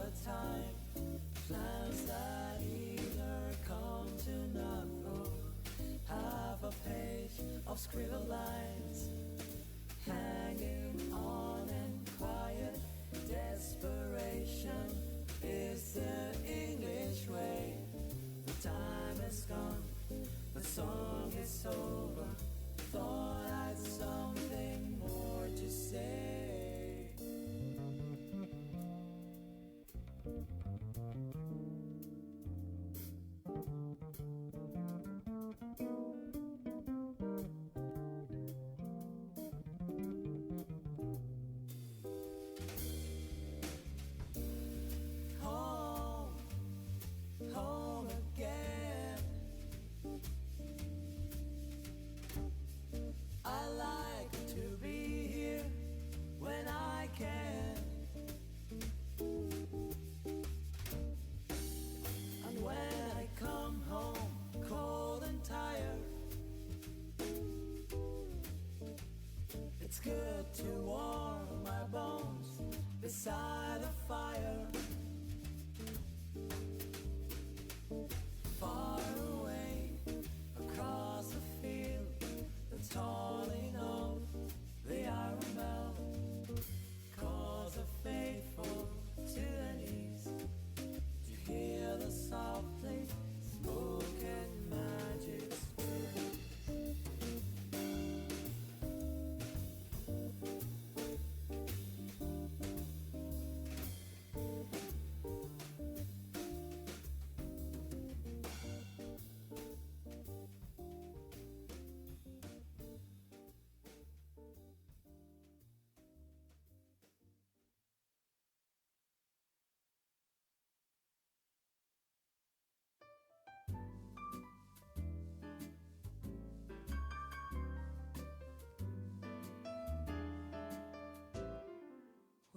the time. Plans that either come to naught or half a page of scribbled lines, hanging on in quiet desperation is the English way. The time is gone, the song is over. Thought I had something more to say. Beside a fire, far away across the field, the tolling of the iron bell calls the faithful to their knees to hear the softly spoken magic spell.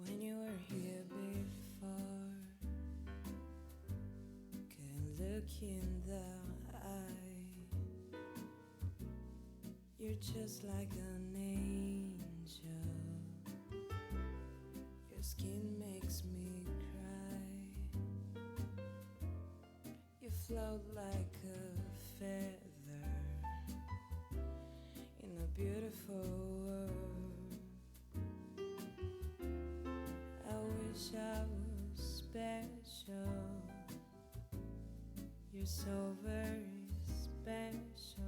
When you were here before, can look in the eye. You're just like an angel. Your skin makes me cry. You float like a feather in a beautiful world. I was special. You're so very special.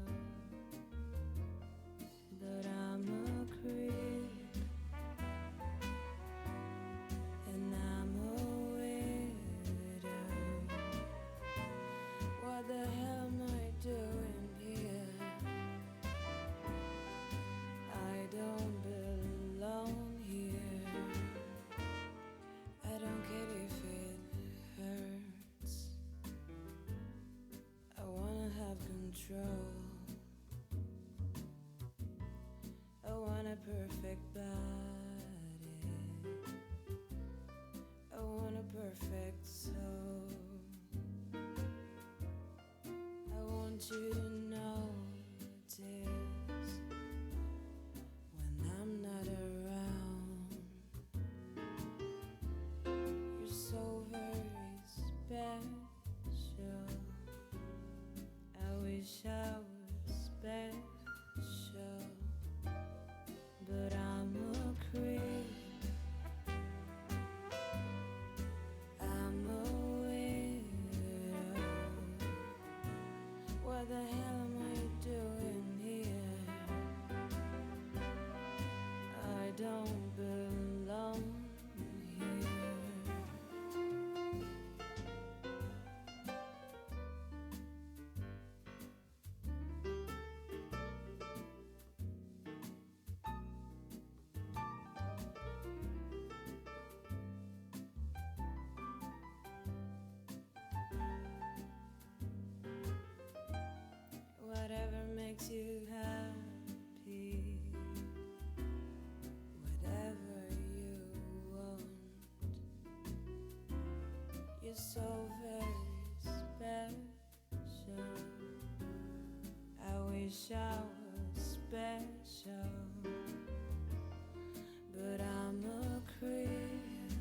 But I'm a creep, and I'm a widow. What the hell am I doing here? I don't belong here. I don't care if it hurts. I wanna have control. I want a perfect body. I want a perfect soul. I want you to notice when I'm not around. So very special. I wish I was special, but I'm a creep. I'm a widow. What the hell am I doing here? I don't belong. Whatever makes you happy, whatever you want. You're so very special. I wish I was special, but I'm a creep.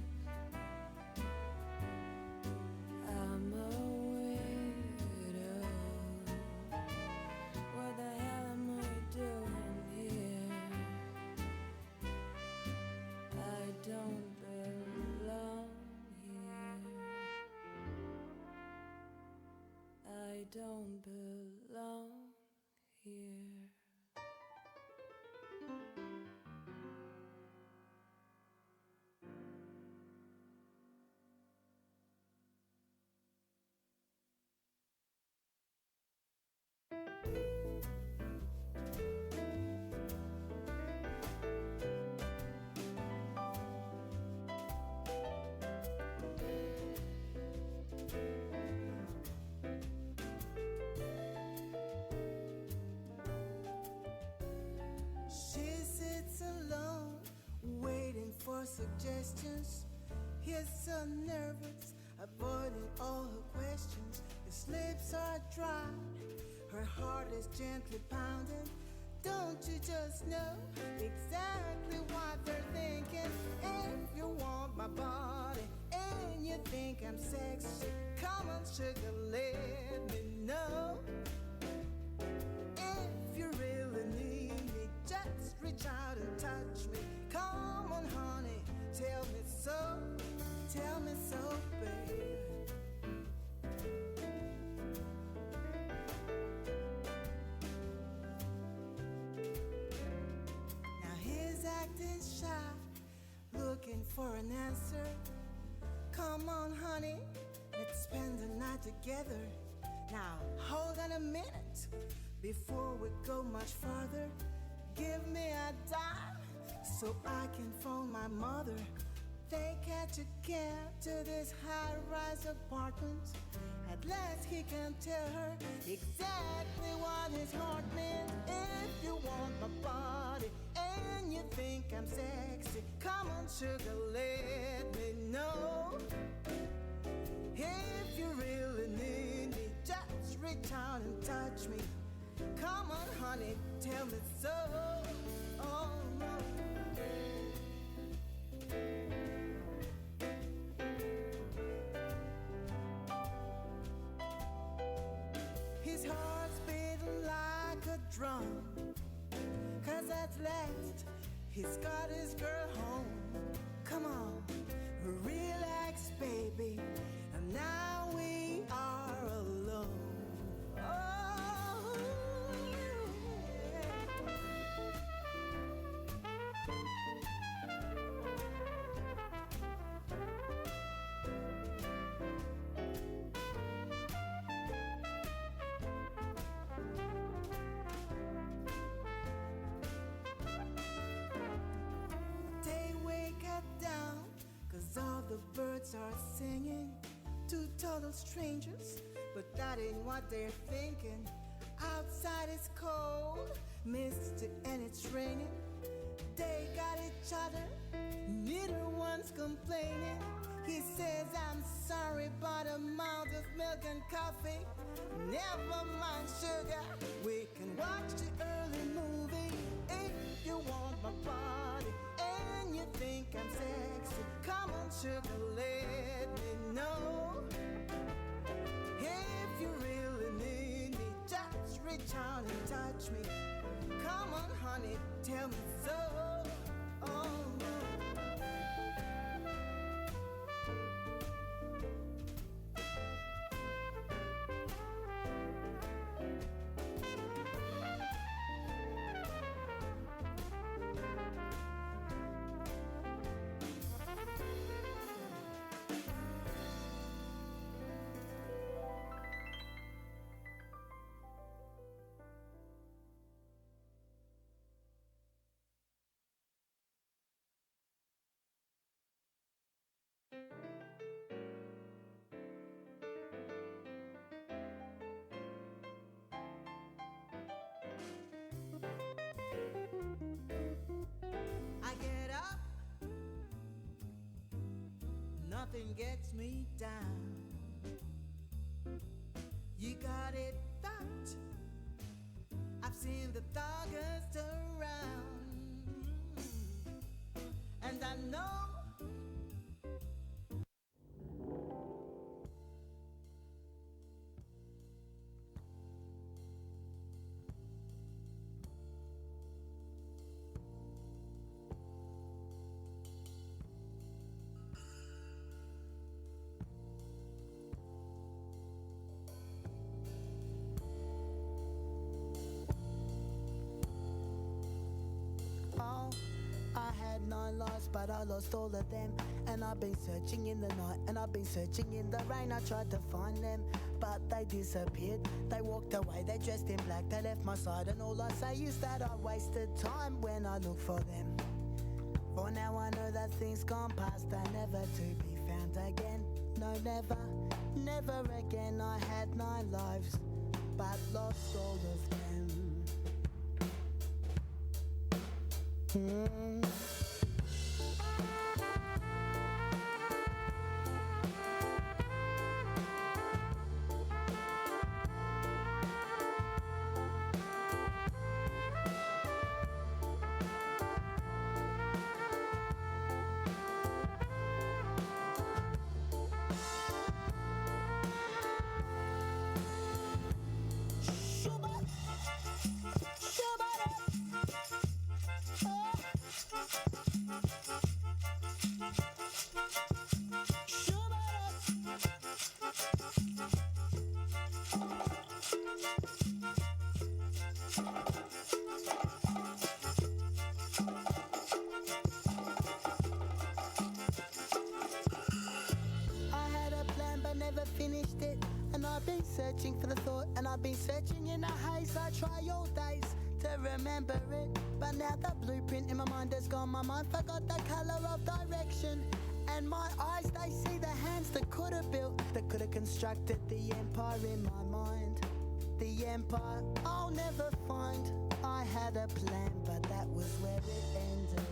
don't belong here. Suggestions. He's so nervous, avoiding all her questions. His lips are dry, her heart is gently pounding. Don't you just know exactly what they're thinking? If you want my body and you think I'm sexy, come on, sugar, let me know. If you really need me, just reach out and touch me. Come on, honey, tell me so, baby. Now he's acting shy, looking for an answer. Come on, honey, let's spend the night together. Now, hold on a minute, before we go much further. Give me a dime, so I can phone my mother. They catch a cab to this high-rise apartment. At last he can tell her exactly what his heart meant. If you want my body and you think I'm sexy, come on, sugar, let me know. If you really need me, just reach out and touch me. Come on, honey, tell me so. Oh, no. His heart's beating like a drum, 'cause at last he's got his girl home. Come on, relax, baby, and now we are alone. Oh, they wake up down, 'cause all the birds are singing. Two total strangers, but that ain't what they're thinking. Outside it's cold, misty, and it's raining. They got each other, neither one's complaining. He says, I'm sorry, but I'm out of milk and coffee. Never mind, sugar, we can watch the early movie. If you want my body and you think I'm sexy, come on, sugar, let me know. If you really need me, just reach out and touch me. Come on, honey, tell me so. Oh, no. I get up, nothing gets me down. You got it that I've seen the darkest around, and I know had 9 lives, but I lost all of them. And I've been searching in the night, and I've been searching in the rain. I tried to find them, but they disappeared. They walked away, they dressed in black, they left my side. And all I say is that I wasted time when I look for them. For now I know that things gone past are never to be found again. No, never, never again. I had 9 lives, but lost all of them. Finished it, and I've been searching for the thought, and I've been searching in a haze. I try all days to remember it, but now the blueprint in my mind has gone. My mind forgot the color of direction, and my eyes, they see the hands that could have built, that could have constructed the empire in my mind. The empire I'll never find. I had a plan, but that was where it ended.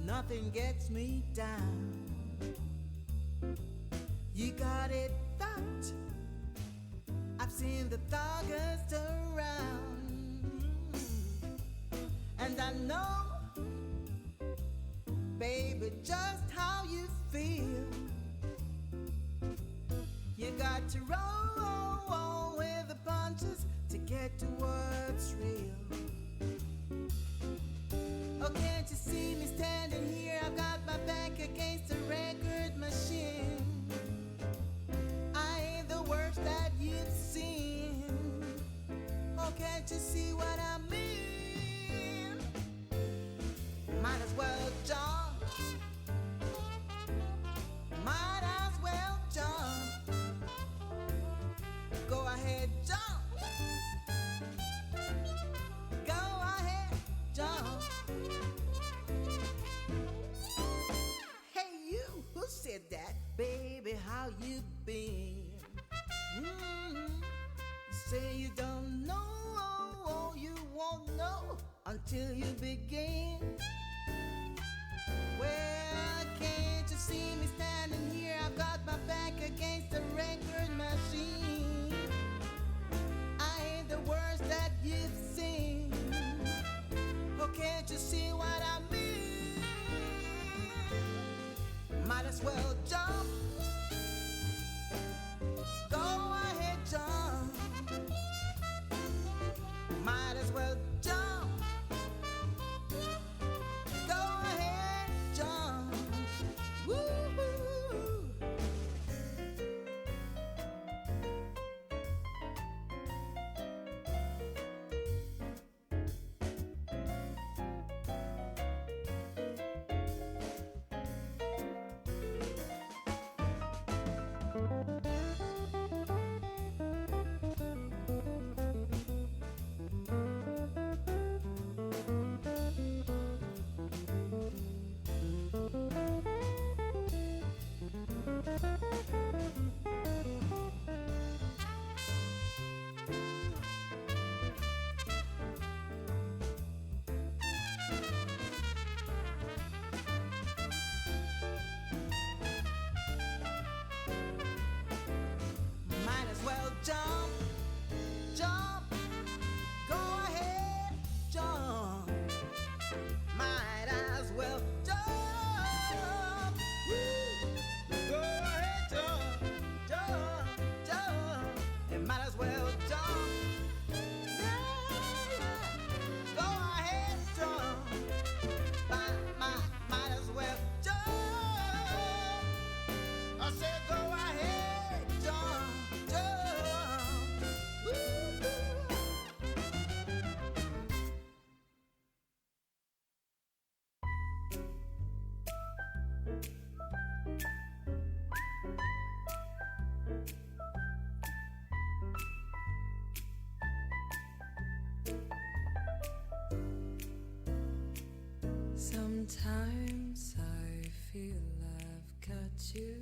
Nothing gets me down. You got it that I've seen the darkest around, and I know, baby, just how you feel. You got to roll with the punches to get to what's real. Oh, can't you see me standing here? I've got my back against the record machine. I ain't the worst that you've seen. Oh, can't you see what I mean? Might as well jump. Might as well jump. Go ahead, jump. Go ahead, jump. Who said that? Baby, how you been? You say you don't know, you won't know until you begin. Well, can't you see me standing here? I've got my back against the record machine. I ain't the worst that you've seen. Oh, can't you see what I mean? Might as well jump. Go ahead, jump. Might as well jump. Go ahead, jump. Woo-hoo. Sometimes I feel I've got you.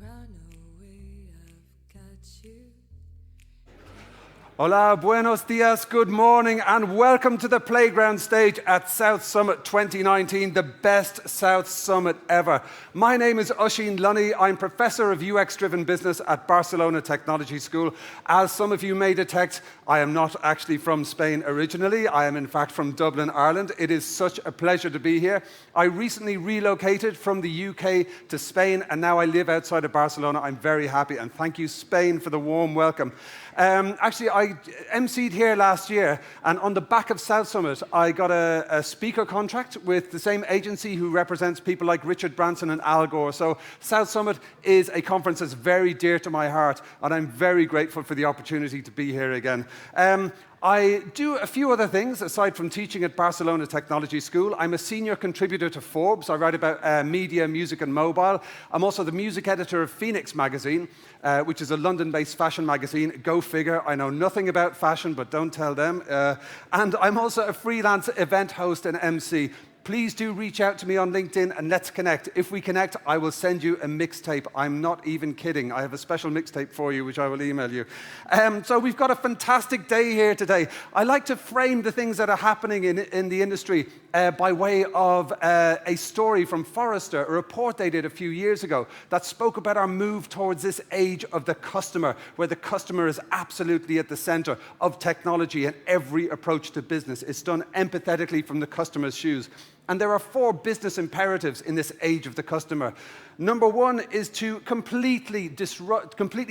Run away, I've got you. Hola, buenos dias, good morning, and welcome to the playground stage at South Summit 2019, the best South Summit ever. My name is Oisín Lunny. I'm Professor of UX-Driven Business at Barcelona Technology School. As some of you may detect, I am not actually from Spain originally. I am in fact from Dublin, Ireland. It is such a pleasure to be here. I recently relocated from the UK to Spain, and now I live outside of Barcelona. I'm very happy, and thank you, Spain, for the warm welcome. Actually, I emceed here last year, and on the back of South Summit, I got a speaker contract with the same agency who represents people like Richard Branson and Al Gore. So South Summit is a conference that's very dear to my heart, and I'm very grateful for the opportunity to be here again. I do a few other things aside from teaching at Barcelona Technology School. I'm a senior contributor to Forbes. I write about media, music, and mobile. I'm also the music editor of Phoenix magazine, which is a London-based fashion magazine. Go figure. I know nothing about fashion, but don't tell them. And I'm also a freelance event host and MC. Please do reach out to me on LinkedIn and let's connect. If we connect, I will send you a mixtape. I'm not even kidding. I have a special mixtape for you, which I will email you. So we've got a fantastic day here today. I like to frame the things that are happening in the industry by way of a story from Forrester, a report they did a few years ago that spoke about our move towards this age of the customer, where the customer is absolutely at the center of technology and every approach to business. It's done empathetically from the customer's shoes. And there are 4 business imperatives in this age of the customer. Number 1 is to completely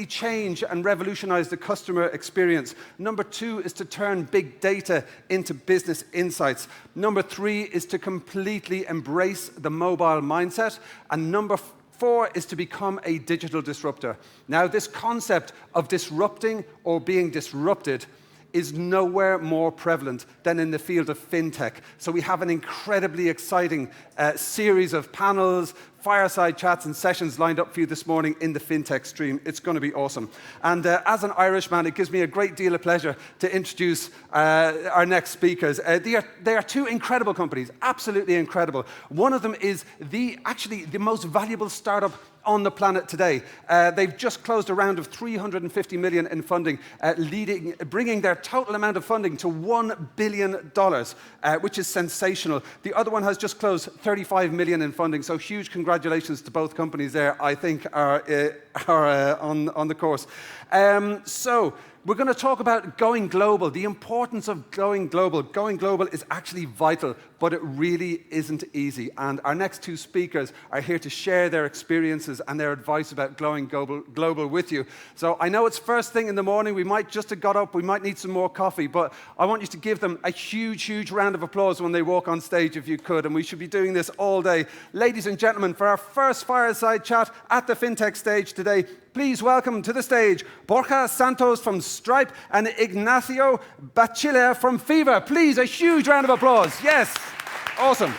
change and revolutionize the customer experience. Number 2 is to turn big data into business insights. Number 3 is to completely embrace the mobile mindset. And number 4 is to become a digital disruptor. Now, this concept of disrupting or being disrupted is nowhere more prevalent than in the field of fintech. So we have an incredibly exciting series of panels, fireside chats and sessions lined up for you this morning in the fintech stream. It's going to be awesome. And as an Irishman, it gives me a great deal of pleasure to introduce our next speakers. They are 2 incredible companies, absolutely incredible. One of them is actually the most valuable startup on the planet today. They've just closed a round of $350 million in funding, bringing their total amount of funding to $1 billion, which is sensational. The other one has just closed $35 million in funding, so huge congratulations to both companies there, I think, are on the course. So we're going to talk about going global, the importance of going global. Going global is actually vital, but it really isn't easy. And our next 2 speakers are here to share their experiences and their advice about going global with you. So I know it's first thing in the morning. We might just have got up. We might need some more coffee. But I want you to give them a huge, huge round of applause when they walk on stage, if you could. And we should be doing this all day. Ladies and gentlemen, for our first fireside chat at the FinTech stage today, please welcome to the stage Borja Santos from Stripe and Ignacio Bachiller from Fiverr. Please, a huge round of applause. Yes, awesome.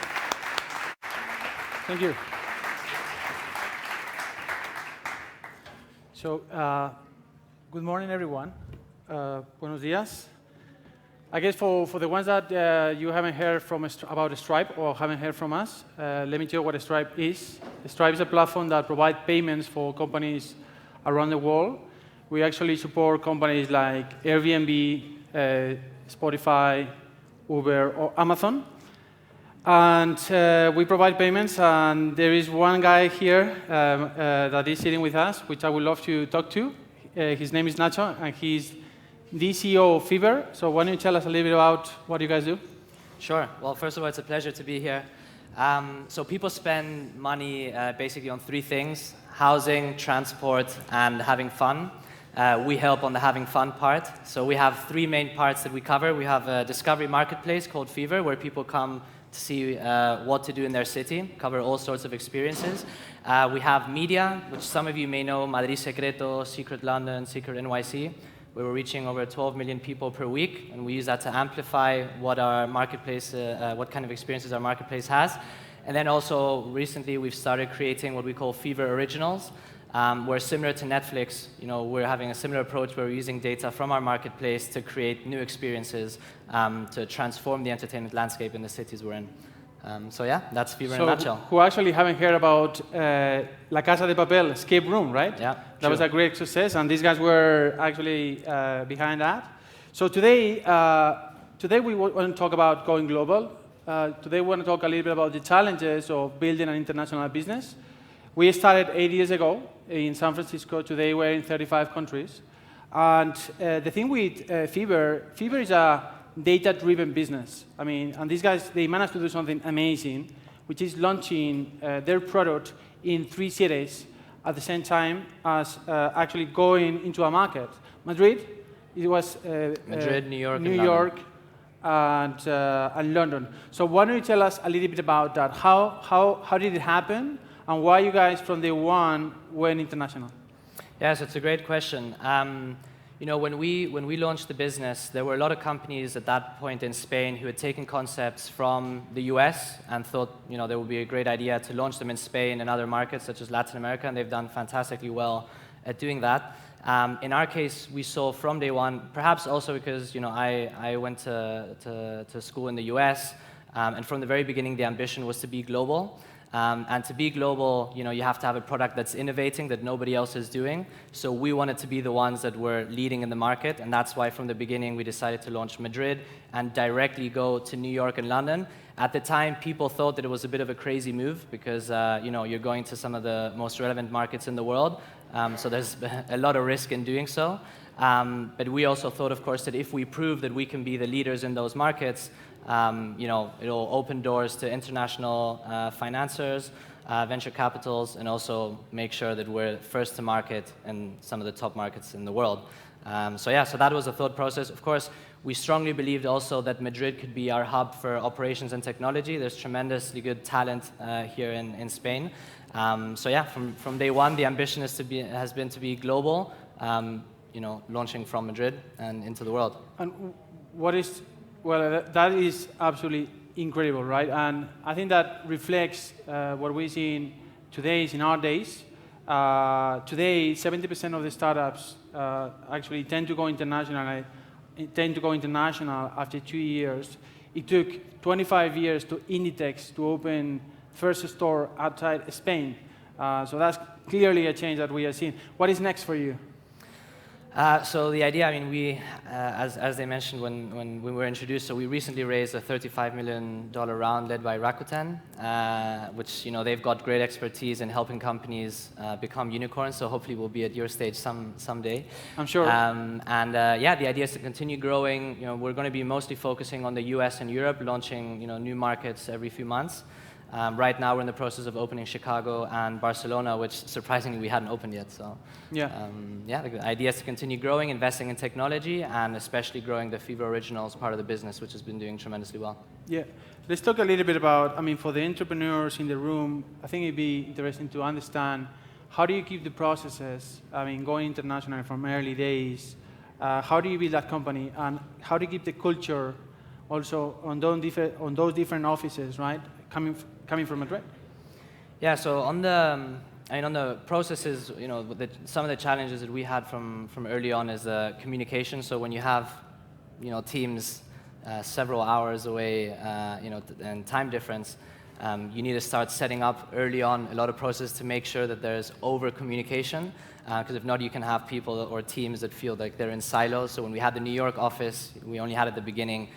Thank you. So, good morning, everyone. Buenos dias. I guess for the ones that you haven't heard about Stripe or haven't heard from us, let me tell you what Stripe is. Stripe is a platform that provides payments for companies around the world. We actually support companies like Airbnb, Spotify, Uber, or Amazon. And we provide payments, and there is one guy here that is sitting with us, which I would love to talk to. His name is Nacho, and he's the CEO of Fiverr. So why don't you tell us a little bit about what you guys do? Sure. Well, first of all, it's a pleasure to be here. So people spend money basically on 3 things: housing, transport, and having fun. We help on the having fun part. So we have 3 main parts that we cover. We have a discovery marketplace called Fiverr, where people come to see what to do in their city, cover all sorts of experiences. We have media, which some of you may know, Madrid Secreto, Secret London, Secret NYC, where we're reaching over 12 million people per week, and we use that to amplify what our marketplace, what kind of experiences our marketplace has. And then also, recently, we've started creating what we call Fiverr Originals, where similar to Netflix, we're having a similar approach where we're using data from our marketplace to create new experiences to transform the entertainment landscape in the cities we're in. So yeah, that's Fever in a So nutshell. who actually haven't heard about La Casa de Papel escape room, right? Yeah, That was true. a great success, and these guys were actually behind that. So today we want to talk about going global. Today we want to talk a little bit about the challenges of building an international business. We started 8 years ago in San Francisco. Today we're in 35 countries. And the thing with Fever is a data-driven business. I mean, and these guys, they managed to do something amazing, which is launching their product in 3 cities at the same time as actually going into a market. Madrid, it was Madrid, New York, New and York, and London. So why don't you tell us a little bit about that? How did it happen, and why you guys from day one went international? Yes, it's a great question. You know, when we launched the business, there were a lot of companies at that point in Spain who had taken concepts from the US and thought, you know, there would be a great idea to launch them in Spain and other markets such as Latin America, and they've done fantastically well at doing that. In our case, we saw from day one, perhaps also because, you know, I went to school in the US, and from the very beginning, the ambition was to be global. And to be global, you know, you have to have a product that's innovating, that nobody else is doing. So we wanted to be the ones that were leading in the market, and that's why from the beginning we decided to launch Madrid and directly go to New York and London. At the time, people thought that it was a bit of a crazy move because, you know, you're going to some of the most relevant markets in the world. So there's a lot of risk in doing so. But we also thought, of course, that if we prove that we can be the leaders in those markets, you know, it'll open doors to international financiers, venture capitals, and also make sure that we're first to market in some of the top markets in the world. So yeah, so that was the thought process. Of course, we strongly believed also that Madrid could be our hub for operations and technology. There's tremendously good talent here in Spain. So yeah, from day one, the ambition has been to be global, you know, launching from Madrid and into the world. And well, that is absolutely incredible, right? And I think that reflects what we're seeing today in our days. Today, 70% of the startups actually tend to go international. After 2 years. It took 25 years to Inditex to open first store outside Spain. So that's clearly a change that we are seeing. What is next for you? So the idea, I mean, we, as they mentioned when we were introduced, so we recently raised a $35 million round led by Rakuten, which, you know, they've got great expertise in helping companies become unicorns, so hopefully we'll be at your stage someday. I'm sure. Yeah, the idea is to continue growing. You know, we're going to be mostly focusing on the US and Europe, launching, you know, new markets every few months. Right now, we're in the process of opening Chicago and Barcelona, which surprisingly we hadn't opened yet. So, yeah, yeah, the idea is to continue growing, investing in technology, and especially growing the Fever Originals part of the business, which has been doing tremendously well. Yeah, let's talk a little bit about. I mean, for the entrepreneurs in the room, I think it'd be interesting to understand how do you keep the processes. I mean, going international from early days. How do you build that company, and how do you keep the culture also on those different offices, right? Coming from Madrid? Yeah, so on the processes, you know, some of the challenges that we had from early on is communication. So when you have, you know, teams several hours away, you know, and time difference, you need to start setting up early on a lot of process to make sure that there's over communication. Because if not, you can have people or teams that feel like they're in silos. So when we had the New York office, we only had at the beginning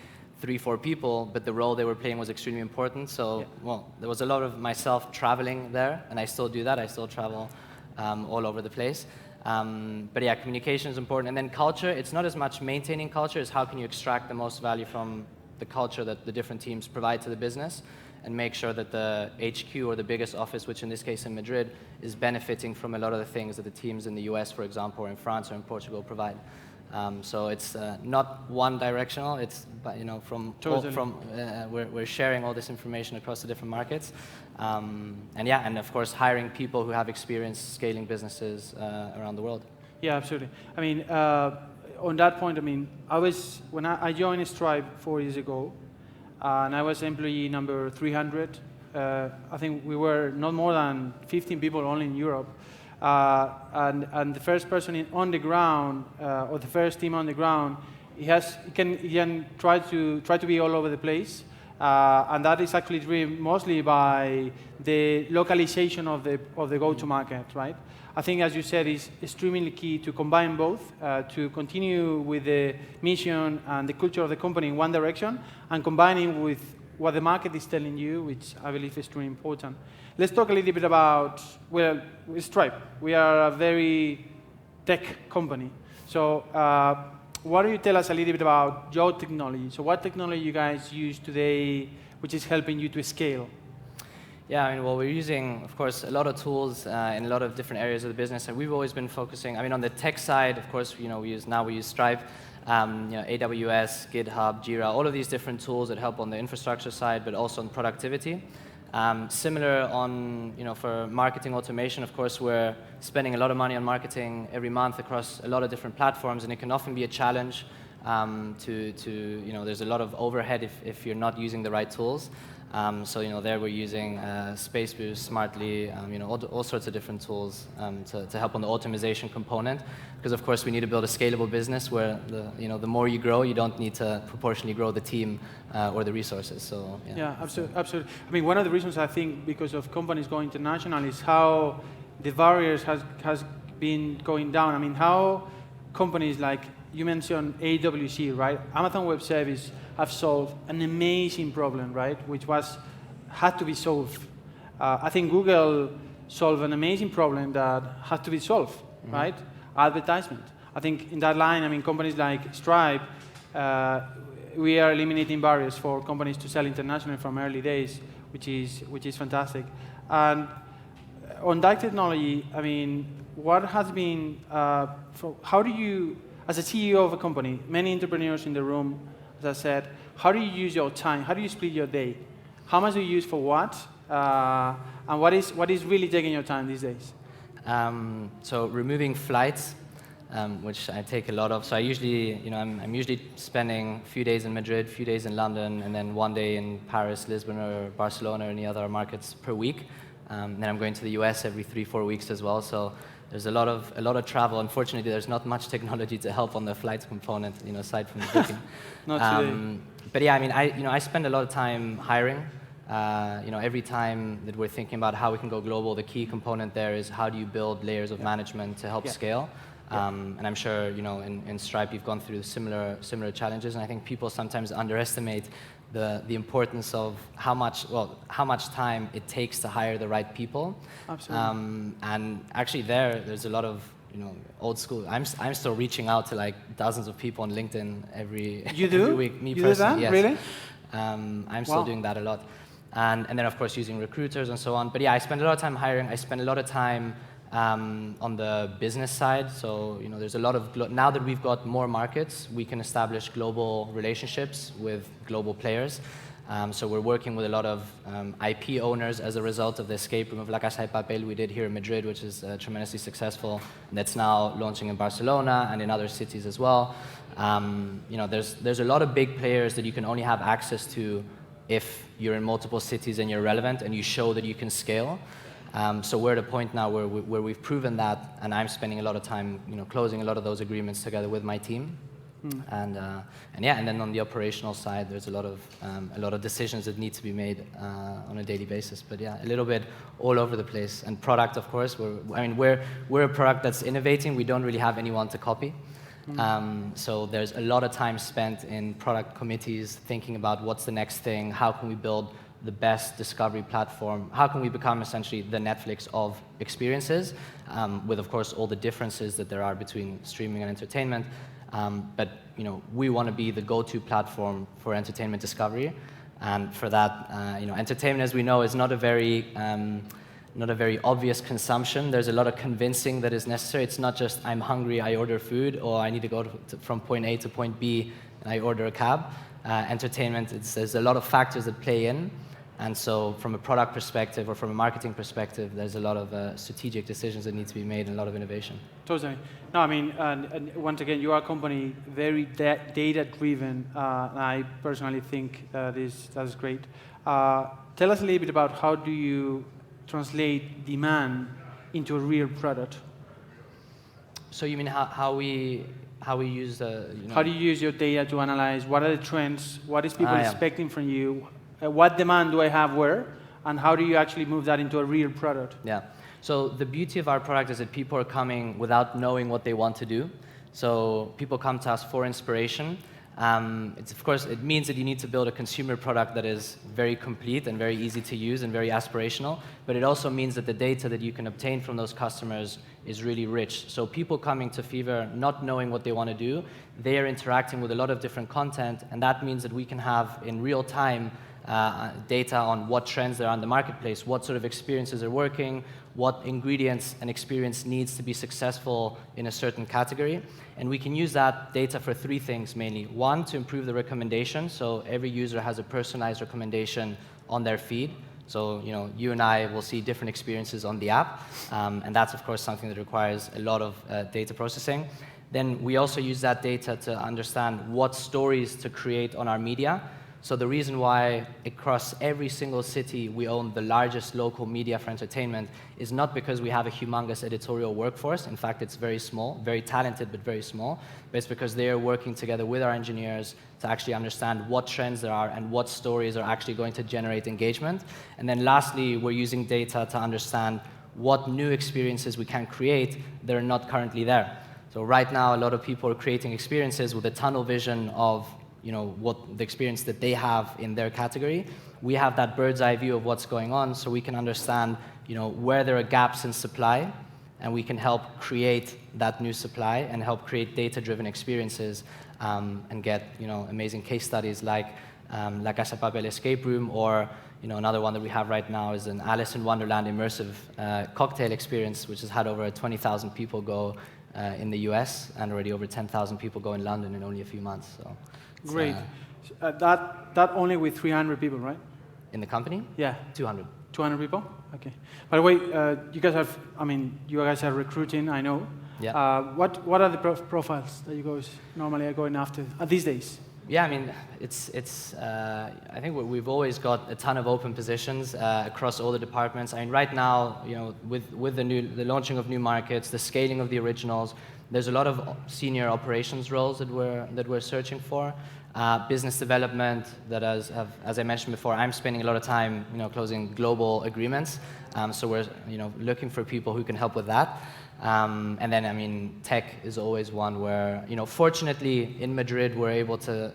3-4 people, but the role they were playing was extremely important. So, yeah. Well, there was a lot of myself traveling there, and I still do that. I still travel all over the place. But yeah, communication is important. And then culture, it's not as much maintaining culture as how can you extract the most value from the culture that the different teams provide to the business, and make sure that the HQ or the biggest office, which in this case in Madrid, is benefiting from a lot of the things that the teams in the US, for example, or in France or in Portugal provide. So it's not one directional. It's, you know, we're sharing all this information across the different markets, and yeah, and of course hiring people who have experience scaling businesses around the world. Yeah, absolutely. I mean, on that point, I mean, when I joined Stripe 4 years ago, and I was employee number 300. I think we were not more than 15 people only in Europe. And the first person on the ground, or the first team on the ground, he can try to be all over the place. And that is actually driven mostly by the localization of the go-to-market, right? I think, as you said, it's extremely key to combine both, to continue with the mission and the culture of the company in one direction, and combining with what the market is telling you, which I believe is extremely important. Let's talk a little bit about, well, Stripe. We are a very tech company. So why don't you tell us a little bit about your technology? So what technology you guys use today, which is helping you to scale? Yeah, I mean, well, we're using, of course, a lot of tools in a lot of different areas of the business, and we've always been focusing. I mean, on the tech side, of course, we use Stripe, AWS, GitHub, Jira, all of these different tools that help on the infrastructure side, but also on productivity. Similar on, for marketing automation, of course, we're spending a lot of money on marketing every month across a lot of different platforms, and it can often be a challenge there's a lot of overhead if you're not using the right tools. So there we're using Space Boost, Smartly, all sorts of different tools to help on the optimization component. Because of course we need to build a scalable business where the more you grow, you don't need to proportionally grow the team or the resources. So yeah, absolutely. I mean, one of the reasons I think because of companies going international is how the barriers has been going down. I mean, how companies like you mentioned AWS, right? Amazon Web Service have solved an amazing problem, right? Which had to be solved. I think Google solved an amazing problem that had to be solved, right? Advertisement. I think in that line, I mean, companies like Stripe, we are eliminating barriers for companies to sell internationally from early days, which is fantastic. And on that technology, I mean, what has been, how do you, as a CEO of a company, many entrepreneurs in the room, as I said, how do you use your time? How do you split your day? How much do you use for what? And what is really taking your time these days? So removing flights, which I take a lot of. So I usually, I'm usually spending a few days in Madrid, a few days in London, and then one day in Paris, Lisbon, or Barcelona, or any other markets per week. Then I'm going to the US every 3-4 weeks as well. So there's a lot of travel. Unfortunately, there's not much technology to help on the flights component, aside from the booking. Not today. But yeah, I mean, I spend a lot of time hiring. Every time that we're thinking about how we can go global, the key component there is how do you build layers of management to help scale. And I'm sure, in Stripe you've gone through similar challenges, and I think people sometimes underestimate the importance of how much time it takes to hire the right people. Absolutely. And actually there's a lot of old school. I'm still reaching out to like dozens of people on LinkedIn every week. Me you personally, do that? yes. Really? I'm still doing that a lot. And then of course using recruiters and so on. But yeah, I spend a lot of time hiring. I spend a lot of time on the business side. So there's a lot of now that we've got more markets, we can establish global relationships with global players. So we're working with a lot of IP owners as a result of the escape room of La Casa de Papel we did here in Madrid, which is tremendously successful. And that's now launching in Barcelona and in other cities as well. There's a lot of big players that you can only have access to if you're in multiple cities and you're relevant and you show that you can scale. So we're at a point now where we've proven that, and I'm spending a lot of time, closing a lot of those agreements together with my team. And then on the operational side, there's a lot of decisions that need to be made on a daily basis. But yeah, a little bit all over the place. And product, of course, we're a product that's innovating. We don't really have anyone to copy. So there's a lot of time spent in product committees thinking about what's the next thing, how can we build the best discovery platform, how can we become essentially the Netflix of experiences, with of course all the differences that there are between streaming and entertainment. But we want to be the go-to platform for entertainment discovery, and for that, entertainment, as we know, is not a very obvious consumption. There's a lot of convincing that is necessary. It's not just I'm hungry, I order food, or I need to go from point A to point B, and I order a cab. Entertainment, there's a lot of factors that play in. And so from a product perspective or from a marketing perspective, there's a lot of strategic decisions that need to be made and a lot of innovation. Totally. No, I mean, and once again, you are a company very data-driven, and I personally think that is great. Tell us a little bit about how do you translate demand into a real product? So you mean how we use the... How do you use your data to analyze what are the trends, what is people expecting from you? what demand do I have where, and how do you actually move that into a real product? Yeah. So the beauty of our product is that people are coming without knowing what they want to do. So people come to us for inspiration. Of course, it means that you need to build a consumer product that is very complete and very easy to use and very aspirational. But it also means that the data that you can obtain from those customers is really rich. So people coming to Fever not knowing what they want to do, they are interacting with a lot of different content, and that means that we can have in real time data on what trends there are in the marketplace, what sort of experiences are working, what ingredients an experience needs to be successful in a certain category. And we can use that data for three things mainly. One, to improve the recommendation, so every user has a personalized recommendation on their feed. So you and I will see different experiences on the app, and that's of course something that requires a lot of data processing. Then we also use that data to understand what stories to create on our media. So the reason why across every single city we own the largest local media for entertainment is not because we have a humongous editorial workforce. In fact, it's very small, very talented, but very small. But it's because they are working together with our engineers to actually understand what trends there are and what stories are actually going to generate engagement. And then lastly, we're using data to understand what new experiences we can create that are not currently there. So right now, a lot of people are creating experiences with a tunnel vision of what the experience that they have in their category. We have that bird's eye view of what's going on, so we can understand where there are gaps in supply, and we can help create that new supply and help create data-driven experiences and get amazing case studies like La Casa Papel Escape Room, or another one that we have right now is an Alice in Wonderland immersive cocktail experience, which has had over 20,000 people go in the US and already over 10,000 people go in London in only a few months. So. Great. That only with 300 people, right? In the company? Yeah. 200. 200 people? Okay. By the way, you guys are recruiting, I know. Yeah. What are the profiles that you guys normally are going after these days? Yeah, I mean, I think we've always got a ton of open positions across all the departments. I mean, right now, with the launching of new markets, the scaling of the originals, there's a lot of senior operations roles that we're searching for. Business development, that as I mentioned before, I'm spending a lot of time closing global agreements. So we're looking for people who can help with that. And then, I mean, tech is always one where, fortunately, in Madrid, we're able to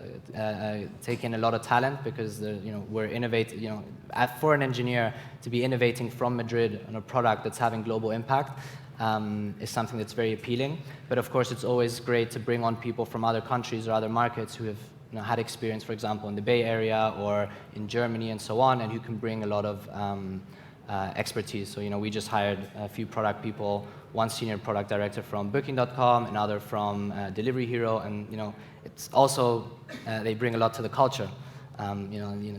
take in a lot of talent because, we're innovating, for an engineer to be innovating from Madrid on a product that's having global impact is something that's very appealing. But of course, it's always great to bring on people from other countries or other markets who have had experience, for example, in the Bay Area or in Germany and so on, and who can bring a lot of expertise. So, we just hired a few product people, one senior product director from Booking.com, another from Delivery Hero, and it's also they bring a lot to the culture.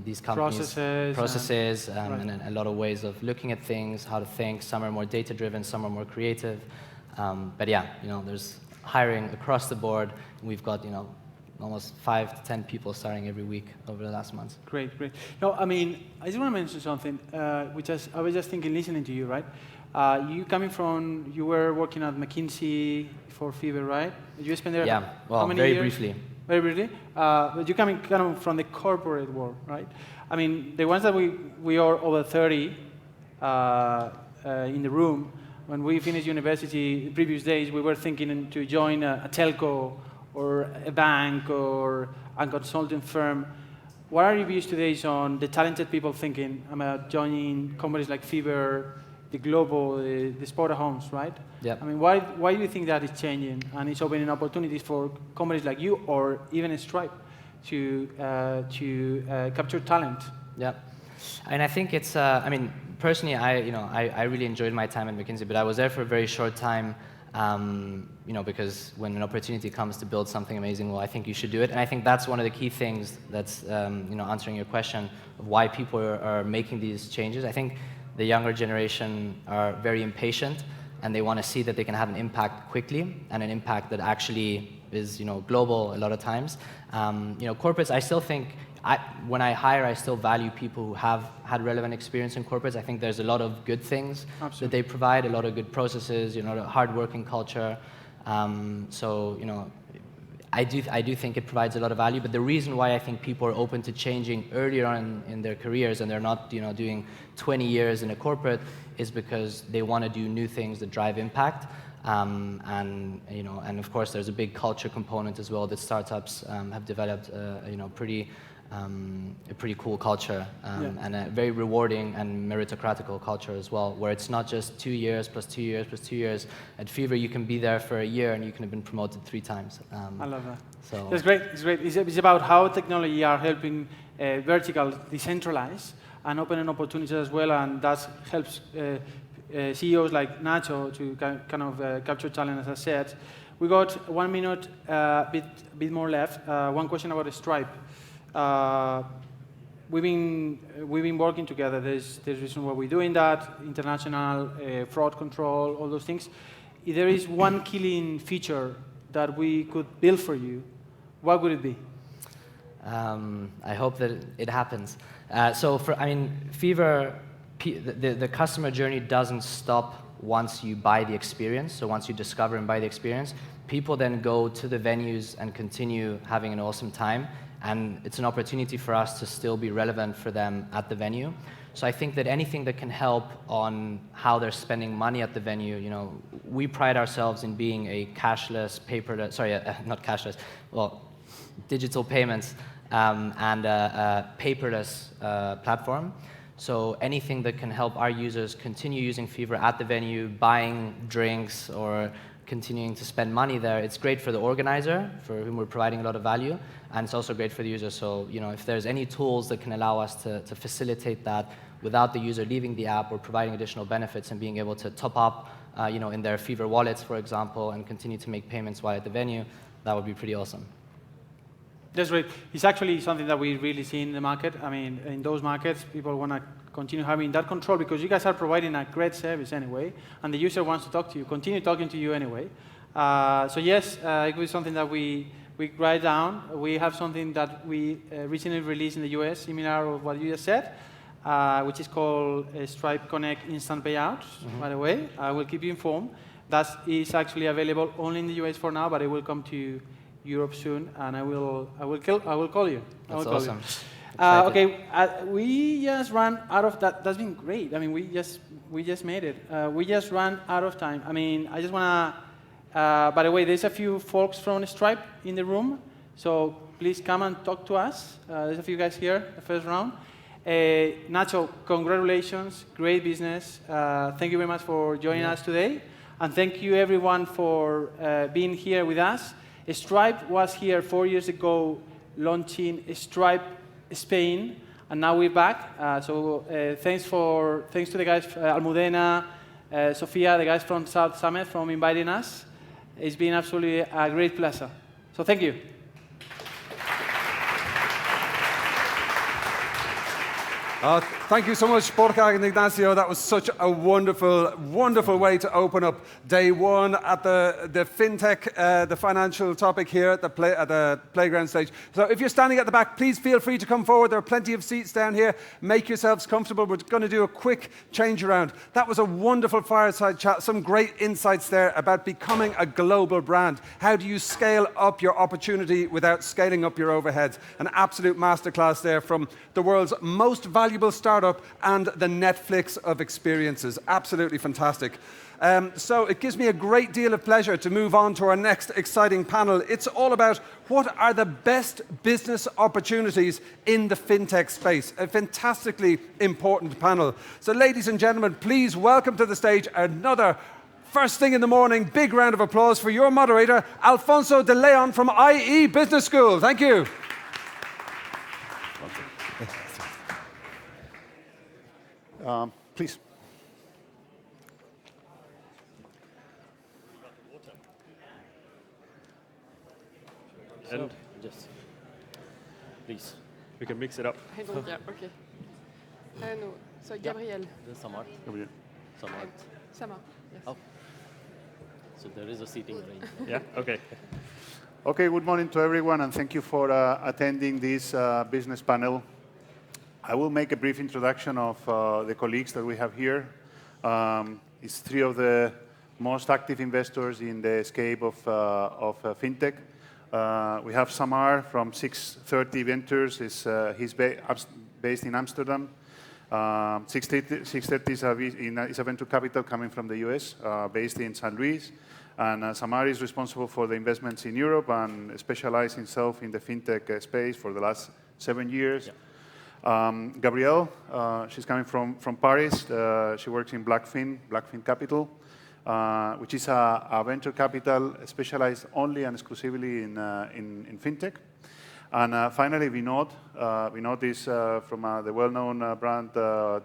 These companies processes right. And a lot of ways of looking at things, how to think. Some are more data driven, some are more creative. But yeah, there's hiring across the board. We've got almost 5 to 10 people starting every week over the last months. Great. No, I mean, I just want to mention something, which I was just thinking, listening to you, right? You were working at McKinsey for Fever, right? Did you spend there? Yeah, well, very briefly. Very briefly, but you're coming kind of from the corporate world, right? I mean, the ones that we are over 30 in the room, when we finished university the previous days, we were thinking to join a telco or a bank or a consulting firm. What are your views today on the talented people thinking about joining companies like Fever, the Global, the Spota Homes, right? Yeah. I mean, why do you think that is changing and it's opening opportunities for companies like you or even Stripe to capture talent? Yeah, and I think it's. I mean, personally, I really enjoyed my time at McKinsey, but I was there for a very short time. Because when an opportunity comes to build something amazing, well, I think you should do it. And I think that's one of the key things that's, answering your question of why people are making these changes. I think the younger generation are very impatient, and they want to see that they can have an impact quickly, and an impact that actually is, global a lot of times. Corporates, I still think, when I hire, I still value people who have had relevant experience in corporates. I think there's a lot of good things Absolutely. That they provide, a lot of good processes, a hard-working culture. I do think it provides a lot of value, but the reason why I think people are open to changing earlier on in their careers and they're not doing 20 years in a corporate is because they want to do new things that drive impact. And of course there's a big culture component as well that startups have developed a pretty cool culture and a very rewarding and meritocratical culture as well, where it's not just 2 years plus 2 years plus 2 years. At Fever, you can be there for a year and you can have been promoted 3 times. I love that. So That's great. It's great. It's about how technology are helping vertical decentralize and opening opportunities as well, and that helps CEOs like Nacho to kind of capture talent, as I said. We got 1 minute, bit more left. One question about Stripe. We've been working together. There's reason why we're doing that. International fraud control, all those things. If there is one killing feature that we could build for you, what would it be? I hope that it happens. Fever, the customer journey doesn't stop once you buy the experience. So once you discover and buy the experience, people then go to the venues and continue having an awesome time. And it's an opportunity for us to still be relevant for them at the venue. So I think that anything that can help on how they're spending money at the venue, we pride ourselves in being a cashless, paperless, not cashless, well, digital payments and a paperless platform. So anything that can help our users continue using Fever at the venue, buying drinks or continuing to spend money there, it's great for the organizer, for whom we're providing a lot of value, and it's also great for the user. So, if there's any tools that can allow us to facilitate that without the user leaving the app or providing additional benefits and being able to top up, in their Fever wallets, for example, and continue to make payments while at the venue, that would be pretty awesome. That's great. It's actually something that we really see in the market. I mean, in those markets, people want to continue having that control because you guys are providing a great service anyway, and the user wants to talk to you, continue talking to you anyway. So yes, it was something that we write down. We have something that we recently released in the US, similar to what you just said, which is called Stripe Connect Instant Payouts, by the way. I will keep you informed. That is actually available only in the US for now, but it will come to Europe soon, and I will call you. That's awesome. Okay, we just ran out of that. That's been great. I mean, we just made it. We just ran out of time. I mean, I just wanna. By the way, there's a few folks from Stripe in the room, so please come and talk to us. There's a few guys here, the first round. Nacho, congratulations, great business. Thank you very much for joining us today, and thank you everyone for being here with us. Stripe was here 4 years ago, launching Stripe Spain, and now we're back. Thanks to the guys, Almudena, Sofia, the guys from South Summit, for inviting us. It's been absolutely a great pleasure. So thank you. Thank you so much, Borja and Ignacio. That was such a wonderful, wonderful way to open up day one at the fintech, the financial topic here at the playground stage. So if you're standing at the back, please feel free to come forward. There are plenty of seats down here. Make yourselves comfortable. We're going to do a quick change around. That was a wonderful fireside chat. Some great insights there about becoming a global brand. How do you scale up your opportunity without scaling up your overheads? An absolute masterclass there from the world's most valuable startup and the Netflix of experiences. Absolutely fantastic. So it gives me a great deal of pleasure to move on to our next exciting panel. It's all about what are the best business opportunities in the fintech space. A fantastically important panel. So ladies and gentlemen, please welcome to the stage another first thing in the morning. Big round of applause for your moderator, Alfonso de Leon from IE Business School. Thank you. Please. And just, please, we can mix it up. I don't care, okay. No, so Gabriel. Samar. Gabriel. Samar. Sama, yes. Oh. So there is a seating range. Yeah, okay. Okay, good morning to everyone, and thank you for attending this business panel. I will make a brief introduction of the colleagues that we have here. It's 3 of the most active investors in the scape of fintech. We have Samar from 630 Ventures. He's based in Amsterdam. 630 is a venture capital coming from the US, based in San Luis. And Samar is responsible for the investments in Europe and specialized himself in the fintech space for the last 7 years. Yeah. Gabrielle, she's coming from Paris. She works in Blackfin Capital, which is a venture capital specialized only and exclusively in fintech. And finally, Vinod. Vinod is from the well-known brand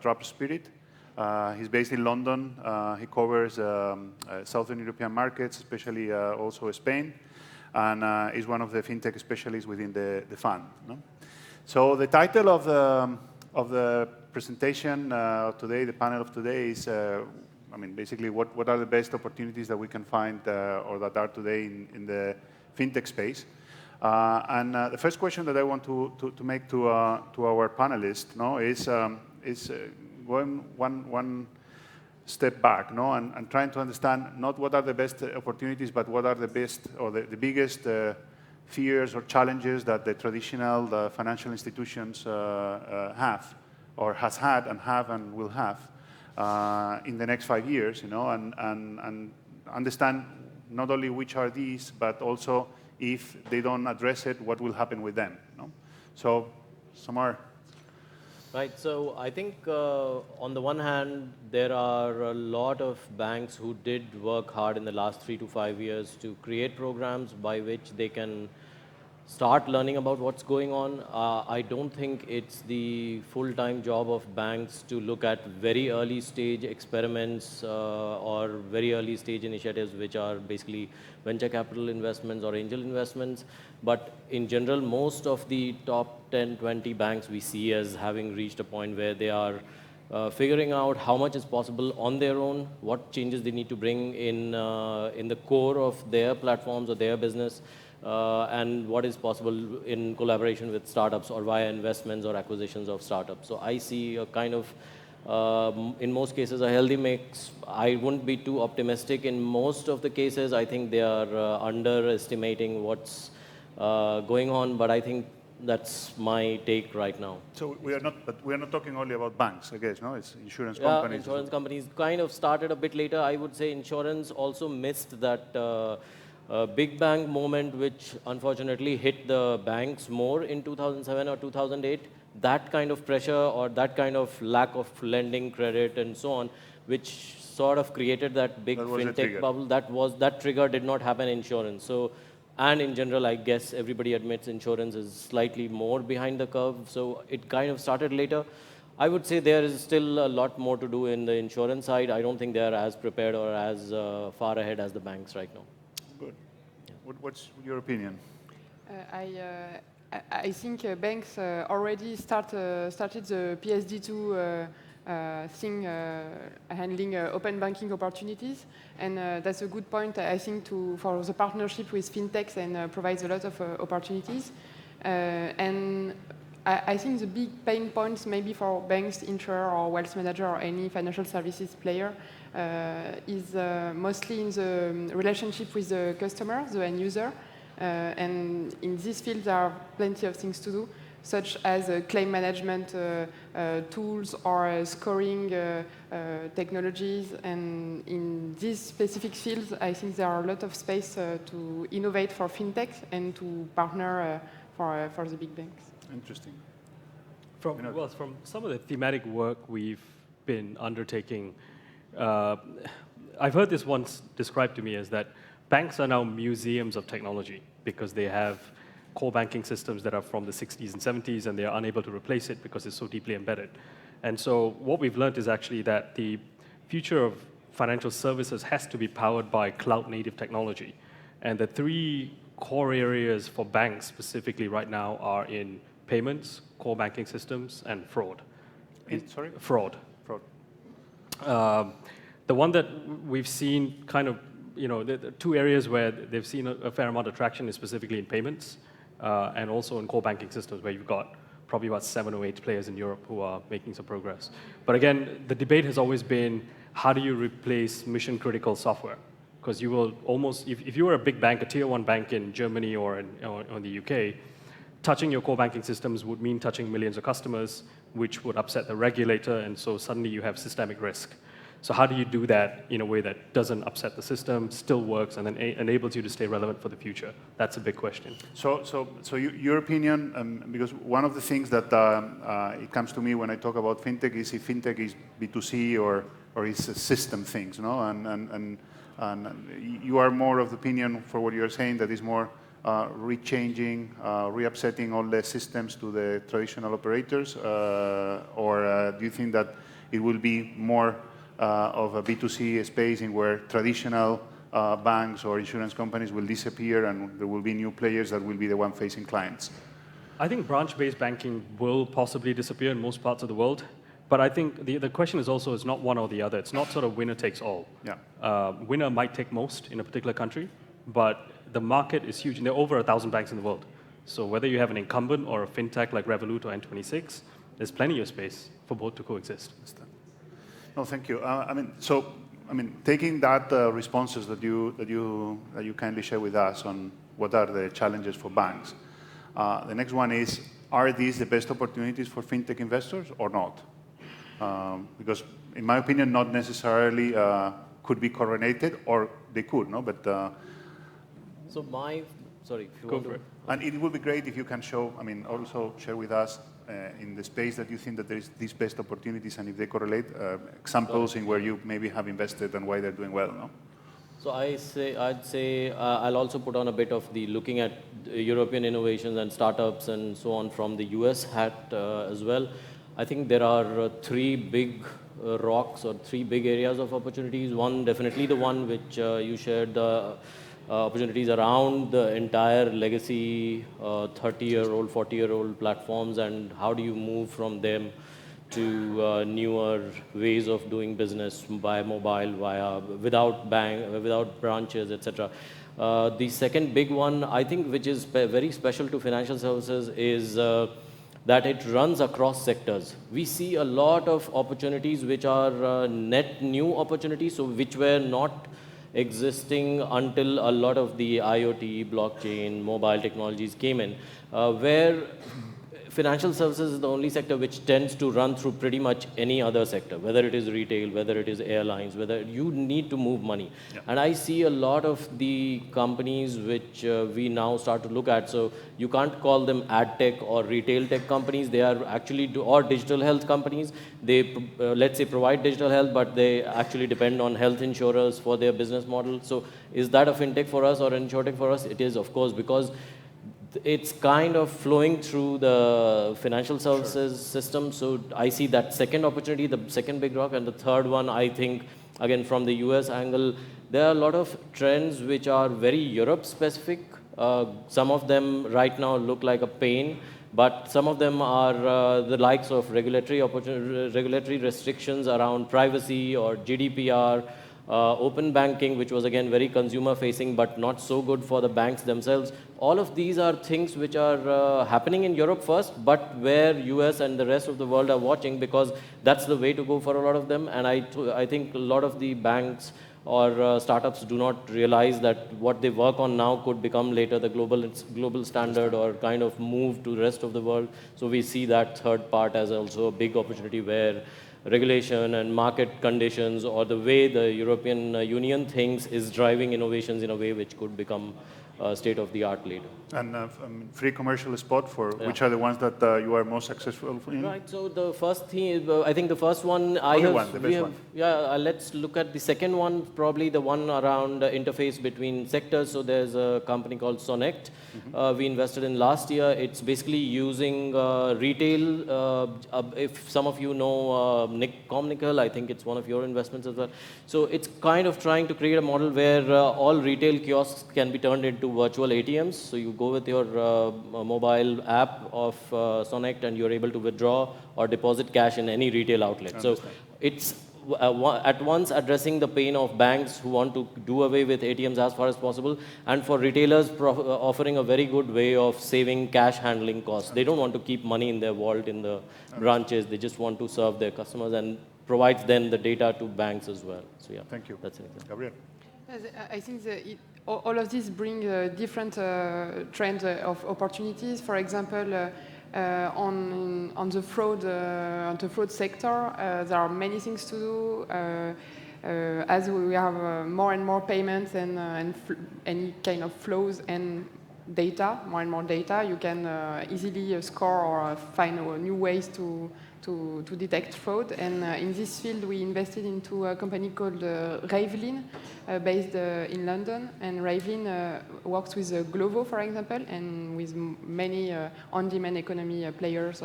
Drop Spirit. He's based in London. He covers Southern European markets, especially also Spain, and is one of the fintech specialists within the fund. No? So the title of the presentation today, the panel of today, is basically what are the best opportunities that we can find or that are today in the fintech space. And the first question that I want to make to our panelists, no, is going one step back, no, and trying to understand not what are the best opportunities, but what are the best or the biggest fears or challenges that the traditional financial institutions have, or has had and will have in the next 5 years, you know, and understand not only which are these, but also if they don't address it, what will happen with them. No? So, Samar. Right, so I think on the one hand, there are a lot of banks who did work hard in the last 3 to 5 years to create programs by which they can start learning about what's going on. I don't think it's the full-time job of banks to look at very early stage experiments or very early stage initiatives, which are basically venture capital investments or angel investments. But in general, most of the top 10, 20 banks we see as having reached a point where they are figuring out how much is possible on their own, what changes they need to bring in the core of their platforms or their business, and what is possible in collaboration with startups or via investments or acquisitions of startups. So I see a kind of, in most cases, a healthy mix. I wouldn't be too optimistic. In most of the cases, I think they are underestimating what's going on, but I think that's my take right now. So we are not talking only about banks, I guess, no? It's insurance companies. Yeah, insurance companies kind of started a bit later. I would say insurance also missed that big bang moment, which unfortunately hit the banks more in 2007 or 2008. That kind of pressure or that kind of lack of lending credit and so on, which sort of created that big fintech bubble. That trigger did not happen in insurance. So, and in general, I guess everybody admits insurance is slightly more behind the curve. So it kind of started later. I would say there is still a lot more to do in the insurance side. I don't think they are as prepared or as far ahead as the banks right now. Good. What's your opinion? I think banks already started the PSD2 thing, handling open banking opportunities, and that's a good point, I think, for the partnership with fintechs, and provides a lot of opportunities. And I think the big pain points maybe for banks, insurer, or wealth manager, or any financial services player is mostly in the relationship with the customer, the end user. And in this field, there are plenty of things to do, such as claim management tools or scoring technologies. And in these specific fields, I think there are a lot of space to innovate for fintechs and to partner for the big banks. Interesting. From some of the thematic work we've been undertaking, I've heard this once described to me as that banks are now museums of technology because they have core banking systems that are from the 60s and 70s, and they are unable to replace it because it's so deeply embedded. And so what we've learned is actually that the future of financial services has to be powered by cloud-native technology. And the three core areas for banks specifically right now are in payments, core banking systems, and fraud. Sorry? Fraud. Fraud. The one that we've seen kind of, the two areas where they've seen a fair amount of traction is specifically in payments and also in core banking systems, where you've got probably about 7 or 8 players in Europe who are making some progress. But again, the debate has always been, how do you replace mission-critical software? because you will almost, if you were a big bank, a tier 1 bank in Germany or in the UK, touching your core banking systems would mean touching millions of customers, which would upset the regulator, and so suddenly you have systemic risk. So how do you do that in a way that doesn't upset the system, still works, and then enables you to stay relevant for the future? That's a big question. So your opinion, because one of the things that it comes to me when I talk about fintech is if fintech is B2C or is system things, no? And you are more of the opinion for what you're saying that is more rechanging, re-upsetting all the systems to the traditional operators, or do you think that it will be more of a B2C space in where traditional banks or insurance companies will disappear and there will be new players that will be the one facing clients? I think branch-based banking will possibly disappear in most parts of the world. But I think the question is also, it's not one or the other. It's not sort of winner takes all. Yeah. Winner might take most in a particular country, but the market is huge. And there are over 1,000 banks in the world. So whether you have an incumbent or a fintech like Revolut or N26, there's plenty of space for both to coexist. No, thank you. Taking that responses that you kindly share with us on what are the challenges for banks, the next one is, are these the best opportunities for fintech investors or not? Because in my opinion, not necessarily could be correlated, or they could, no? But sorry, if you go want for to. it. And it would be great if you can show, also share with us in the space that you think that there is these best opportunities, and if they correlate, examples in where you maybe have invested and why they're doing well, no? So I'd say I'll also put on a bit of the looking at European innovations and startups and so on from the US hat as well. I think there are three big rocks or three big areas of opportunities. One, definitely the one which you shared, the opportunities around the entire legacy 30-year-old, 40-year-old platforms, and how do you move from them to newer ways of doing business by mobile, without branches, etc. The second big one, I think, which is very special to financial services, is that it runs across sectors. We see a lot of opportunities which are net new opportunities, so which were not existing until a lot of the IoT, blockchain, mobile technologies came in, where financial services is the only sector which tends to run through pretty much any other sector, whether it is retail, whether it is airlines, whether you need to move money. Yeah. And I see a lot of the companies which we now start to look at, so you can't call them ad tech or retail tech companies, they are actually, or digital health companies. They, let's say, provide digital health, but they actually depend on health insurers for their business model. So is that a fintech for us or an insurtech for us? It is, of course, because it's kind of flowing through the financial services system. So I see that second opportunity, the second big rock. And the third one, I think, again, from the US angle, there are a lot of trends which are very Europe specific. Some of them right now look like a pain, but some of them are the likes of regulatory restrictions around privacy or GDPR, open banking, which was again very consumer facing but not so good for the banks themselves. All of these are things which are happening in Europe first, but where US and the rest of the world are watching, because that's the way to go for a lot of them. And I think a lot of the banks or startups do not realize that what they work on now could become later the global standard or kind of move to the rest of the world. So we see that third part as also a big opportunity where regulation and market conditions or the way the European Union thinks is driving innovations in a way which could become state-of-the-art later. And free commercial spot for which are the ones that you are most successful in? Right, so the first thing is, I think the first one, the best one. Yeah, let's look at the second one, probably the one around interface between sectors. So there's a company called Sonect. We invested in last year. It's basically using retail. If some of you know Nick Comnical, I think it's one of your investments as well. So it's kind of trying to create a model where all retail kiosks can be turned into virtual ATMs. So you go with your mobile app of Sonect and you're able to withdraw or deposit cash in any retail outlet. So it's at once addressing the pain of banks who want to do away with ATMs as far as possible, and for retailers offering a very good way of saving cash handling costs. They don't want to keep money in their vault in the branches. They just want to serve their customers, and provides then the data to banks as well. So yeah, thank you. That's it. Gabriel. Yes, I think all of this bring different trends of opportunities. For example, on the fraud sector, there are many things to do. As we have more and more payments and any kind of flows and data, more and more data, you can easily score or find new ways to detect fraud. And in this field, we invested into a company called Lijn, based in London. And Lijn works with Glovo, for example, and with many on-demand economy players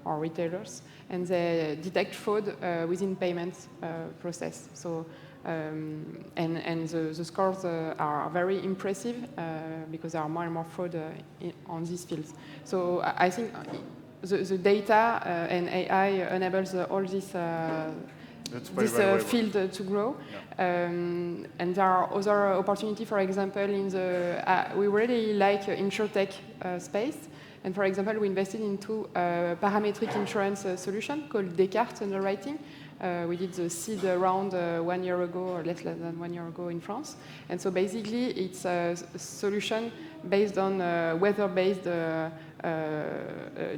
or retailers. And they detect fraud within payments process. So, and the scores are very impressive because there are more and more fraud on these fields. So I think the data and AI enables all this field to grow. Yeah. And there are other opportunities, for example, in the we really like insurtech space. And for example, we invested into a parametric insurance solution called Descartes Underwriting. We did the seed round 1 year ago, or less than 1 year ago in France. And so basically, it's a solution based on weather-based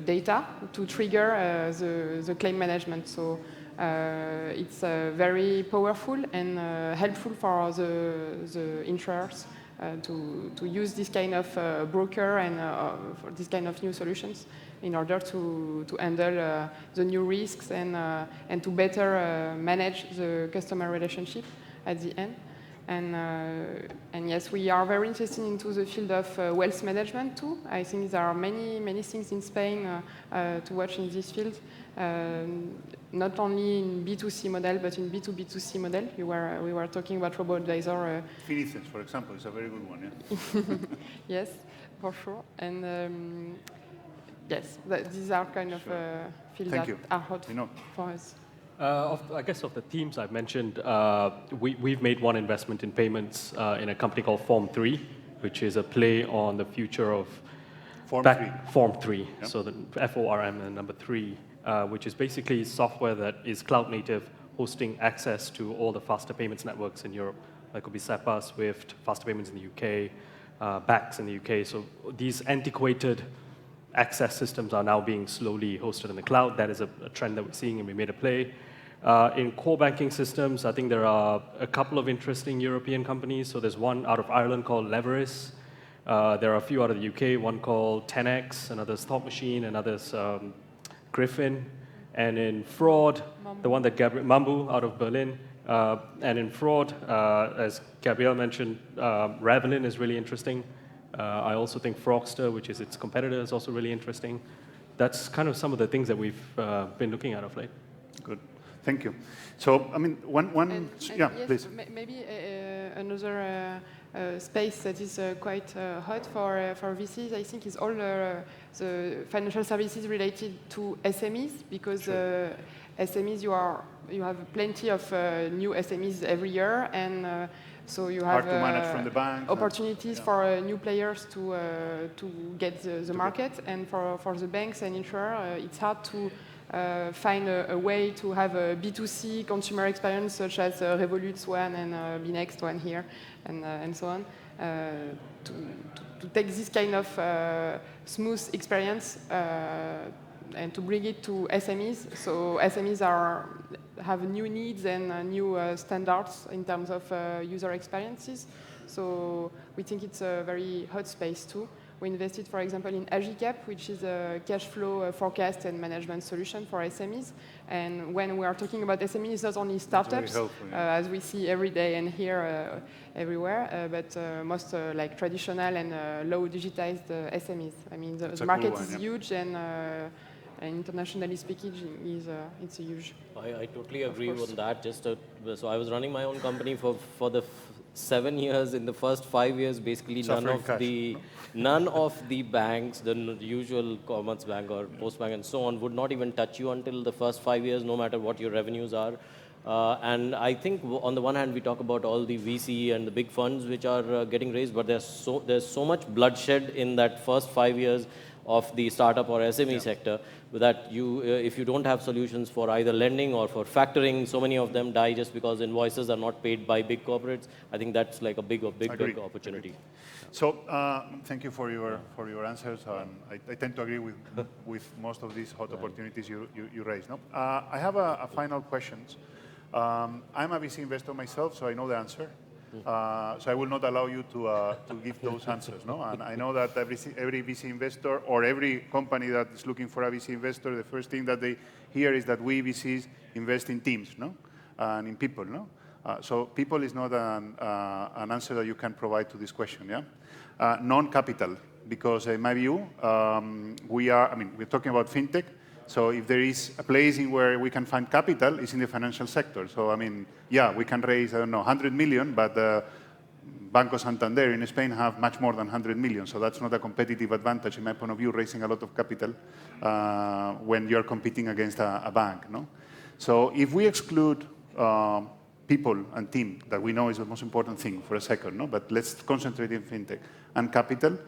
data to trigger the claim management. So it's very powerful and helpful for the insurers to use this kind of broker and for this kind of new solutions in order to handle the new risks and to better manage the customer relationship at the end. And yes, we are very interested into the field of wealth management too. I think there are many things in Spain to watch in this field. Not only in B2C model, but in B2B2C model. We were talking about robo-advisor. Finices, for example, is a very good one, yeah? Yes, for sure. And yes, these are kind of fields that are hot for us. I guess of the themes I've mentioned, we've made one investment in payments in a company called Form3, which is a play on the future of Form3. Yep. So the FORM and number 3, which is basically software that is cloud native, hosting access to all the faster payments networks in Europe. That could be SEPA, SWIFT, faster payments in the UK, BACS in the UK. So these antiquated access systems are now being slowly hosted in the cloud. That is a trend that we're seeing, and we made a play. In core banking systems, I think there are a couple of interesting European companies. So there's one out of Ireland called Leveris. There are a few out of the UK, one called 10x, another's Thought Machine, another's Griffin. And in fraud, the one that Mambu out of Berlin. And in fraud, as Gabrielle mentioned, Ravelin is really interesting. I also think Frogster, which is its competitor, is also really interesting. That's kind of some of the things that we've been looking at of late. Good. Thank you. So, I mean, yes, please. Maybe another space that is quite hot for VCs, I think, is all the financial services related to SMEs, because SMEs, you have plenty of new SMEs every year, and so you have hard to manage from the bank, opportunities for new players to get the market, and for the banks and insurers, it's hard to find a way to have a B2C consumer experience such as Revolut's one and Binext one here, and so on, to take this kind of smooth experience and to bring it to SMEs. So SMEs have new needs and new standards in terms of user experiences. So we think it's a very hot space too. We invested, for example, in Agicap, which is a cash flow forecast and management solution for SMEs. And when we are talking about SMEs, it's not only startups, as we see every day and hear everywhere, but most like traditional and low digitized SMEs. I mean, the market is huge, and internationally speaking, it's a huge. I totally agree on that. So I was running my own company for the 7 years. In the first 5 years, basically none of the banks, the usual Commerce Bank or Postbank and so on, would not even touch you until the first 5 years, no matter what your revenues are. And I think on the one hand, we talk about all the VC and the big funds which are getting raised, but there's so much bloodshed in that first 5 years of the startup or SME sector, that you, if you don't have solutions for either lending or for factoring, so many of them die just because invoices are not paid by big corporates. I think that's like a big opportunity. So thank you for your answers, and I tend to agree with most of these hot opportunities you raised. No? I have a final question. I'm a VC investor myself, so I know the answer. So I will not allow you to give those answers. No? And I know that every VC investor or every company that is looking for a VC investor, the first thing that they hear is that we VCs invest in teams, no? And in people. No? So people is not an answer that you can provide to this question. Yeah? Non-capital, because in my view, we're talking about fintech. So if there is a place in where we can find capital, it's in the financial sector. So I mean, yeah, we can raise, I don't know, 100 million, but Banco Santander in Spain have much more than 100 million. So that's not a competitive advantage, in my point of view, raising a lot of capital when you're competing against a bank. No? So if we exclude people and team, that we know is the most important thing for a second, no? But let's concentrate in fintech and capital.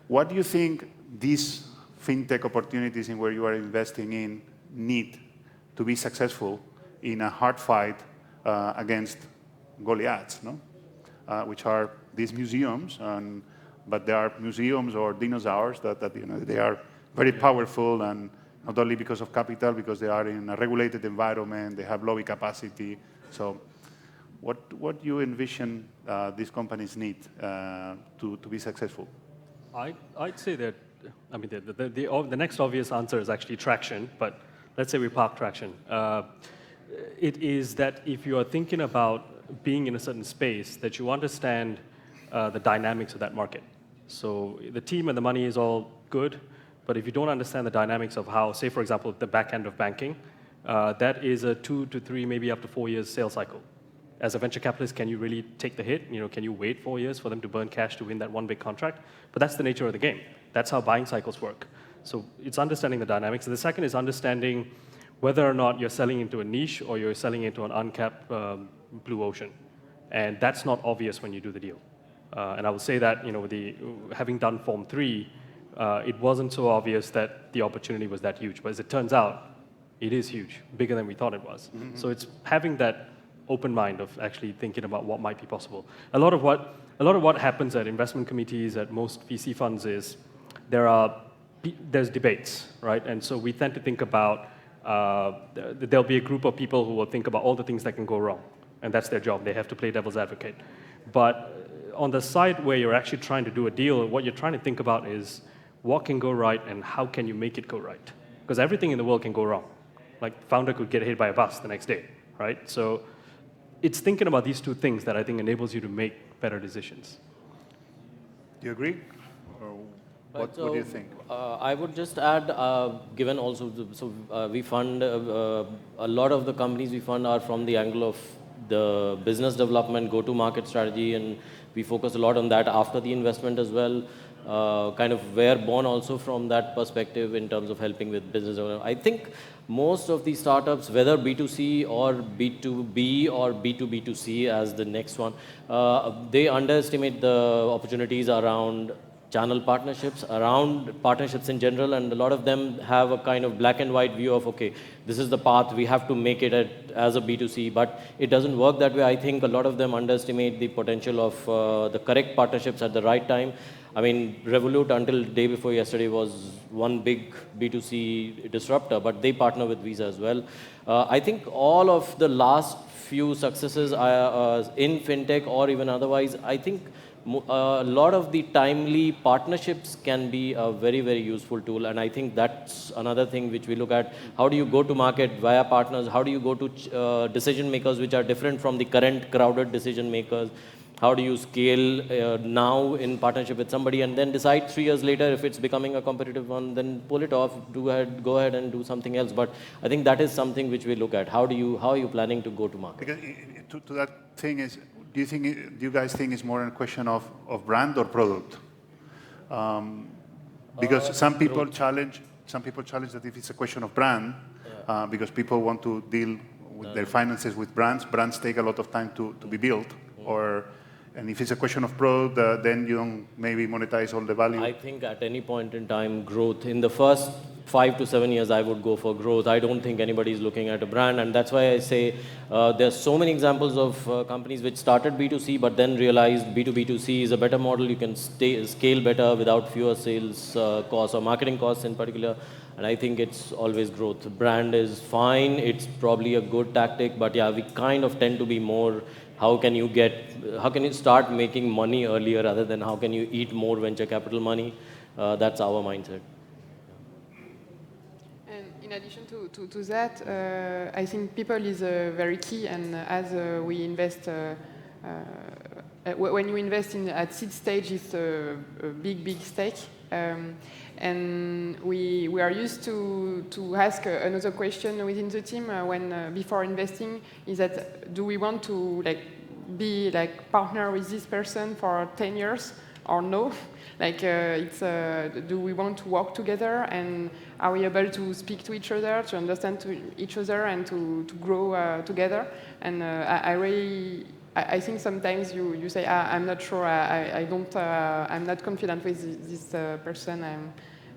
What do you think these fintech opportunities in where you are investing in need to be successful in a hard fight against Goliaths, no? Which are these museums, but they are museums or dinosaurs that you know, they are very powerful, and not only because of capital, because they are in a regulated environment, they have lobby capacity. So what do you envision these companies need to be successful? I'd say that, I mean, the next obvious answer is actually traction, but let's say we park traction. It is that if you are thinking about being in a certain space, that you understand the dynamics of that market. So the team and the money is all good, but if you don't understand the dynamics of how, say, for example, the back end of banking, that is a 2 to 3, maybe up to 4 years sales cycle. As a venture capitalist, can you really take the hit? You know, can you wait 4 years for them to burn cash to win that one big contract? But that's the nature of the game. That's how buying cycles work. So it's understanding the dynamics. And the second is understanding whether or not you're selling into a niche or you're selling into an uncapped blue ocean. And that's not obvious when you do the deal. And I will say that, you know, having done Form 3, it wasn't so obvious that the opportunity was that huge. But as it turns out, it is huge, bigger than we thought it was. Mm-hmm. So it's having that open mind of actually thinking about what might be possible. A lot of what happens at investment committees, at most VC funds, is there's debates, right? And so we tend to think about there'll be a group of people who will think about all the things that can go wrong, and that's their job. They have to play devil's advocate. But on the side where you're actually trying to do a deal, what you're trying to think about is what can go right and how can you make it go right? Because everything in the world can go wrong. Like the founder could get hit by a bus the next day, right? So it's thinking about these two things that I think enables you to make better decisions. Do you agree? Or what do you think? I would just add, given also, we fund, a lot of the companies we fund are from the angle of the business development, go-to-market strategy, and we focus a lot on that after the investment as well. Kind of were born also from that perspective in terms of helping with business development. I think most of these startups, whether B2C or B2B or B2B2C as the next one, they underestimate the opportunities around channel partnerships, around partnerships in general, and a lot of them have a kind of black and white view of, okay, this is the path, we have to make it as a B2C, but it doesn't work that way. I think a lot of them underestimate the potential of the correct partnerships at the right time. I mean, Revolut until day before yesterday was one big B2C disruptor, but they partner with Visa as well. I think all of the last few successes in fintech or even otherwise, I think a lot of the timely partnerships can be a very, very useful tool. And I think that's another thing which we look at. How do you go to market via partners? How do you go to decision makers which are different from the current crowded decision makers? How do you scale now in partnership with somebody and then decide 3 years later if it's becoming a competitive one, then pull it off, go ahead and do something else. But I think that is something which we look at. How are you planning to go to market? Because to that thing is, do you guys think it's more a question of brand or product? Because some people challenge that if it's a question of brand, because people want to deal with their finances with brands take a lot of time to be built, or And if it's a question of product, then you don't maybe monetize all the value. I think at any point in time, growth. In the first 5 to 7 years, I would go for growth. I don't think anybody is looking at a brand, and that's why I say there's so many examples of companies which started B2C but then realized B2B2C is a better model. You can scale better without fewer sales costs or marketing costs in particular. And I think it's always growth. Brand is fine. It's probably a good tactic, but yeah, we kind of tend to be more. How can you start making money earlier rather than how can you eat more venture capital money? That's our mindset. And in addition to that, I think people is very key. And as we invest, when you invest at seed stage, it's a big stake. And we are used to ask another question within the team when before investing is that do we want to be partner with this person for 10 years or no? Do we want to work together, and are we able to speak to each other, to understand each other, and to grow together? And I think sometimes you say, I'm not sure, I'm not confident with this person.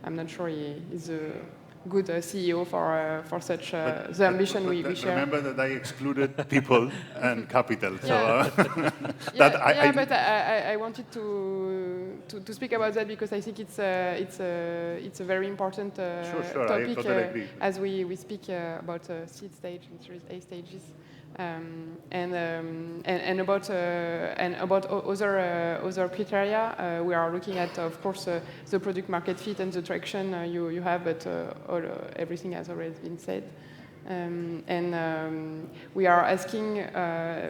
I'm not sure he is a good CEO for such the ambition we share. Remember that I excluded people and capital. Yeah. So But I wanted to speak about that because I think it's a very important Sure, topic I totally agree. as we speak about seed stage and Series A stages. And about other criteria, we are looking at, of course, the product market fit and the traction you have, but everything has already been said. We are asking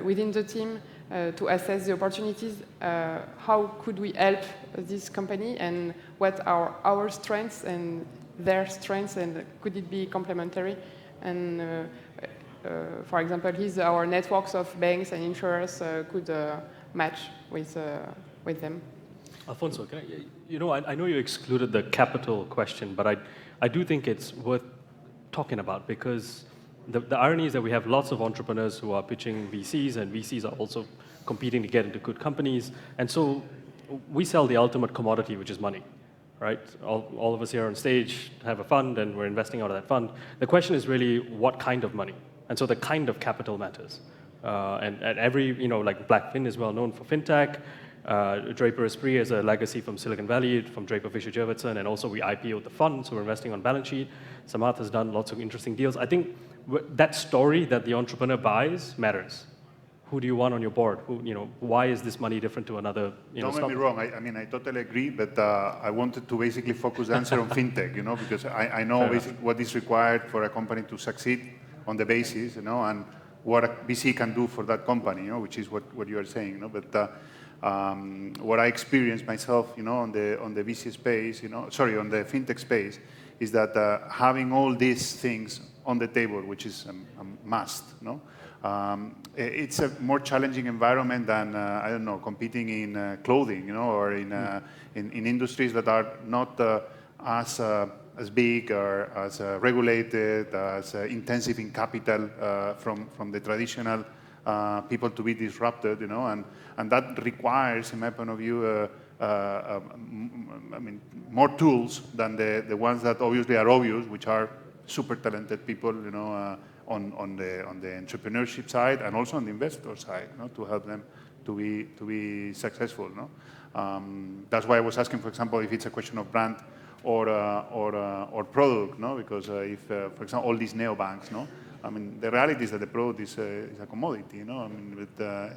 within the team to assess the opportunities. How could we help this company, and what are our strengths and their strengths, and could it be complementary? And for example, our networks of banks and insurers could match with them. Alfonso, I know you excluded the capital question, but I do think it's worth talking about, because the irony is that we have lots of entrepreneurs who are pitching VCs, and VCs are also competing to get into good companies. And so we sell the ultimate commodity, which is money, right? All of us here on stage have a fund, and we're investing out of that fund. The question is really what kind of money? And so the kind of capital matters. And every, like Blackfin is well known for fintech. Draper Esprit is a legacy from Silicon Valley, from Draper Fisher Jurvetson, and also we IPO'd the fund, so we're investing on balance sheet. Samarth has done lots of interesting deals. I think that story that the entrepreneur buys matters. Who do you want on your board? Why is this money different to another? Don't get me wrong. I totally agree, but I wanted to basically focus the answer on fintech, because I know what is required for a company to succeed on the basis, and what a VC can do for that company, which is what you are saying, But what I experienced myself, on the VC space, on the fintech space, is that having all these things on the table, which is a must, it's a more challenging environment than competing in clothing, or in industries that are not as big or as regulated, as intensive in capital from the traditional people to be disrupted, and that requires, in my point of view, more tools than the ones that obviously are obvious, which are super talented people, on the entrepreneurship side and also on the investor side, to help them to be successful. That's why I was asking, for example, if it's a question of brand or product, because if, for example, all these neobanks, the reality is that the product is a commodity, but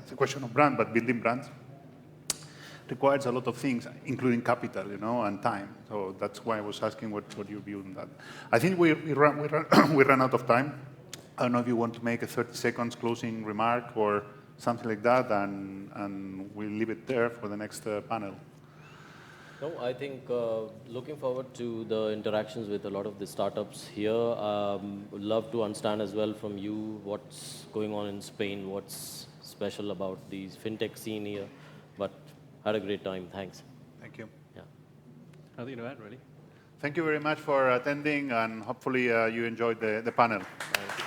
it's a question of brand, but building brands requires a lot of things, including capital, and time. So that's why I was asking what your view on that. I think we ran out of time. I don't know if you want to make a 30 seconds closing remark or something like that, and we'll leave it there for the next panel. No, I think looking forward to the interactions with a lot of the startups here. Would love to understand as well from you what's going on in Spain, what's special about the fintech scene here. But had a great time. Thanks. Thank you. Yeah. Nothing to add, really. Thank you very much for attending, and hopefully you enjoyed the panel. Thanks.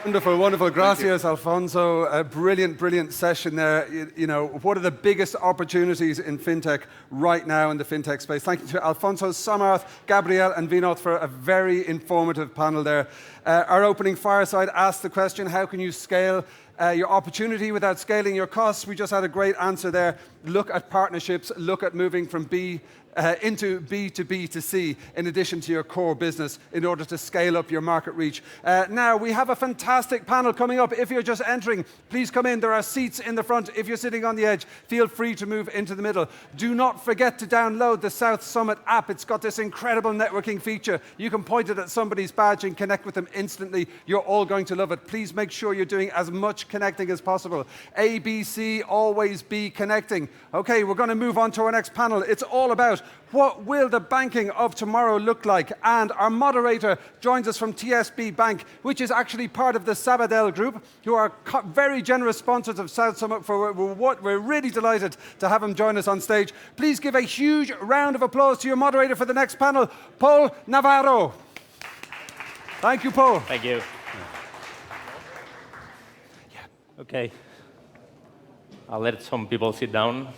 Wonderful, wonderful. Gracias, Alfonso. A brilliant, brilliant session there. You know, what are the biggest opportunities in fintech right now in the fintech space? Thank you to Alfonso, Samarth, Gabriel, and Vinod for a very informative panel there. Our opening fireside asked the question, how can you scale your opportunity without scaling your costs? We just had a great answer there. Look at partnerships, look at moving from into B to B to C in addition to your core business in order to scale up your market reach. Now, we have a fantastic panel coming up. If you're just entering, please come in. There are seats in the front. If you're sitting on the edge, feel free to move into the middle. Do not forget to download the South Summit app. It's got this incredible networking feature. You can point it at somebody's badge and connect with them instantly. You're all going to love it. Please make sure you're doing as much connecting as possible. ABC, always be connecting. Okay, we're going to move on to our next panel. It's all about what will the banking of tomorrow look like? And our moderator joins us from TSB Bank, which is actually part of the Sabadell Group, who are very generous sponsors of South Summit. We're really delighted to have him join us on stage. Please give a huge round of applause to your moderator for the next panel, Paul Navarro. Thank you, Paul. Thank you. Okay. I'll let some people sit down.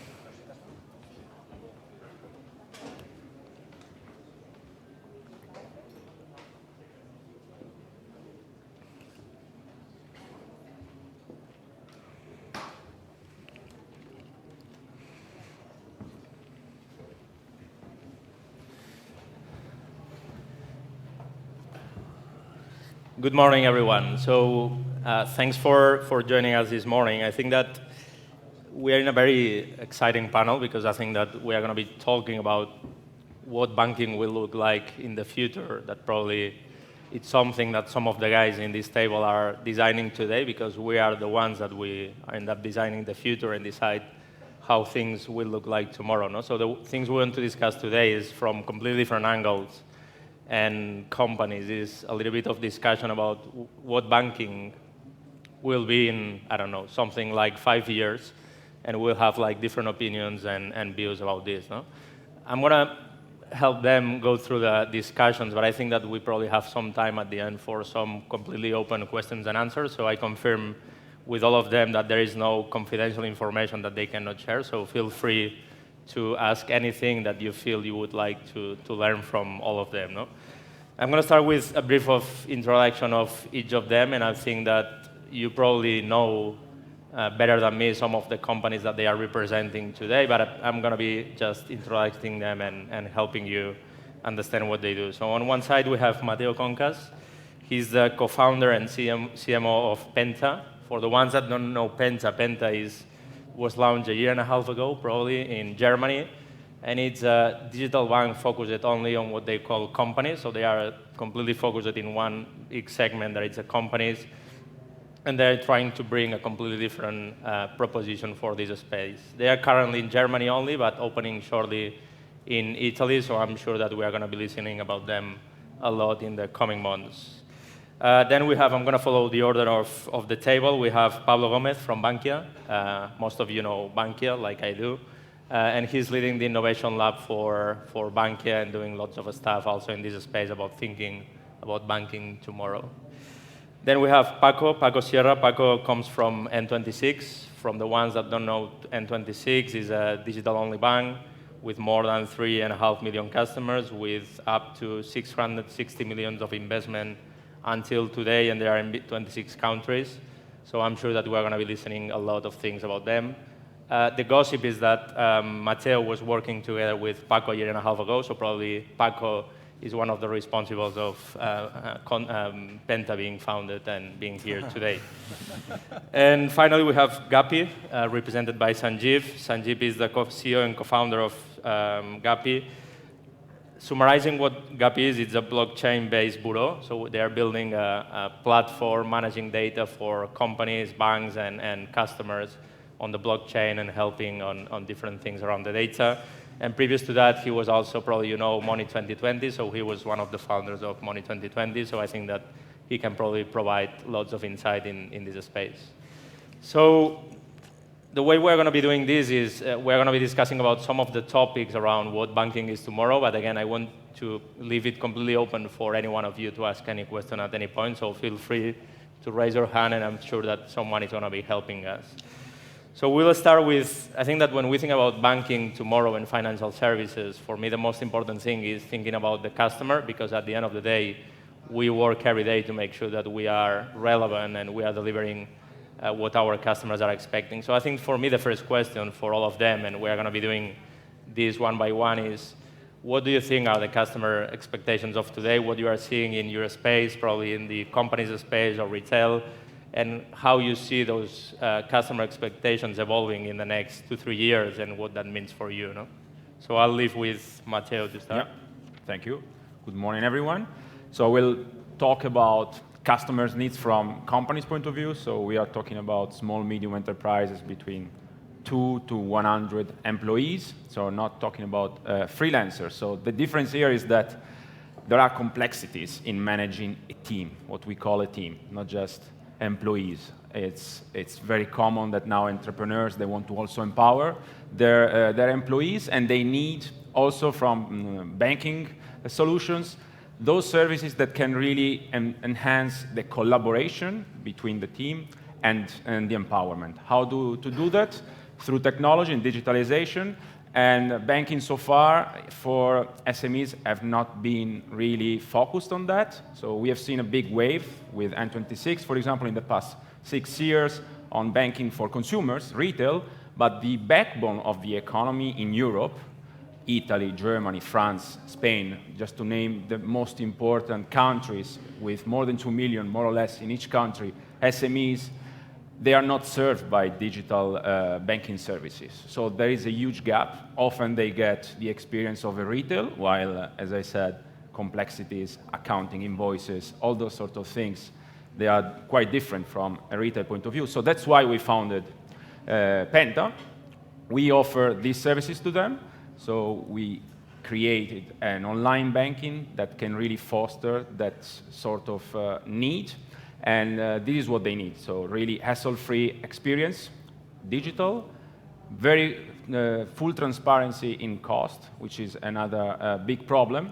Good morning, everyone. So thanks for joining us this morning. I think that we are in a very exciting panel because I think that we are going to be talking about what banking will look like in the future. That probably it's something that some of the guys in this table are designing today because we are the ones that we end up designing the future and decide how things will look like tomorrow. No? So the things we want to discuss today is from completely different angles and companies. Is a little bit of discussion about what banking will be in, I don't know, something like 5 years, and we'll have like different opinions and views about this. No? I'm going to help them go through the discussions, but I think that we probably have some time at the end for some completely open questions and answers, so I confirm with all of them that there is no confidential information that they cannot share, so feel free to ask anything that you feel you would like to learn from all of them. No? I'm going to start with a brief of introduction of each of them, and I think that you probably know better than me some of the companies that they are representing today, but I'm going to be just introducing them and helping you understand what they do. So on one side, we have Mateo Concas. He's the co-founder and CMO of Penta. For the ones that don't know Penta was launched a year and a half ago, probably, in Germany. And it's a digital bank focused only on what they call companies. So they are completely focused in one big segment that it's companies. And they're trying to bring a completely different proposition for this space. They are currently in Germany only, but opening shortly in Italy. So I'm sure that we are going to be listening about them a lot in the coming months. Then we have, I'm going to follow the order of the table. We have Pablo Gomez from Bankia. Most of you know Bankia, like I do. And he's leading the innovation lab for Bankia and doing lots of stuff also in this space about thinking about banking tomorrow. Then we have Paco Sierra. Paco comes from N26. From the ones that don't know, N26 is a digital-only bank with more than 3.5 million customers, with up to 660 million of investment until today, and they are in 26 countries. So I'm sure that we're going to be listening a lot of things about them. The gossip is that Mateo was working together with Paco a year and a half ago, so probably Paco is one of the responsibles of Penta being founded and being here today. And finally, we have Gapi, represented by Sanjeev. Sanjeev is the CEO and co-founder of Gapi. Summarizing what Gapi is, it's a blockchain-based bureau. So they are building a platform managing data for companies, banks, and customers on the blockchain and helping on different things around the data. And previous to that, he was also, probably you know, Money 2020. So he was one of the founders of Money 2020. So I think that he can probably provide lots of insight in this space. So the way we're going to be doing this is we're going to be discussing about some of the topics around what banking is tomorrow. But again, I want to leave it completely open for any one of you to ask any question at any point. So feel free to raise your hand, and I'm sure that someone is going to be helping us. So we'll start with, I think that when we think about banking tomorrow and financial services, for me the most important thing is thinking about the customer, because at the end of the day, we work every day to make sure that we are relevant and we are delivering what our customers are expecting. So I think for me the first question for all of them, and we're going to be doing this one by one, is what do you think are the customer expectations of today, what you are seeing in your space, probably in the company's space or retail, and how you see those customer expectations evolving in the next 2-3 years and what that means for you, no? So I'll leave with Matteo to start. Yeah. Thank you. Good morning, everyone. So we'll talk about customers' needs from company's point of view. So we are talking about small, medium enterprises between 2 to 100 employees. So not talking about freelancers. So the difference here is that there are complexities in managing a team, what we call a team, not just employees. It's very common that now entrepreneurs, they want to also empower their employees, and they need also from banking solutions those services that can really enhance the collaboration between the team and the empowerment. How to do that? Through technology and digitalization. And banking so far for SMEs have not been really focused on that. So we have seen a big wave with N26, for example, in the past 6 years on banking for consumers, retail, but the backbone of the economy in Europe, Italy, Germany, France, Spain, just to name the most important countries with more than 2 million, more or less, in each country, SMEs, they are not served by digital banking services. So there is a huge gap. Often they get the experience of a retail, while, as I said, complexities, accounting, invoices, all those sort of things, they are quite different from a retail point of view. So that's why we founded Penta. We offer these services to them. So we created an online banking that can really foster that sort of need. And this is what they need. So really hassle-free experience, digital, very full transparency in cost, which is another big problem,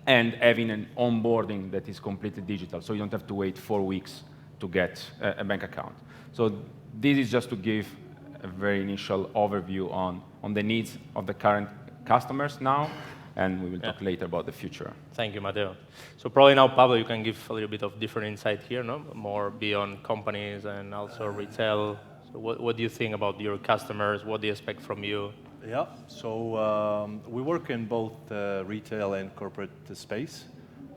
and having an onboarding that is completely digital. So you don't have to wait 4 weeks to get a bank account. So this is just to give a very initial overview on the needs of the current customers now, and we will talk later about the future. Thank you, Matteo. So probably now, Pablo, you can give a little bit of different insight here, no? More beyond companies and also retail. So what do you think about your customers? What do you expect from you? Yeah, so we work in both retail and corporate space,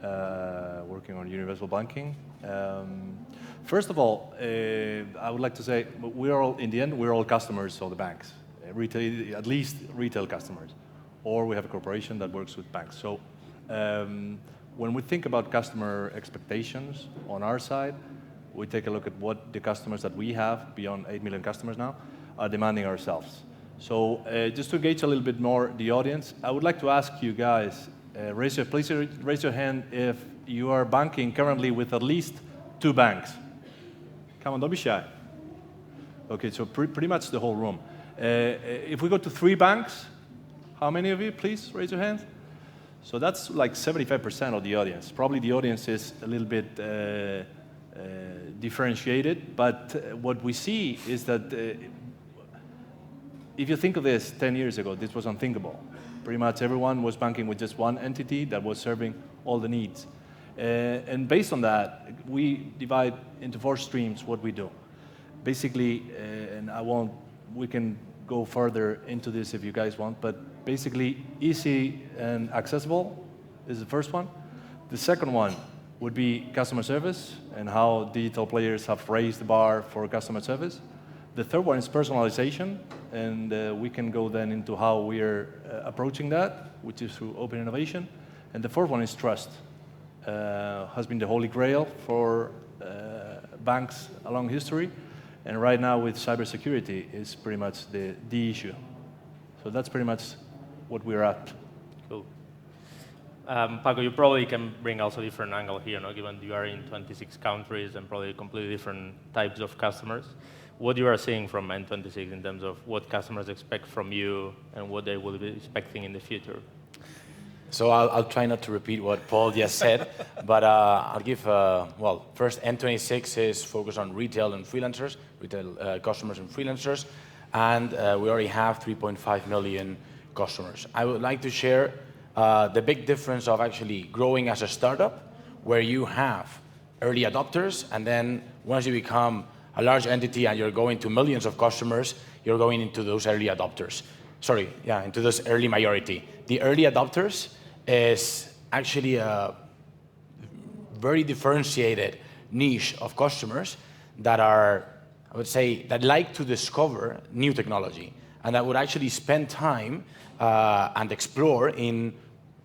working on universal banking. First of all, I would like to say we're all, in the end, we're all customers of the banks, retail, at least retail customers, or we have a corporation that works with banks. So when we think about customer expectations on our side, we take a look at what the customers that we have, beyond 8 million customers now, are demanding ourselves. So just to gauge a little bit more the audience, I would like to ask you guys, please raise your hand if you are banking currently with at least 2 banks. Come on, don't be shy. Okay, so pretty much the whole room. If we go to 3 banks, how many of you, please, raise your hand? So that's like 75% of the audience. Probably the audience is a little bit differentiated, but what we see is that if you think of this 10 years ago, this was unthinkable. Pretty much everyone was banking with just one entity that was serving all the needs. And based on that, we divide into 4 streams what we do. Basically, and we can go further into this if you guys want, but basically easy and accessible is the first one. The second one would be customer service and how digital players have raised the bar for customer service. The third one is personalization, and we can go then into how we are approaching that, which is through open innovation. And the fourth one is trust. Has been the holy grail for banks along history, and right now with cybersecurity is pretty much the issue. So that's pretty much what we're at. Cool. Paco, you probably can bring also a different angle here, no? Given you are in 26 countries and probably completely different types of customers. What you are seeing from N26 in terms of what customers expect from you and what they will be expecting in the future? So I'll try not to repeat what Paul just said, but I'll give, well, first N26 is focused on retail and freelancers, retail customers and freelancers, and we already have 3.5 million customers. I would like to share the big difference of actually growing as a startup, where you have early adopters, and then once you become a large entity and you're going to millions of customers, you're going into those early adopters. Sorry, yeah, into this early majority. The early adopters is actually a very differentiated niche of customers that are, I would say, that like to discover new technology and that would actually spend time and explore in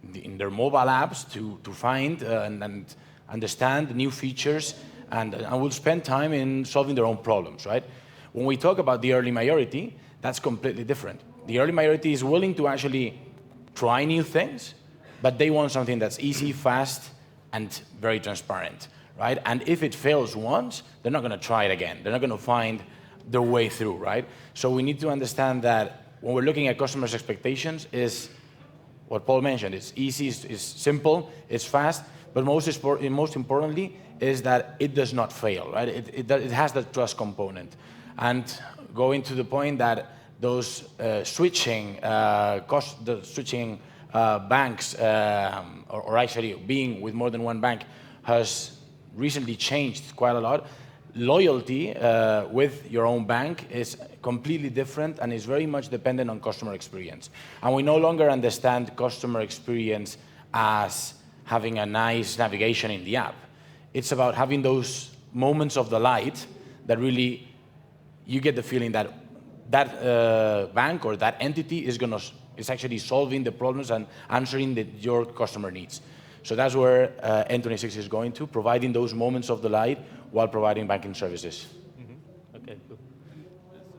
their mobile apps to find and understand new features and will spend time in solving their own problems, right? When we talk about the early majority, that's completely different. The early majority is willing to actually try new things, but they want something that's easy, fast, and very transparent, right? And if it fails once, they're not going to try it again. They're not going to find their way through, right? So we need to understand that when we're looking at customers' expectations is what Paul mentioned. It's easy, it's simple, it's fast, but most importantly is that it does not fail, right? It has that trust component. And going to the point that those switching banks, or actually being with more than one bank, has recently changed quite a lot. Loyalty with your own bank is completely different and is very much dependent on customer experience. And we no longer understand customer experience as having a nice navigation in the app. It's about having those moments of delight that really you get the feeling that that bank or that entity is actually solving the problems and answering your customer needs. So that's where N26 is going to, providing those moments of delight while providing banking services. Mm-hmm. Okay, cool.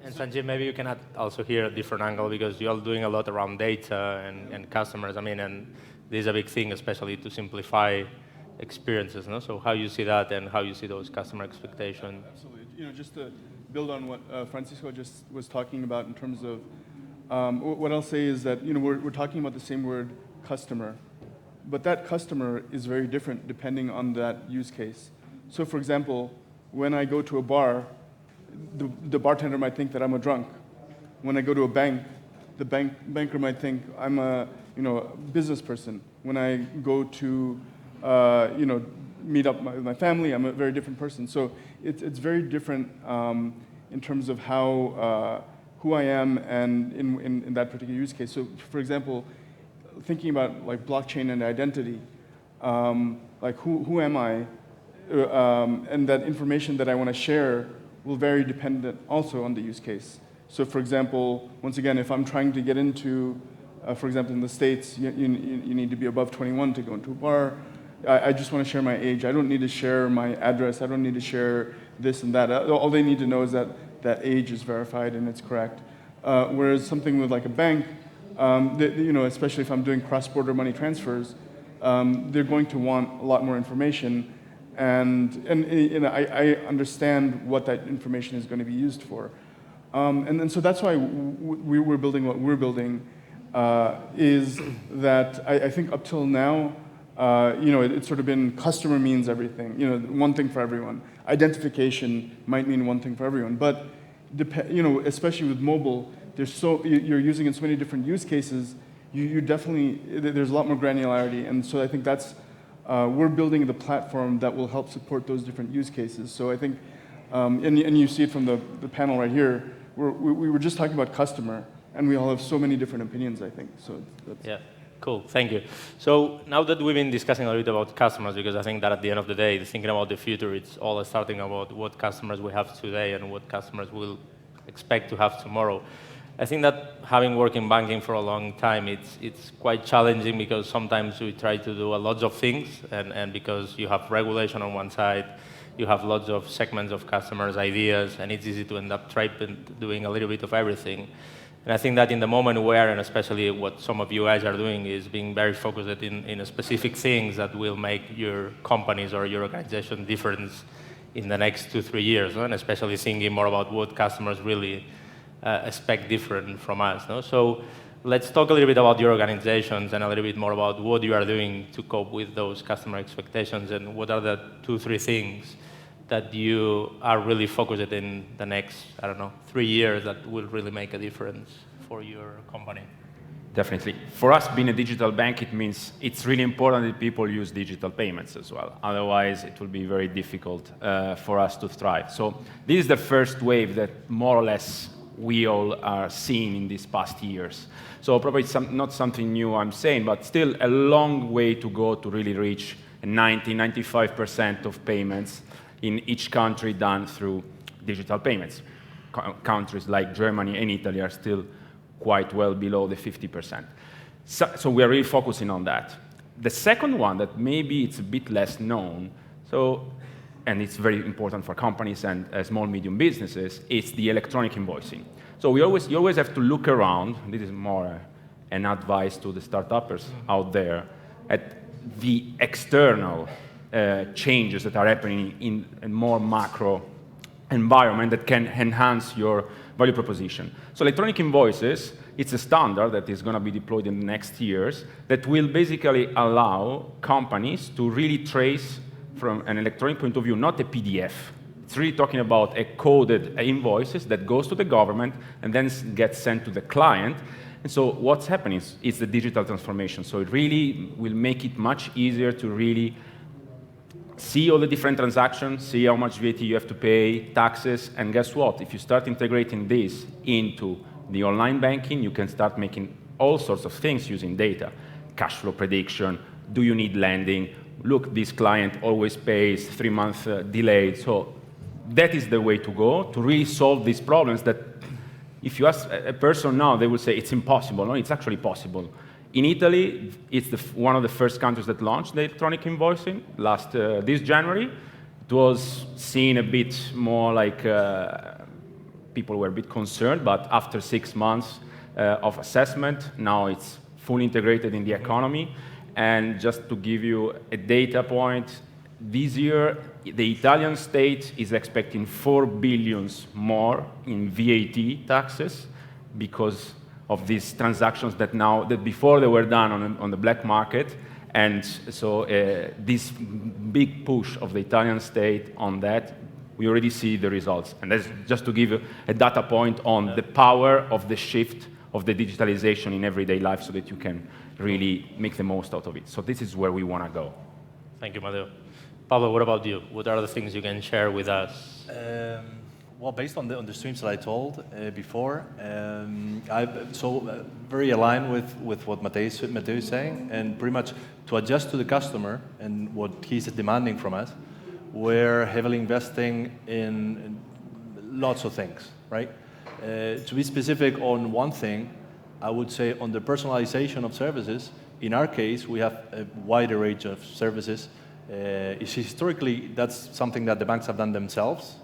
And Sanjeev, maybe you can add also here a different angle because you're doing a lot around data and customers. I mean, and this is a big thing, especially to simplify experiences. No? So how you see that and how you see those customer expectations. Absolutely. You know, just to build on what Francisco just was talking about in terms of what I'll say is that, you know, we're talking about the same word, customer, but that customer is very different depending on that use case. So for example, when I go to a bar, the bartender might think that I'm a drunk. When I go to a bank, the banker might think I'm a business person. When I go to meet up with my family, I'm a very different person. So it's very different in terms of how who I am and in that particular use case. So for example, thinking about like blockchain and identity, like who am I, and that information that I want to share will vary dependent also on the use case. So for example, once again, if I'm trying to get into, for example, in the States, you need to be above 21 to go into a bar. I just want to share my age. I don't need to share my address. I don't need to share this and that. All they need to know is that that age is verified and it's correct. Whereas something with like a bank, especially if I'm doing cross-border money transfers, they're going to want a lot more information. And I understand what that information is going to be used for. And so that's why we're building what we're building, is that I think up till now, it's sort of been customer means everything, one thing for everyone. Identification might mean one thing for everyone, but especially with mobile, you're using in so many different use cases, you definitely, there's a lot more granularity, and so I think that's, we're building the platform that will help support those different use cases. So I think, and you see it from the panel right here, we were just talking about customer, and we all have so many different opinions, I think. So that's, yeah. Cool, thank you. So now that we've been discussing a little bit about customers, because I think that at the end of the day, thinking about the future, it's all starting about what customers we have today and what customers will expect to have tomorrow. I think that having worked in banking for a long time, it's quite challenging because sometimes we try to do a lot of things, and because you have regulation on one side, you have lots of segments of customers' ideas, and it's easy to end up doing a little bit of everything. And I think that in the moment where, and especially what some of you guys are doing, is being very focused in specific things that will make your companies or your organization different in the next 2-3 years, no? And especially thinking more about what customers really expect different from us. No? So let's talk a little bit about your organizations and a little bit more about what you are doing to cope with those customer expectations, and what are the 2-3 things that you are really focused in the next, I don't know, 3 years that will really make a difference for your company? Definitely. For us, being a digital bank, it means it's really important that people use digital payments as well. Otherwise, it will be very difficult for us to thrive. So this is the first wave that more or less we all are seeing in these past years. So probably it's not something new I'm saying, but still a long way to go to really reach 90-95% of payments in each country done through digital payments. Countries like Germany and Italy are still quite well below the 50%. So we are really focusing on that. The second one that maybe it's a bit less known, and it's very important for companies and small, medium businesses, is the electronic invoicing. So you always have to look around, this is more an advice to the startuppers out there, at the external changes that are happening in a more macro environment that can enhance your value proposition. So electronic invoices, it's a standard that is going to be deployed in the next years that will basically allow companies to really trace from an electronic point of view, not a PDF. It's really talking about a coded invoices that goes to the government and then gets sent to the client. And so what's happening is the digital transformation. So it really will make it much easier to really see all the different transactions, see how much VAT you have to pay, taxes, and guess what? If you start integrating this into the online banking, you can start making all sorts of things using data. Cash flow prediction, do you need lending? Look, this client always pays 3-month delay. So that is the way to go to really solve these problems that if you ask a person now, they will say it's impossible. No, it's actually possible. In Italy, it's one of the first countries that launched the electronic invoicing this January. It was seen a bit more like people were a bit concerned, but after 6 months of assessment, now it's fully integrated in the economy. And just to give you a data point, this year, the Italian state is expecting 4 billion more in VAT taxes because of these transactions that before they were done on the black market. And so this big push of the Italian state on that, we already see the results. And that's just to give you a data point on the power of the shift of the digitalization in everyday life so that you can really make the most out of it. So this is where we want to go. Thank you, Matteo. Pablo, what about you? What are the things you can share with us? Well, based on the streams that I told before, very aligned with what Matteo is saying, and pretty much to adjust to the customer and what he's demanding from us, we're heavily investing in lots of things, right? To be specific on one thing, I would say on the personalization of services, in our case, we have a wider range of services. Historically, that's something that the banks have done themselves.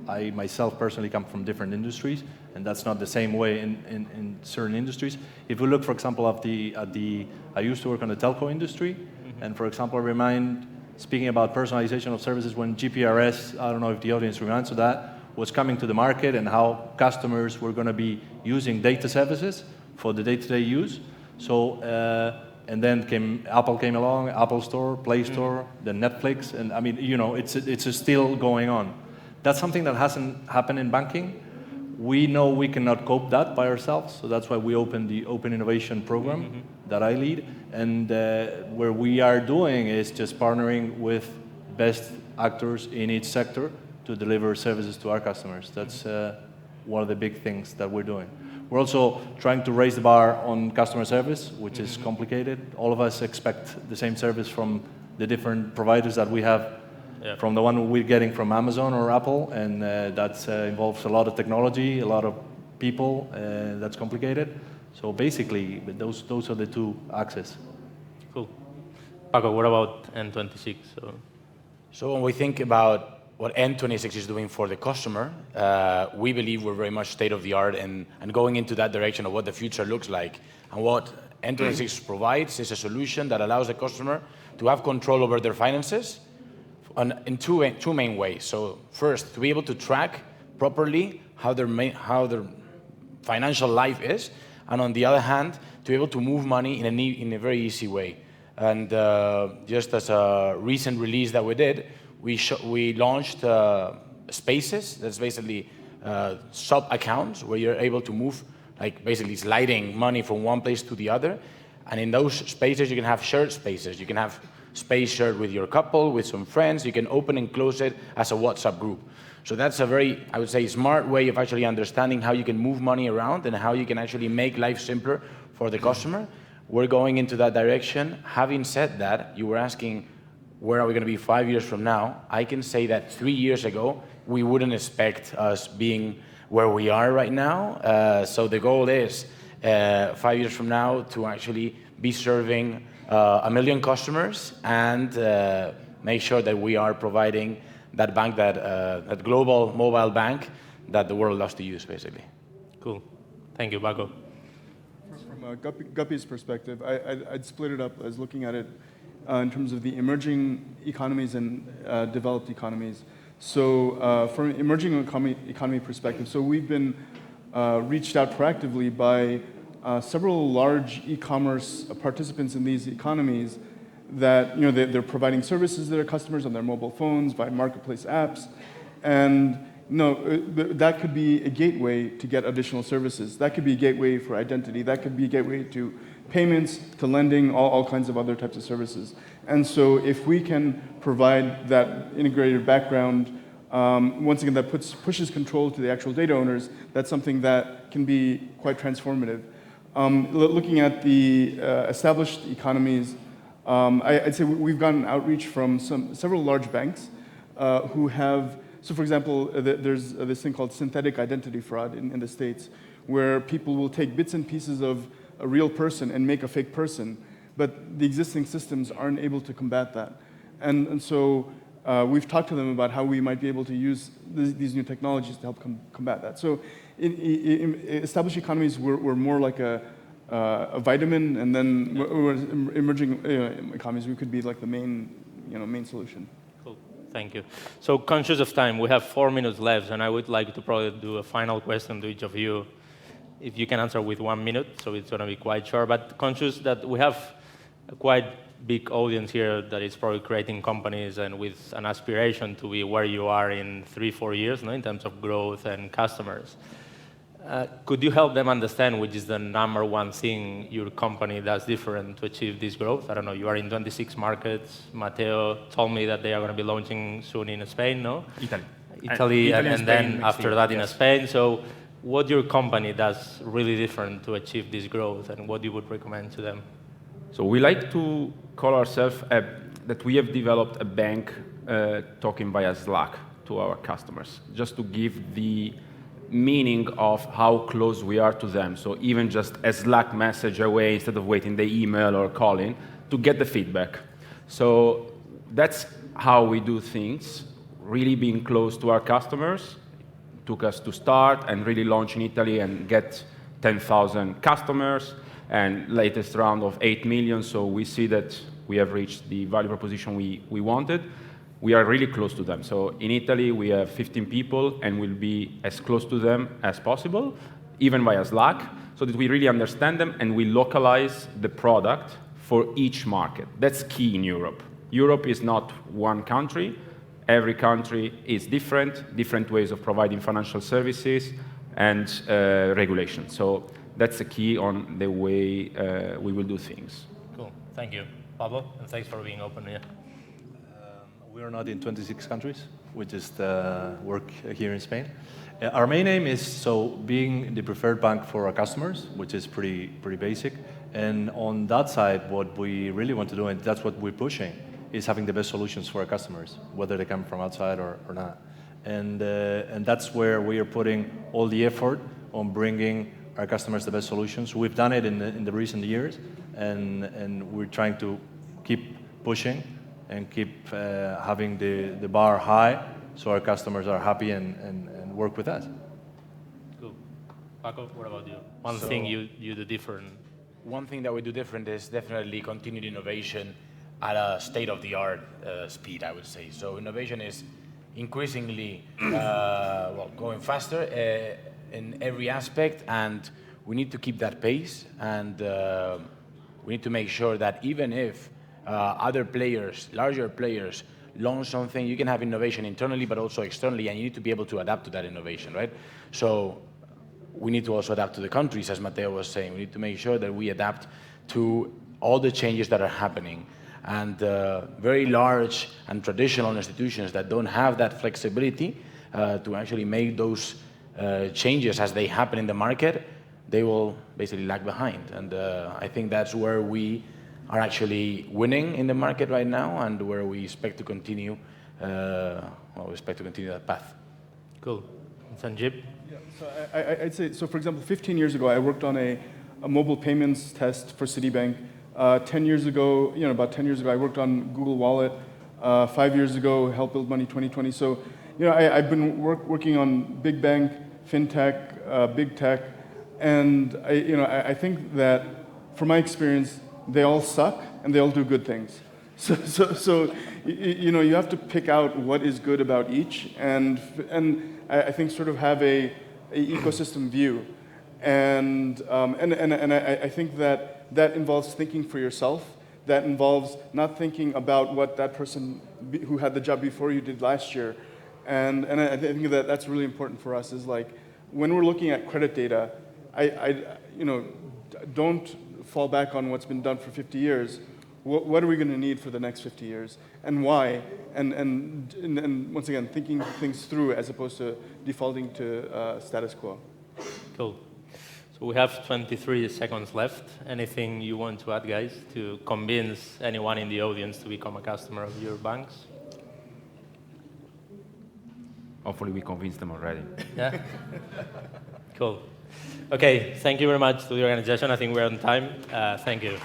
I myself personally come from different industries, and that's not the same way in certain industries. If we look, for example, I used to work on the telco industry, and for example, I remind, speaking about personalization of services, when GPRS, I don't know if the audience reminds of that, was coming to the market and how customers were going to be using data services for the day-to-day use. So, and then Apple came along, Apple Store, Play Store, then Netflix, and I mean, it's still going on. That's something that hasn't happened in banking. We know we cannot cope that by ourselves, so that's why we opened the Open Innovation Program that I lead, and where we are doing is just partnering with best actors in each sector to deliver services to our customers. That's one of the big things that we're doing. We're also trying to raise the bar on customer service, which is complicated. All of us expect the same service from the different providers that we have, from the one we're getting from Amazon or Apple, and that involves a lot of technology, a lot of people, that's complicated. So basically, those are the two axes. Cool. Paco, what about N26? So when we think about what N26 is doing for the customer, we believe we're very much state-of-the-art and going into that direction of what the future looks like. And what N26 provides is a solution that allows the customer to have control over their finances in two main ways. So first, to be able to track properly how their financial life is, and on the other hand, to be able to move money in a very easy way. And just as a recent release that we did, we launched Spaces. That's basically sub-accounts where you're able to move, like basically sliding money from one place to the other. And in those spaces, you can have shared spaces. You can have space shared with your couple, with some friends. You can open and close it as a WhatsApp group. So that's a very, I would say, smart way of actually understanding how you can move money around and how you can actually make life simpler for the customer. We're going into that direction. Having said that, you were asking, where are we going to be 5 years from now? I can say that 3 years ago, we wouldn't expect us being where we are right now. So the goal is 5 years from now to actually be serving 1 million customers and make sure that we are providing that bank, that global mobile bank that the world loves to use, basically. Cool. Thank you, Paco. From Guppy's perspective, I'd split it up as looking at it in terms of the emerging economies and developed economies. So from an emerging economy perspective, so we've been reached out proactively by several large e-commerce participants in these economies that they're providing services to their customers on their mobile phones by marketplace apps, and that could be a gateway to get additional services. That could be a gateway for identity. That could be a gateway to payments, to lending, all kinds of other types of services. And so if we can provide that integrated background, once again, that pushes control to the actual data owners, that's something that can be quite transformative. Looking at the established economies, I'd say we've gotten outreach from several large banks who have, so for example, there's this thing called synthetic identity fraud in the States, where people will take bits and pieces of a real person and make a fake person, but the existing systems aren't able to combat that. And so we've talked to them about how we might be able to use these new technologies to help combat that. So in established economies, we're more like a vitamin, and then emerging economies, we could be like the main solution. Cool, thank you. So conscious of time, we have 4 minutes left, and I would like to probably do a final question to each of you. If you can answer with 1 minute, so it's going to be quite short, but conscious that we have a quite big audience here that is probably creating companies and with an aspiration to be where you are in 3-4 years, in terms of growth and customers. Could you help them understand which is the number one thing your company does different to achieve this growth? I don't know, you are in 26 markets. Matteo told me that they are going to be launching soon in Spain, no? Italy, and then after that in Spain. So what your company does really different to achieve this growth, and what you would recommend to them? So we like to call ourselves that we have developed a bank talking via Slack to our customers, just to give the meaning of how close we are to them. So even just a Slack message away instead of waiting the email or calling to get the feedback. So that's how we do things, really being close to our customers. It took us to start and really launch in Italy and get 10,000 customers and latest round of 8 million. So we see that we have reached the value proposition we wanted. We are really close to them. So in Italy, we have 15 people, and we'll be as close to them as possible, even via Slack, so that we really understand them and we localize the product for each market. That's key in Europe. Europe is not one country. Every country is different ways of providing financial services and regulation. So that's the key on the way we will do things. Cool. Thank you, Pablo, and thanks for being open here. We are not in 26 countries. We just work here in Spain. Our main aim is being the preferred bank for our customers, which is pretty basic. And on that side, what we really want to do, and that's what we're pushing, is having the best solutions for our customers, whether they come from outside or not. And that's where we are putting all the effort on bringing our customers the best solutions. We've done it in the recent years, and we're trying to keep pushing and keep having the bar high so our customers are happy and work with us. Cool. Paco, what about you? One thing you do different? One thing that we do different is definitely continued innovation at a state-of-the-art speed, I would say. So innovation is increasingly going faster in every aspect, and we need to keep that pace, and we need to make sure that even if other players, larger players, launch something, you can have innovation internally, but also externally, and you need to be able to adapt to that innovation, right? So we need to also adapt to the countries, as Matteo was saying. We need to make sure that we adapt to all the changes that are happening. And very large and traditional institutions that don't have that flexibility to actually make those changes as they happen in the market, they will basically lag behind. And I think that's where we are actually winning in the market right now, and where we expect to continue. We expect to continue that path. Cool. Sanjib? Yeah, so I'd say, so for example, 15 years ago, I worked on a mobile payments test for Citibank. 10 years ago, about 10 years ago, I worked on Google Wallet. 5 years ago, helped build Money 2020. So, I've been working on big bank, fintech, big tech, and I think that, from my experience, they all suck and they all do good things. So you have to pick out what is good about each, and I think sort of have a ecosystem view, and I think that involves thinking for yourself. That involves not thinking about what that person who had the job before you did last year, and I think that's really important for us. Is like when we're looking at credit data, I don't fall back on what's been done for 50 years. What are we going to need for the next 50 years, and why? And once again, thinking things through as opposed to defaulting to status quo. Cool. So we have 23 seconds left. Anything you want to add, guys, to convince anyone in the audience to become a customer of your banks? Hopefully we convinced them already. Yeah? Cool. Okay, thank you very much to the organization. I think we're on time. Thank you.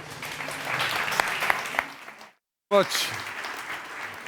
Much.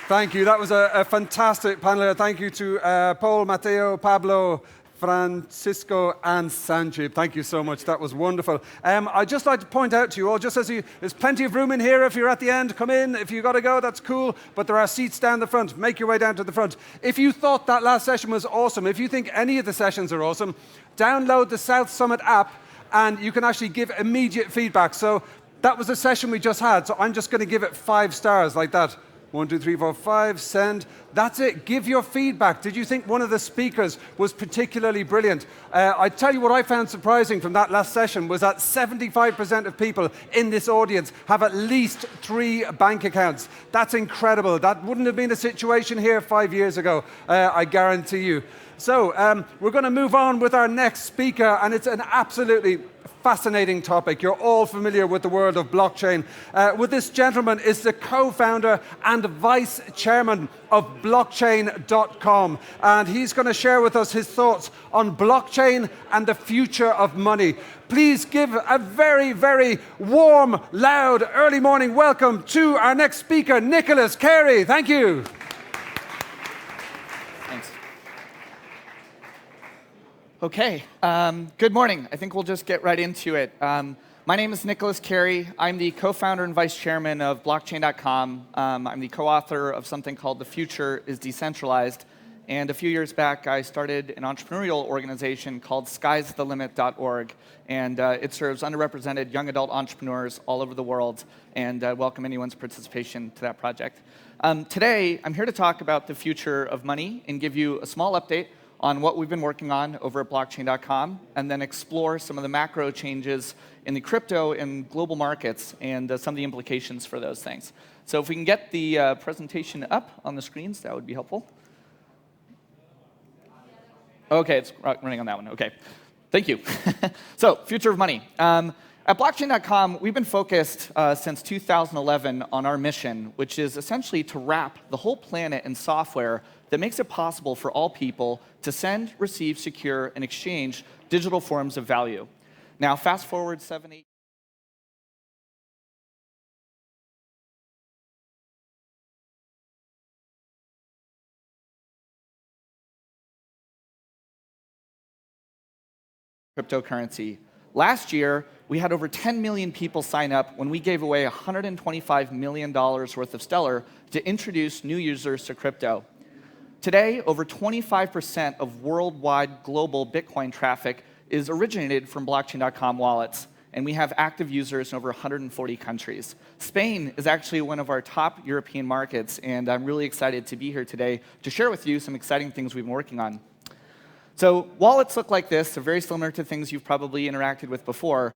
Thank you. That was a fantastic panel. Thank you to Paul, Matteo, Pablo, Francisco, and Sanjib. Thank you so much. That was wonderful. I'd just like to point out to you all, there's plenty of room in here. If you're at the end, come in. If you got to go, that's cool. But there are seats down the front. Make your way down to the front. If you thought that last session was awesome, if you think any of the sessions are awesome, download the South Summit app, and you can actually give immediate feedback. So that was a session we just had. So I'm just going to give it 5 stars like that. 1, 2, 3, 4, 5, send. That's it. Give your feedback. Did you think one of the speakers was particularly brilliant? I tell you what I found surprising from that last session was that 75% of people in this audience have at least 3 bank accounts. That's incredible. That wouldn't have been a situation here 5 years ago, I guarantee you. So we're going to move on with our next speaker, and it's an absolutely fascinating topic. You're all familiar with the world of blockchain. With this gentleman is the co-founder and vice chairman of blockchain.com, and he's going to share with us his thoughts on blockchain and the future of money. Please give a very, very warm, loud, early morning welcome to our next speaker, Nicholas Carey. Thank you. Thanks. Okay, good morning. I think we'll just get right into it. My name is Nicholas Carey. I'm the co-founder and vice chairman of blockchain.com. I'm the co-author of something called The Future is Decentralized. And a few years back, I started an entrepreneurial organization called sky'sthelimit.org. And it serves underrepresented young adult entrepreneurs all over the world, and welcome anyone's participation to that project. Today, I'm here to talk about the future of money and give you a small update on what we've been working on over at blockchain.com, and then explore some of the macro changes in the crypto and global markets and some of the implications for those things. So if we can get the presentation up on the screens, that would be helpful. Okay, it's running on that one. Okay, thank you. So, future of money. At blockchain.com, we've been focused since 2011 on our mission, which is essentially to wrap the whole planet in software that makes it possible for all people to send, receive, secure, and exchange digital forms of value. Now, fast forward 7, 8 cryptocurrency. Last year, we had over 10 million people sign up when we gave away $125 million worth of Stellar to introduce new users to crypto. Today, over 25% of worldwide global Bitcoin traffic is originated from blockchain.com wallets, and we have active users in over 140 countries. Spain is actually one of our top European markets, and I'm really excited to be here today to share with you some exciting things we've been working on. So wallets look like this. They're very similar to things you've probably interacted with before.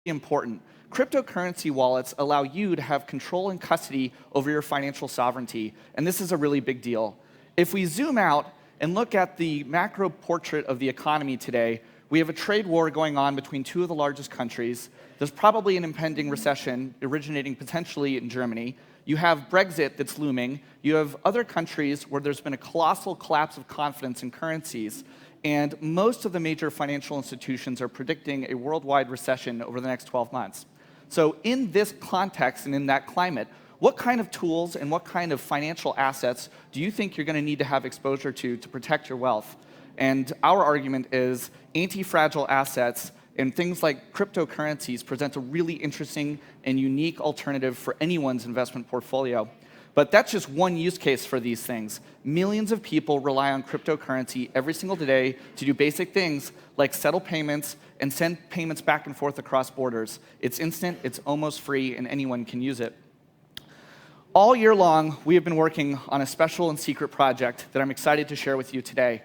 Important. Cryptocurrency wallets allow you to have control and custody over your financial sovereignty, and this is a really big deal. If we zoom out and look at the macro portrait of the economy today, we have a trade war going on between two of the largest countries. There's probably an impending recession originating potentially in Germany. You have Brexit that's looming. You have other countries where there's been a colossal collapse of confidence in currencies. And most of the major financial institutions are predicting a worldwide recession over the next 12 months. So in this context and in that climate, what kind of tools and what kind of financial assets do you think you're going to need to have exposure to protect your wealth? And our argument is anti-fragile assets and things like cryptocurrencies present a really interesting and unique alternative for anyone's investment portfolio. But that's just one use case for these things. Millions of people rely on cryptocurrency every single day to do basic things like settle payments and send payments back and forth across borders. It's instant, it's almost free, and anyone can use it. All year long, we have been working on a special and secret project that I'm excited to share with you today.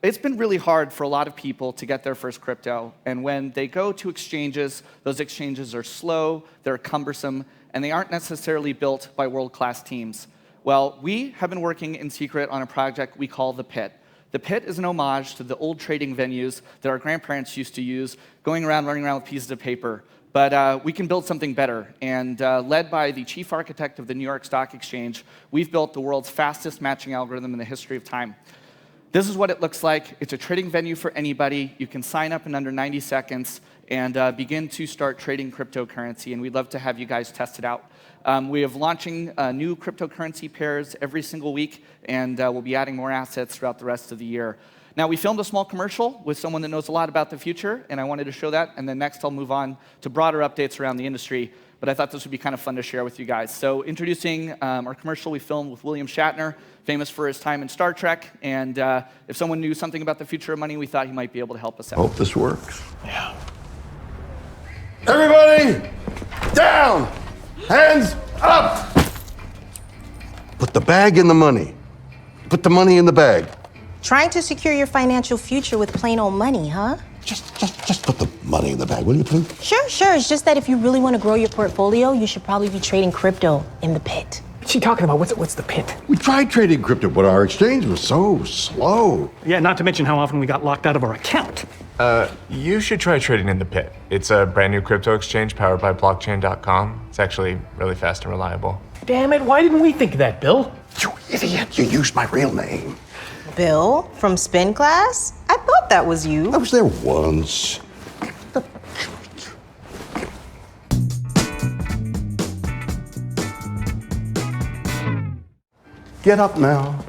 It's been really hard for a lot of people to get their first crypto, and when they go to exchanges, those exchanges are slow, they're cumbersome, and they aren't necessarily built by world-class teams. Well, we have been working in secret on a project we call The Pit. The Pit is an homage to the old trading venues that our grandparents used to use, going around, running around with pieces of paper. But we can build something better, and led by the chief architect of the New York Stock Exchange, we've built the world's fastest matching algorithm in the history of time. This is what it looks like. It's a trading venue for anybody. You can sign up in under 90 seconds and begin to start trading cryptocurrency, and we'd love to have you guys test it out. We have launching new cryptocurrency pairs every single week, and we'll be adding more assets throughout the rest of the year. Now, we filmed a small commercial with someone that knows a lot about the future, and I wanted to show that, and then next I'll move on to broader updates around the industry, but I thought this would be kind of fun to share with you guys. So introducing our commercial we filmed with William Shatner, famous for his time in Star Trek, and if someone knew something about the future of money, we thought he might be able to help us out. Hope this works. Yeah. Everybody, down! Hands up! Put the bag in the money. Put the money in the bag. Trying to secure your financial future with plain old money, huh? Just put the money in the bag, will you, please? Sure. It's just that if you really want to grow your portfolio, you should probably be trading crypto in the pit. What's she talking about? What's the pit? We tried trading crypto, but our exchange was so slow. Yeah, not to mention how often we got locked out of our account. You should try trading in the pit. It's a brand new crypto exchange powered by blockchain.com. It's actually really fast and reliable. Damn it, why didn't we think of that, Bill? You idiot, you used my real name. Bill, from spin class? I thought that was you. I was there once. Get up now.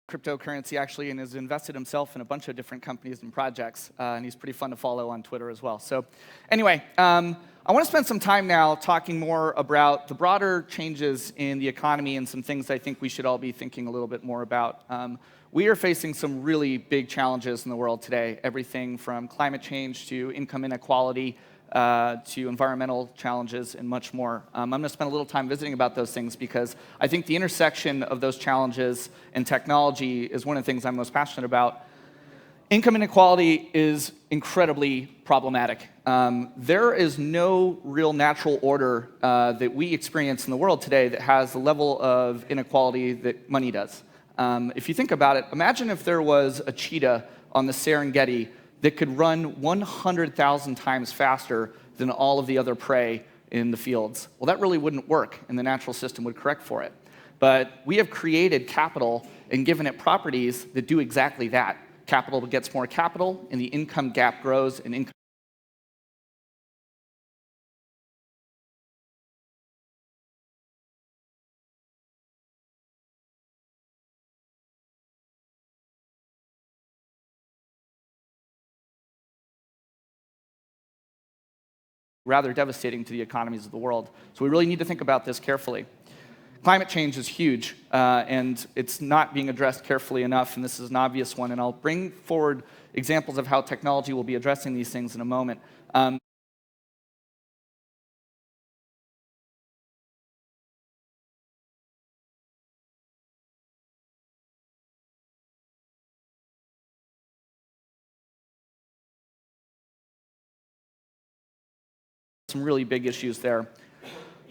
Cryptocurrency actually, and has invested himself in a bunch of different companies and projects, and he's pretty fun to follow on Twitter as well. So anyway, I want to spend some time now talking more about the broader changes in the economy and some things I think we should all be thinking a little bit more about. We are facing some really big challenges in the world today, everything from climate change to income inequality, to environmental challenges and much more. I'm going to spend a little time visiting about those things because I think the intersection of those challenges and technology is one of the things I'm most passionate about. Income inequality is incredibly problematic. There is no real natural order that we experience in the world today that has the level of inequality that money does. If you think about it, imagine if there was a cheetah on the Serengeti that could run 100,000 times faster than all of the other prey in the fields. Well, that really wouldn't work, and the natural system would correct for it. But we have created capital and given it properties that do exactly that. Capital gets more capital, and the income gap grows, and income rather devastating to the economies of the world. So we really need to think about this carefully. Climate change is huge, and it's not being addressed carefully enough, and this is an obvious one. And I'll bring forward examples of how technology will be addressing these things in a moment. Some really big issues there.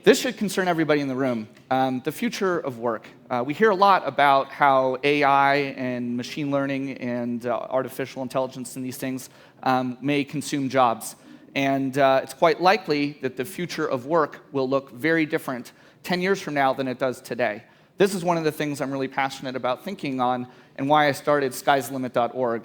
This should concern everybody in the room. The future of work. We hear a lot about how AI and machine learning and artificial intelligence and these things may consume jobs. And it's quite likely that the future of work will look very different 10 years from now than it does today. This is one of the things I'm really passionate about thinking on and why I started skysthelimit.org.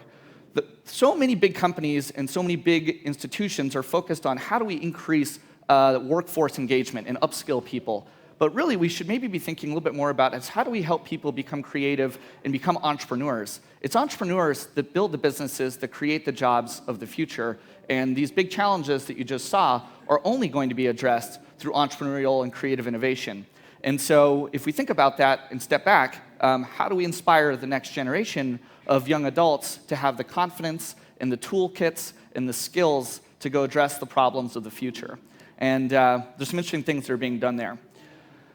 So many big companies and so many big institutions are focused on how do we increase workforce engagement and upskill people. But really, we should maybe be thinking a little bit more about is how do we help people become creative and become entrepreneurs? It's entrepreneurs that build the businesses that create the jobs of the future. And these big challenges that you just saw are only going to be addressed through entrepreneurial and creative innovation. And so if we think about that and step back, how do we inspire the next generation of young adults to have the confidence and the toolkits and the skills to go address the problems of the future? And there's some interesting things that are being done there.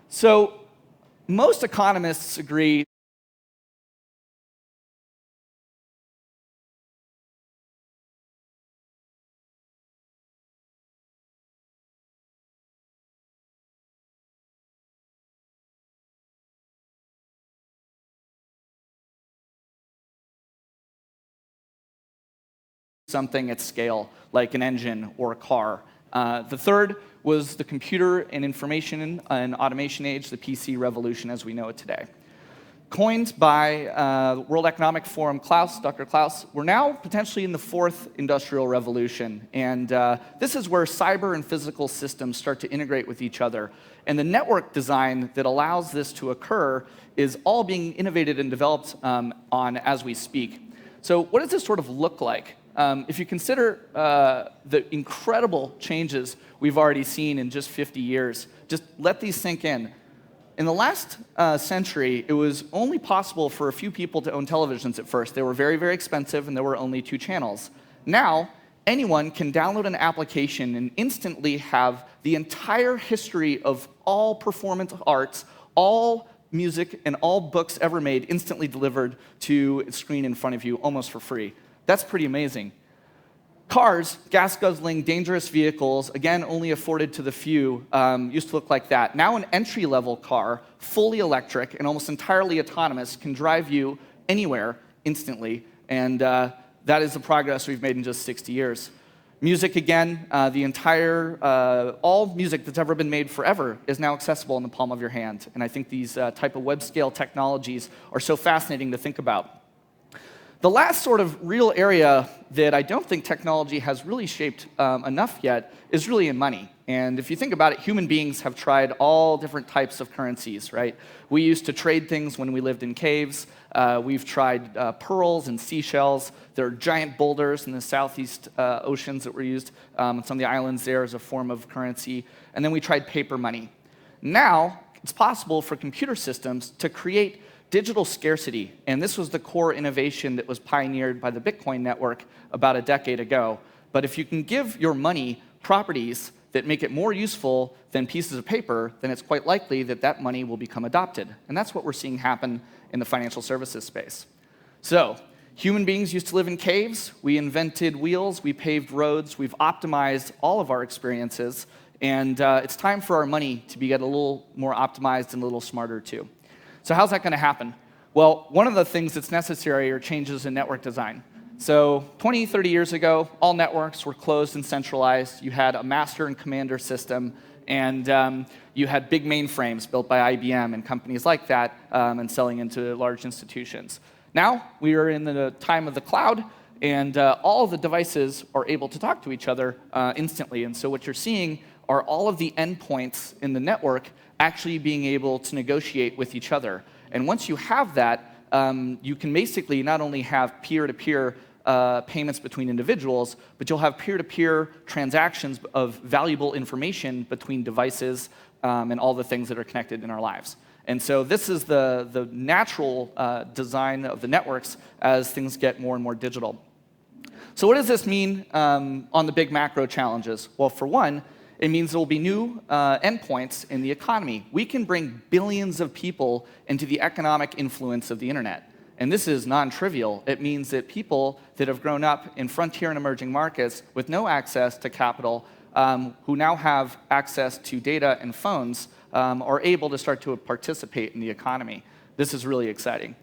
So most economists agree something at scale, like an engine or a car. The third was the computer and information and automation age, the PC revolution as we know it today. Coined by World Economic Forum Dr. Klaus, we're now potentially in the fourth industrial revolution. And this is where cyber and physical systems start to integrate with each other. And the network design that allows this to occur is all being innovated and developed on as we speak. So what does this sort of look like? If you consider the incredible changes we've already seen in just 50 years, just let these sink in. In the last century, it was only possible for a few people to own televisions at first. They were very, very expensive, and there were only 2 channels. Now, anyone can download an application and instantly have the entire history of all performance arts, all music, and all books ever made instantly delivered to a screen in front of you almost for free. That's pretty amazing. Cars, gas-guzzling, dangerous vehicles, again, only afforded to the few, used to look like that. Now an entry-level car, fully electric and almost entirely autonomous, can drive you anywhere instantly, and that is the progress we've made in just 60 years. Music, again, all music that's ever been made forever is now accessible in the palm of your hand, and I think these type of web-scale technologies are so fascinating to think about. The last sort of real area that I don't think technology has really shaped enough yet is really in money. And if you think about it, human beings have tried all different types of currencies, right? We used to trade things when we lived in caves. We've tried pearls and seashells. There are giant boulders in the Southeast oceans that were used on some of the islands there as a form of currency. And then we tried paper money. Now, it's possible for computer systems to create digital scarcity, and this was the core innovation that was pioneered by the Bitcoin network about a decade ago. But if you can give your money properties that make it more useful than pieces of paper, then it's quite likely that that money will become adopted. And that's what we're seeing happen in the financial services space. So, human beings used to live in caves. We invented wheels, we paved roads, we've optimized all of our experiences, and it's time for our money to get a little more optimized and a little smarter too. So how's that going to happen? Well, one of the things that's necessary are changes in network design. So 20, 30 years ago, all networks were closed and centralized. You had a master and commander system, and you had big mainframes built by IBM and companies like that and selling into large institutions. Now, we are in the time of the cloud, and all of the devices are able to talk to each other instantly. And so what you're seeing are all of the endpoints in the network actually being able to negotiate with each other. And once you have that, you can basically not only have peer-to-peer payments between individuals, but you'll have peer-to-peer transactions of valuable information between devices and all the things that are connected in our lives. And so this is the natural design of the networks as things get more and more digital. So what does this mean on the big macro challenges? Well, for one, it means there will be new endpoints in the economy. We can bring billions of people into the economic influence of the internet. And this is non-trivial. It means that people that have grown up in frontier and emerging markets with no access to capital, who now have access to data and phones, are able to start to participate in the economy. This is really exciting.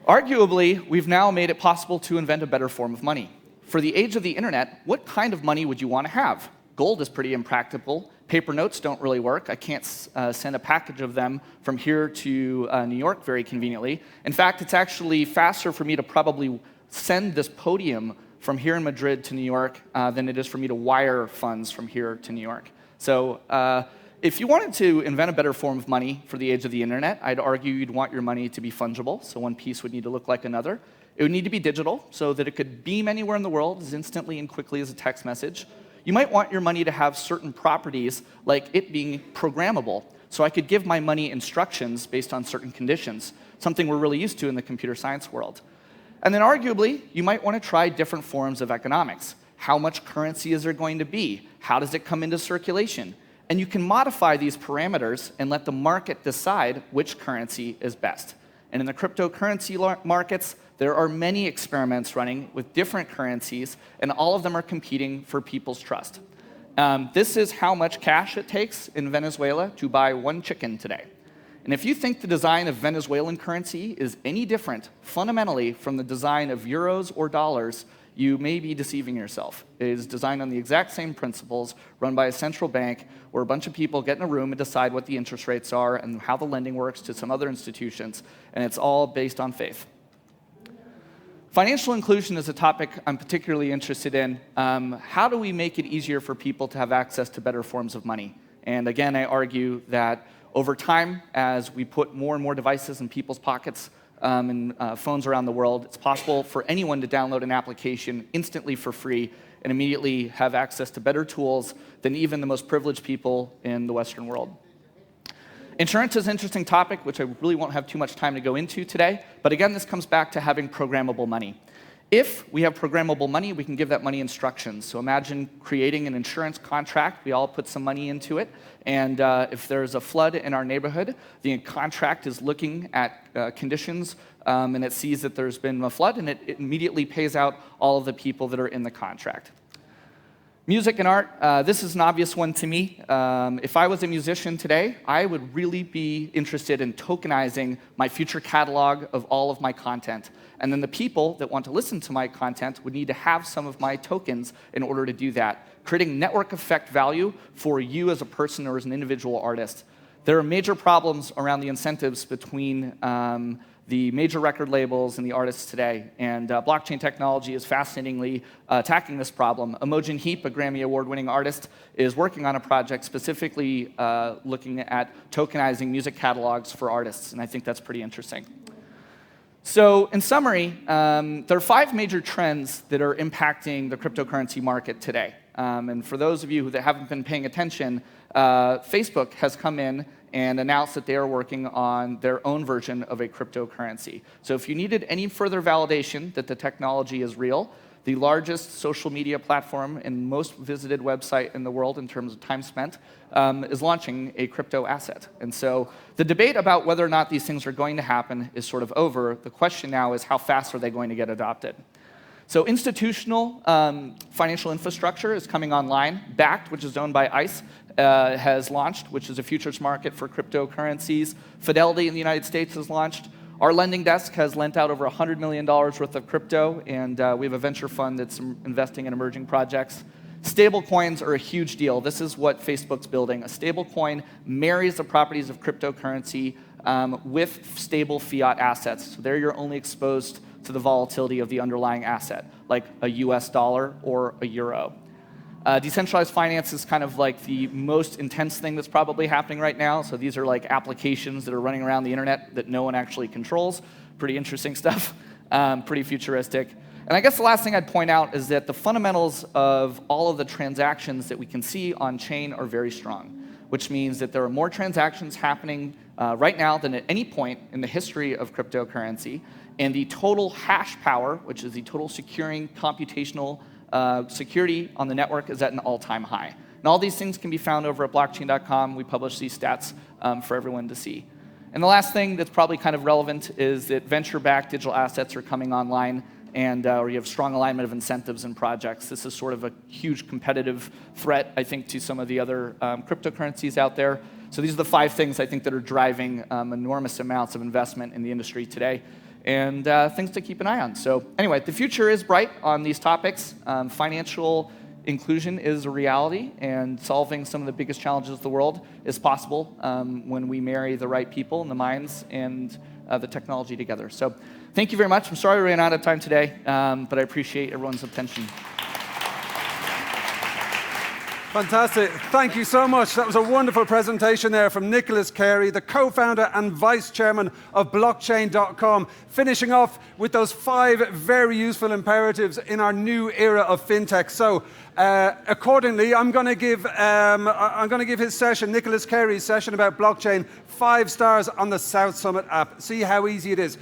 Arguably, we've now made it possible to invent a better form of money. For the age of the internet, what kind of money would you want to have? Gold is pretty impractical. Paper notes don't really work. I can't send a package of them from here to New York very conveniently. In fact, it's actually faster for me to probably send this podium from here in Madrid to New York than it is for me to wire funds from here to New York. So if you wanted to invent a better form of money for the age of the internet, I'd argue you'd want your money to be fungible, so one piece would need to look like another. It would need to be digital, so that it could beam anywhere in the world as instantly and quickly as a text message. You might want your money to have certain properties, like it being programmable, so I could give my money instructions based on certain conditions, something we're really used to in the computer science world. And then arguably, you might want to try different forms of economics. How much currency is there going to be? How does it come into circulation? And you can modify these parameters and let the market decide which currency is best. And in the cryptocurrency markets, there are many experiments running with different currencies, and all of them are competing for people's trust. This is how much cash it takes in Venezuela to buy one chicken today. And if you think the design of Venezuelan currency is any different fundamentally from the design of euros or dollars, you may be deceiving yourself. It is designed on the exact same principles, run by a central bank, where a bunch of people get in a room and decide what the interest rates are and how the lending works to some other institutions, and it's all based on faith. Financial inclusion is a topic I'm particularly interested in. How do we make it easier for people to have access to better forms of money? And again, I argue that over time, as we put more and more devices in people's pockets and phones around the world, it's possible for anyone to download an application instantly for free and immediately have access to better tools than even the most privileged people in the Western world. Insurance is an interesting topic, which I really won't have too much time to go into today. But again, this comes back to having programmable money. If we have programmable money, we can give that money instructions. So imagine creating an insurance contract. We all put some money into it. And if there's a flood in our neighborhood, the contract is looking at conditions, and it sees that there's been a flood, and it immediately pays out all of the people that are in the contract. Music and art, this is an obvious one to me. If I was a musician today, I would really be interested in tokenizing my future catalog of all of my content. And then the people that want to listen to my content would need to have some of my tokens in order to do that, creating network effect value for you as a person or as an individual artist. There are major problems around the incentives between the major record labels and the artists today. And blockchain technology is fascinatingly attacking this problem. Imogen Heap, a Grammy Award-winning artist, is working on a project specifically looking at tokenizing music catalogs for artists, and I think that's pretty interesting. So in summary, there are 5 major trends that are impacting the cryptocurrency market today. And for those of you that haven't been paying attention, Facebook has come in and announced that they are working on their own version of a cryptocurrency. So if you needed any further validation that the technology is real, the largest social media platform and most visited website in the world in terms of time spent is launching a crypto asset. And so the debate about whether or not these things are going to happen is sort of over. The question now is how fast are they going to get adopted? So institutional financial infrastructure is coming online. Bakkt, which is owned by ICE, has launched, which is a futures market for cryptocurrencies. Fidelity in the United States has launched. Our lending desk has lent out over $100 million worth of crypto, and we have a venture fund that's investing in emerging projects. Stablecoins are a huge deal. This is what Facebook's building. A stablecoin marries the properties of cryptocurrency with stable fiat assets. So there you're only exposed to the volatility of the underlying asset, like a US dollar or a euro. Decentralized finance is kind of like the most intense thing that's probably happening right now. So these are like applications that are running around the internet that no one actually controls. Pretty interesting stuff, pretty futuristic. And I guess the last thing I'd point out is that the fundamentals of all of the transactions that we can see on chain are very strong, which means that there are more transactions happening right now than at any point in the history of cryptocurrency. And the total hash power, which is the total securing computational security on the network, is at an all-time high. And all these things can be found over at blockchain.com. We publish these stats for everyone to see. And the last thing that's probably kind of relevant is that venture-backed digital assets are coming online, and where you have strong alignment of incentives and projects. This is sort of a huge competitive threat, I think, to some of the other cryptocurrencies out there. So these are the 5 things I think that are driving enormous amounts of investment in the industry today, and things to keep an eye on. So anyway, the future is bright on these topics. Financial inclusion is a reality, and solving some of the biggest challenges of the world is possible when we marry the right people and the minds and the technology together. So thank you very much. I'm sorry we ran out of time today, but I appreciate everyone's attention. Fantastic. Thank you so much. That was a wonderful presentation there from Nicholas Carey, the co-founder and vice chairman of blockchain.com, finishing off with those 5 very useful imperatives in our new era of fintech. So accordingly, I'm going to give his session, Nicholas Carey's session about blockchain, 5 stars on the South Summit app. See how easy it is.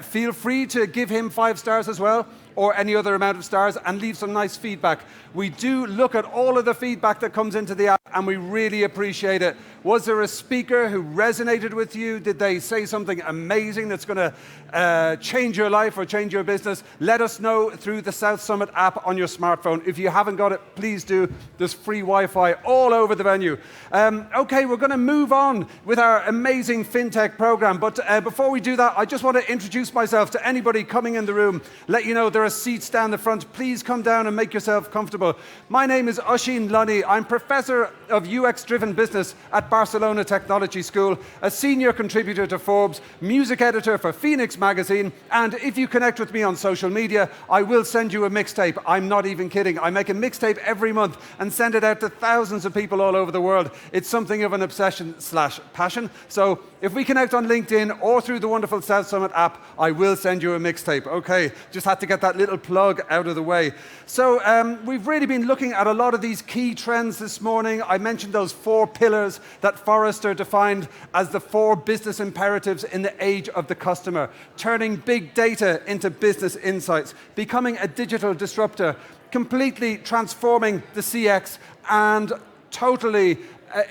Feel free to give him 5 stars as well, or any other amount of stars, and leave some nice feedback. We do look at all of the feedback that comes into the app, and we really appreciate it. Was there a speaker who resonated with you? Did they say something amazing that's going to change your life or change your business? Let us know through the South Summit app on your smartphone. If you haven't got it, please do. There's free Wi-Fi all over the venue. Okay, we're going to move on with our amazing fintech program. But before we do that, I just want to introduce myself to anybody coming in the room. Let you know there are seats down the front. Please come down and make yourself comfortable. My name is Oisín Lunny. I'm Professor of UX-Driven Business at Barcelona Technology School, a senior contributor to Forbes, music editor for Phoenix Magazine, and if you connect with me on social media, I will send you a mixtape. I'm not even kidding. I make a mixtape every month and send it out to thousands of people all over the world. It's something of an obsession/passion. So if we connect on LinkedIn or through the wonderful South Summit app, I will send you a mixtape. Okay, just had to get that little plug out of the way. So we've really been looking at a lot of these key trends this morning. I mentioned those 4 pillars that Forrester defined as the 4 business imperatives in the age of the customer: turning big data into business insights, becoming a digital disruptor, completely transforming the CX, and totally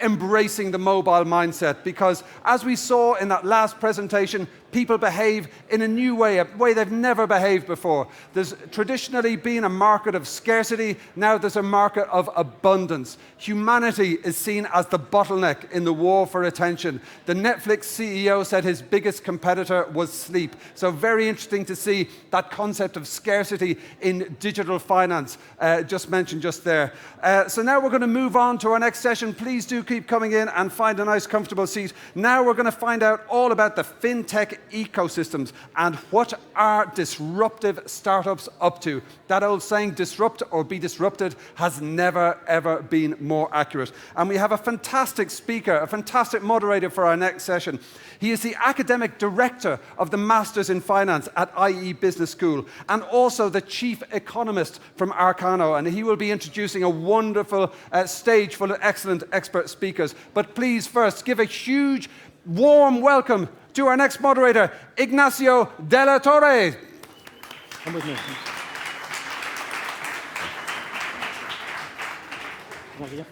embracing the mobile mindset. Because as we saw in that last presentation, people behave in a new way, a way they've never behaved before. There's traditionally been a market of scarcity. Now there's a market of abundance. Humanity is seen as the bottleneck in the war for attention. The Netflix CEO said his biggest competitor was sleep. So very interesting to see that concept of scarcity in digital finance just mentioned just there. So now we're going to move on to our next session. Please do keep coming in and find a nice comfortable seat. Now we're going to find out all about the fintech ecosystems and what are disruptive startups up to. That old saying, disrupt or be disrupted, has never, ever been more accurate. And we have a fantastic speaker, a fantastic moderator for our next session. He is the academic director of the Masters in Finance at IE Business School and also the chief economist from Arcano. And he will be introducing a wonderful stage full of excellent expert speakers. But please first give a huge, warm welcome to our next moderator, Ignacio de la Torre. Come with me. Come on,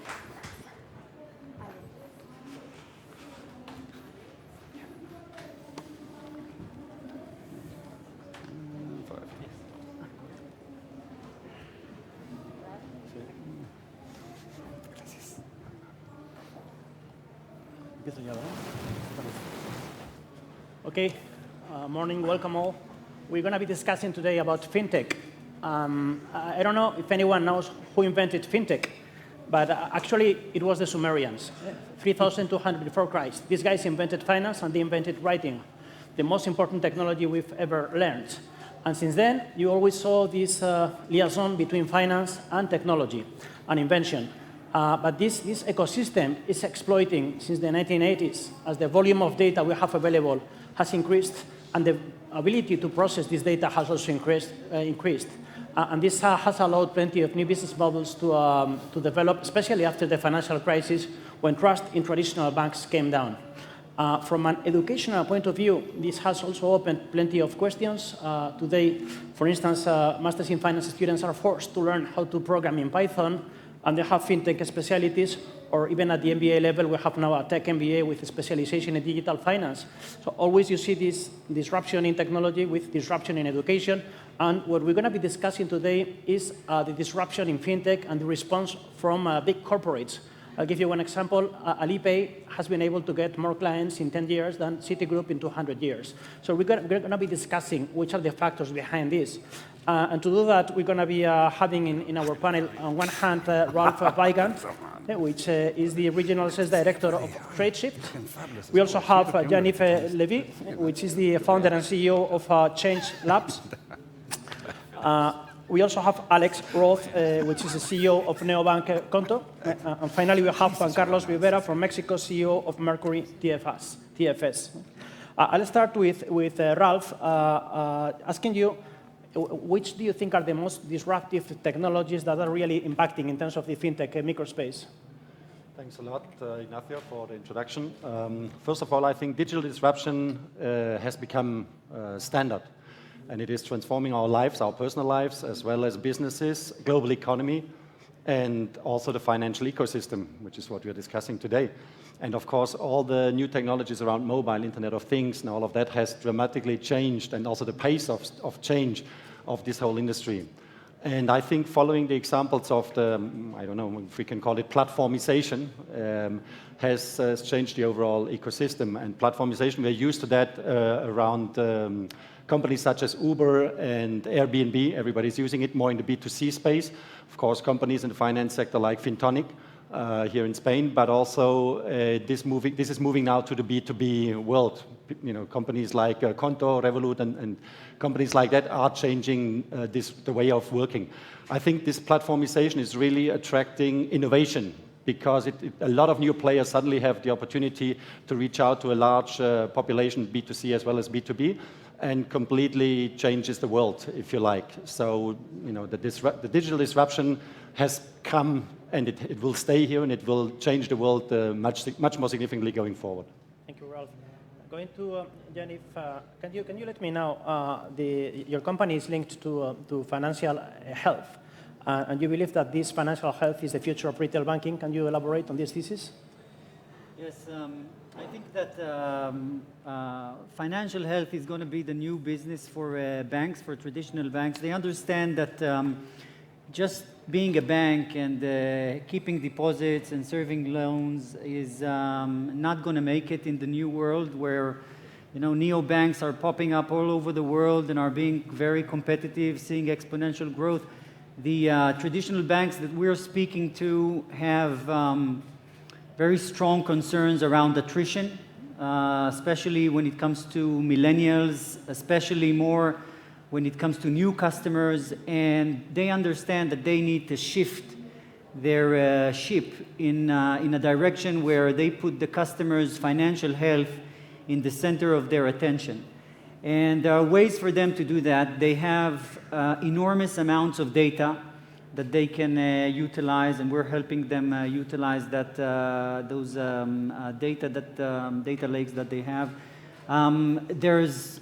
Okay, morning, welcome all. We're going to be discussing today about fintech. I don't know if anyone knows who invented fintech, but actually it was the Sumerians, 3,200 before Christ. These guys invented finance and they invented writing, the most important technology we've ever learned. And since then, you always saw this liaison between finance and technology and invention. But this ecosystem is exploiting since the 1980s as the volume of data we have available has increased and the ability to process this data has also increased. And this has allowed plenty of new business models to develop, especially after the financial crisis when trust in traditional banks came down. From an educational point of view, this has also opened plenty of questions. Today, for instance, Masters in Finance students are forced to learn how to program in Python, and they have fintech specialties, or even at the MBA level, we have now a tech MBA with a specialization in digital finance. So always you see this disruption in technology with disruption in education, and what we're going to be discussing today is the disruption in fintech and the response from big corporates. I'll give you one example. Alipay has been able to get more clients in 10 years than Citigroup in 200 years. So we're going to be discussing which are the factors behind this. And to do that, we're going to be having in our panel, on one hand, Ralph Weigand, which is the Regional Sales Director of TradeShift. We also have Jennifer Levy, which is the founder and CEO of Change Labs. We also have Alex Roth, which is the CEO of Neobank Conto. And finally, we have Juan Carlos Rivera from Mexico, CEO of Mercury TFS. I'll start with Ralph, asking you, which do you think are the most disruptive technologies that are really impacting in terms of the fintech microspace? Thanks a lot, Ignacio, for the introduction. First of all, I think digital disruption has become standard. And it is transforming our lives, our personal lives, as well as businesses, global economy, and also the financial ecosystem, which is what we are discussing today. And of course, all the new technologies around mobile, Internet of Things, and all of that has dramatically changed, and also the pace of change of this whole industry. And I think following the examples of the, I don't know if we can call it platformization, has changed the overall ecosystem. And platformization, we're used to that around companies such as Uber and Airbnb. Everybody's using it more in the B2C space. Of course, companies in the finance sector like Fintonic here in Spain, but also this is moving now to the B2B world. You know, companies like Conto, Revolut, and companies like that are changing the way of working. I think this platformization is really attracting innovation, because a lot of new players suddenly have the opportunity to reach out to a large population, B2C as well as B2B, and completely changes the world, if you like. So, you know, the digital disruption has come, and it will stay here, and it will change the world much more significantly going forward. Thank you, Ralph. Going to Jennifer, can you let me know, your company is linked to financial health, and you believe that this financial health is the future of retail banking. Can you elaborate on this thesis? Yes, I think that financial health is going to be the new business for banks, for traditional banks. They understand that just being a bank and keeping deposits and serving loans is not going to make it in the new world where, you know, neobanks are popping up all over the world and are being very competitive, seeing exponential growth. The traditional banks that we're speaking to have very strong concerns around attrition, especially when it comes to millennials, especially more when it comes to new customers, and they understand that they need to shift their ship in a direction where they put the customer's financial health in the center of their attention. And there are ways for them to do that. They have enormous amounts of data that they can utilize, and we're helping them utilize that those data lakes that they have. There's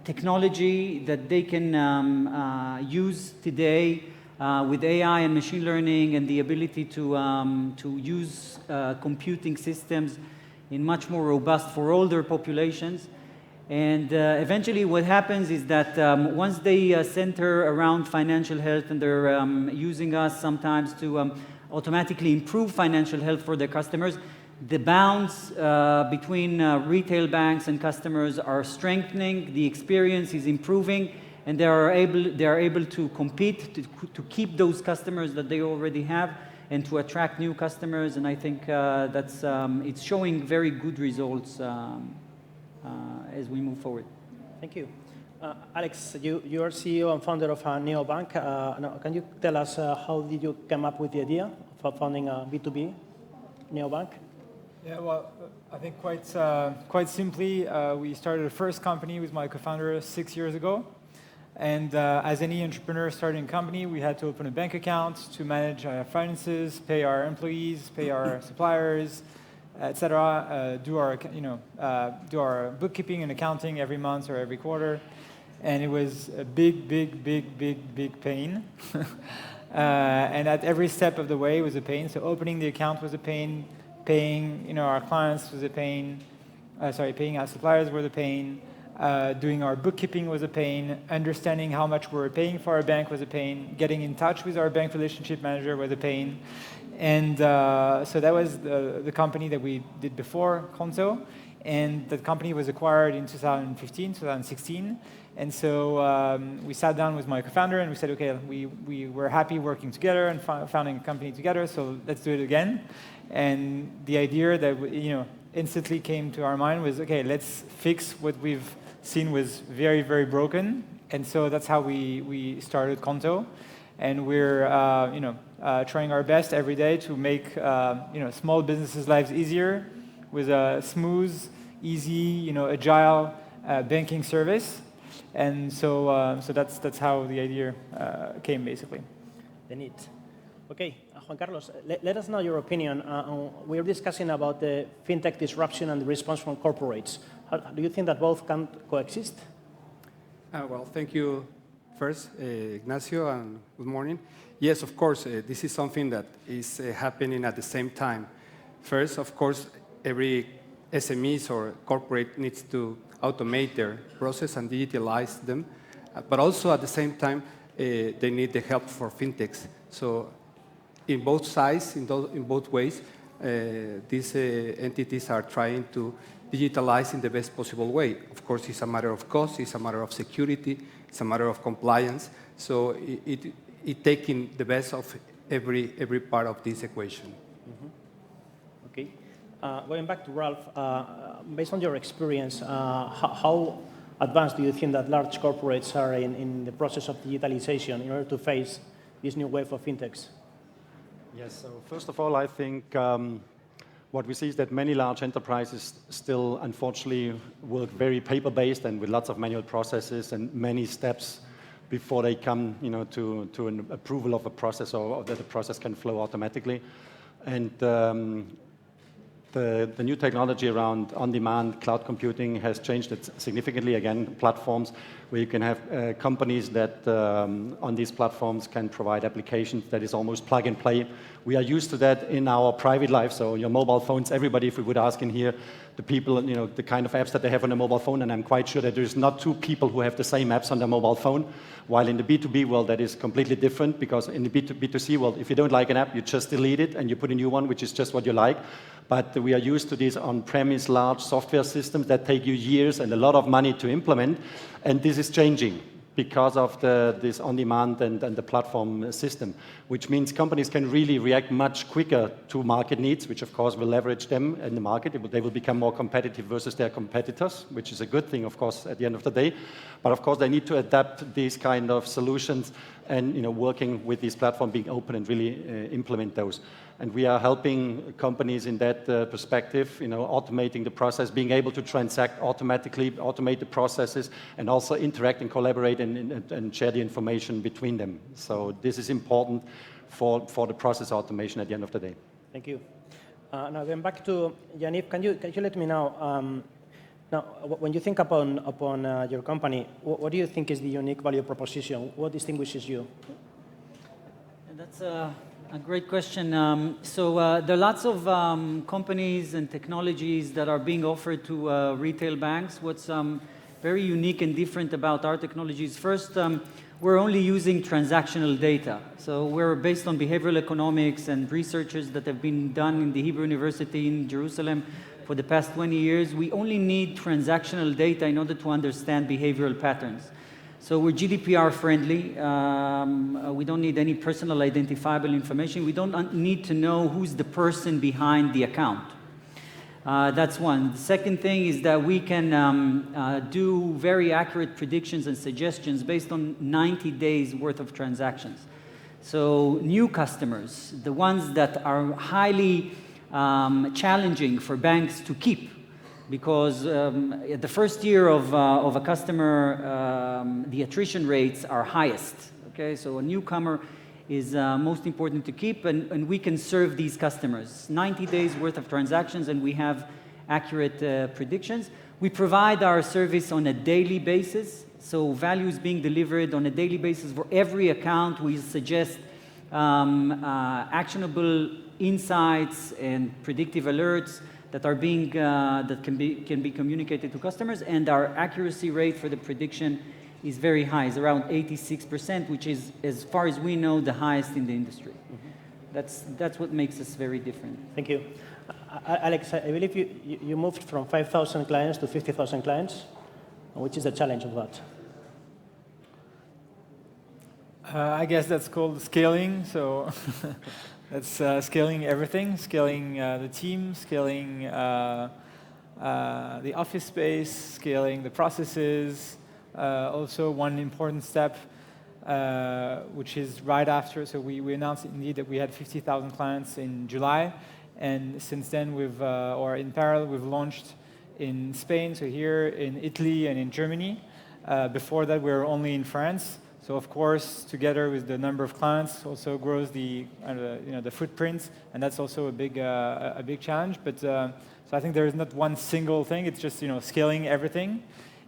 technology that they can use today with AI and machine learning and the ability to use computing systems in much more robust for older populations. And eventually what happens is that once they center around financial health and they're using us sometimes to automatically improve financial health for their customers, the bounds between retail banks and customers are strengthening, the experience is improving, and they are able to compete, to keep those customers that they already have and to attract new customers. And I think that's it's showing very good results as we move forward. Thank you. Alex, you are CEO and founder of Neobank. Now, can you tell us how did you come up with the idea of founding a B2B Neobank? Yeah, well, I think quite simply, we started a first company with my co-founder 6 years ago. And as any entrepreneur starting a company, we had to open a bank account to manage our finances, pay our employees, pay our suppliers, etc. Do our bookkeeping and accounting every month or every quarter, and it was a big pain. And at every step of the way it was a pain. So opening the account was a pain, paying our clients was a pain, paying our suppliers was a pain, doing our bookkeeping was a pain, understanding how much we're paying for our bank was a pain, getting in touch with our bank relationship manager was a pain. And so that was the company that we did before, Conto, and that company was acquired in 2015, 2016. And so we sat down with my co-founder and we said, okay, we were happy working together and founding a company together, so let's do it again. And the idea that instantly came to our mind was, okay, let's fix what we've seen was very broken. And so that's how we started Conto. And we're trying our best every day to make small businesses' lives easier with a smooth, easy, agile banking service. And so that's how the idea came, basically. The need. Okay, Juan Carlos, let us know your opinion. We're discussing about the fintech disruption and the response from corporates. Do you think that both can coexist? Well, thank you first, Ignacio, and good morning. Yes, of course, this is something that is happening at the same time. First, of course, every SMEs or corporate needs to automate their process and digitalize them, but also at the same time, they need the help for fintechs. So in both sides, in both ways, these entities are trying to digitalize in the best possible way. Of course, it's a matter of cost, it's a matter of security, it's a matter of compliance. So it taking the best of every part of this equation. Mm-hmm. Okay. Going back to Ralph, based on your experience, how advanced do you think that large corporates are in the process of digitalization in order to face this new wave of fintechs? Yes, so first of all, I think what we see is that many large enterprises still, unfortunately, work very paper-based and with lots of manual processes and many steps before they come to an approval of a process or that the process can flow automatically. And the new technology around on-demand cloud computing has changed it significantly. Again, platforms where you can have companies that on these platforms can provide applications that is almost plug and play. We are used to that in our private life. So your mobile phones, everybody, if we would ask in here, the people, the kind of apps that they have on their mobile phone, and I'm quite sure that there's not two people who have the same apps on their mobile phone. While in the B2B world, that is completely different, because in the B2C world, if you don't like an app, you just delete it and you put a new one, which is just what you like. But we are used to these on-premise large software systems that take you years and a lot of money to implement, and this is changing because of this on-demand and the platform system, which means companies can really react much quicker to market needs, which of course will leverage them in the market. They will become more competitive versus their competitors, which is a good thing, of course, at the end of the day. But of course, they need to adapt these kind of solutions and working with this platform, being open and really implement those. And we are helping companies in that perspective, automating the process, being able to transact automatically, automate the processes, and also interact and collaborate and share the information between them. So this is important for the process automation at the end of the day. Thank you. Now going back to Yannick, can you let me know, now when you think upon your company, what do you think is the unique value proposition? What distinguishes you? That's a great question. So there are lots of companies and technologies that are being offered to retail banks. What's very unique and different about our technologies, first, we're only using transactional data. So we're based on behavioral economics and researches that have been done in the Hebrew University in Jerusalem for the past 20 years. We only need transactional data in order to understand behavioral patterns. So we're GDPR friendly. We don't need any personal identifiable information. We don't need to know who's the person behind the account. That's one. The second thing is that we can do very accurate predictions and suggestions based on 90 days worth of transactions. So new customers, the ones that are highly challenging for banks to keep, because the first year of a customer, the attrition rates are highest. Okay, so a newcomer is most important to keep, and we can serve these customers. 90 days worth of transactions, and we have accurate predictions. We provide our service on a daily basis, so value is being delivered on a daily basis for every account. We suggest actionable insights and predictive alerts that are being that can be communicated to customers, and our accuracy rate for the prediction is very high. It's around 86%, which is, as far as we know, the highest in the industry. That's what makes us very different. Thank you. Alex, I believe you moved from 5,000 clients to 50,000 clients. Which is the challenge of that? I guess that's called scaling. So that's scaling everything, scaling the team, scaling the office space, scaling the processes. Also, one important step, which is right after. So we announced indeed that we had 50,000 clients in July. And since then, or in parallel, we've launched in Spain, so here in Italy and in Germany. Before that, we were only in France. So of course, together with the number of clients, also grows the footprint, and that's also a big challenge. But so I think there is not one single thing. It's just scaling everything,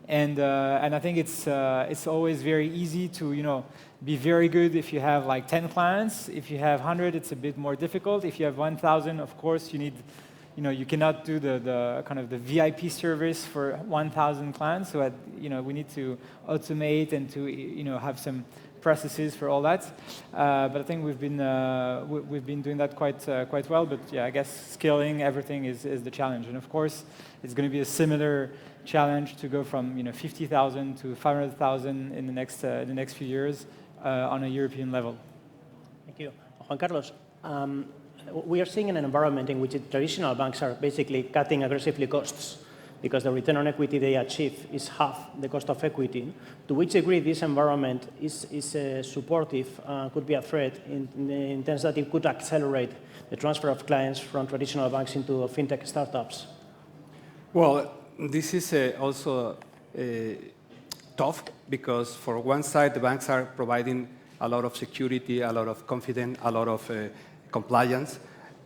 and I think it's always very easy to be very good if you have like 10 clients. If you have 100, it's a bit more difficult. If you have 1,000, of course, you need. You cannot do the kind of the VIP service for 1,000 clients. So we need to automate and to have some processes for all that. But I think we've been doing that quite well. But yeah, I guess scaling everything is the challenge. And of course, it's going to be a similar challenge to go from 50,000 to 500,000 in the next few years on a European level. Thank you, Juan Carlos. We are seeing an environment in which traditional banks are basically cutting aggressively costs because the return on equity they achieve is half the cost of equity. To which degree this environment is supportive, could be a threat in terms that it could accelerate the transfer of clients from traditional banks into fintech startups? Well, this is also tough because for one side, the banks are providing a lot of security, a lot of confidence, a lot of compliance.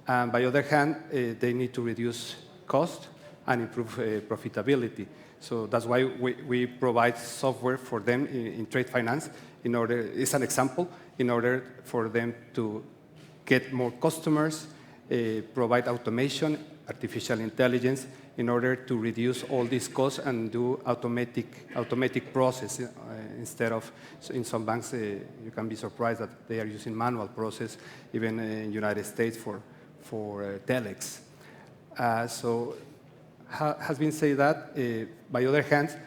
And by the other hand, they need to reduce cost and improve profitability. So that's why we provide software for them in trade finance. It's an example, in order for them to get more customers, provide automation, artificial intelligence, in order to reduce all these costs and do automatic process instead of, in some banks, you can be surprised that they are using manual process, even in the United States for telex. So has been said that, by the other hand,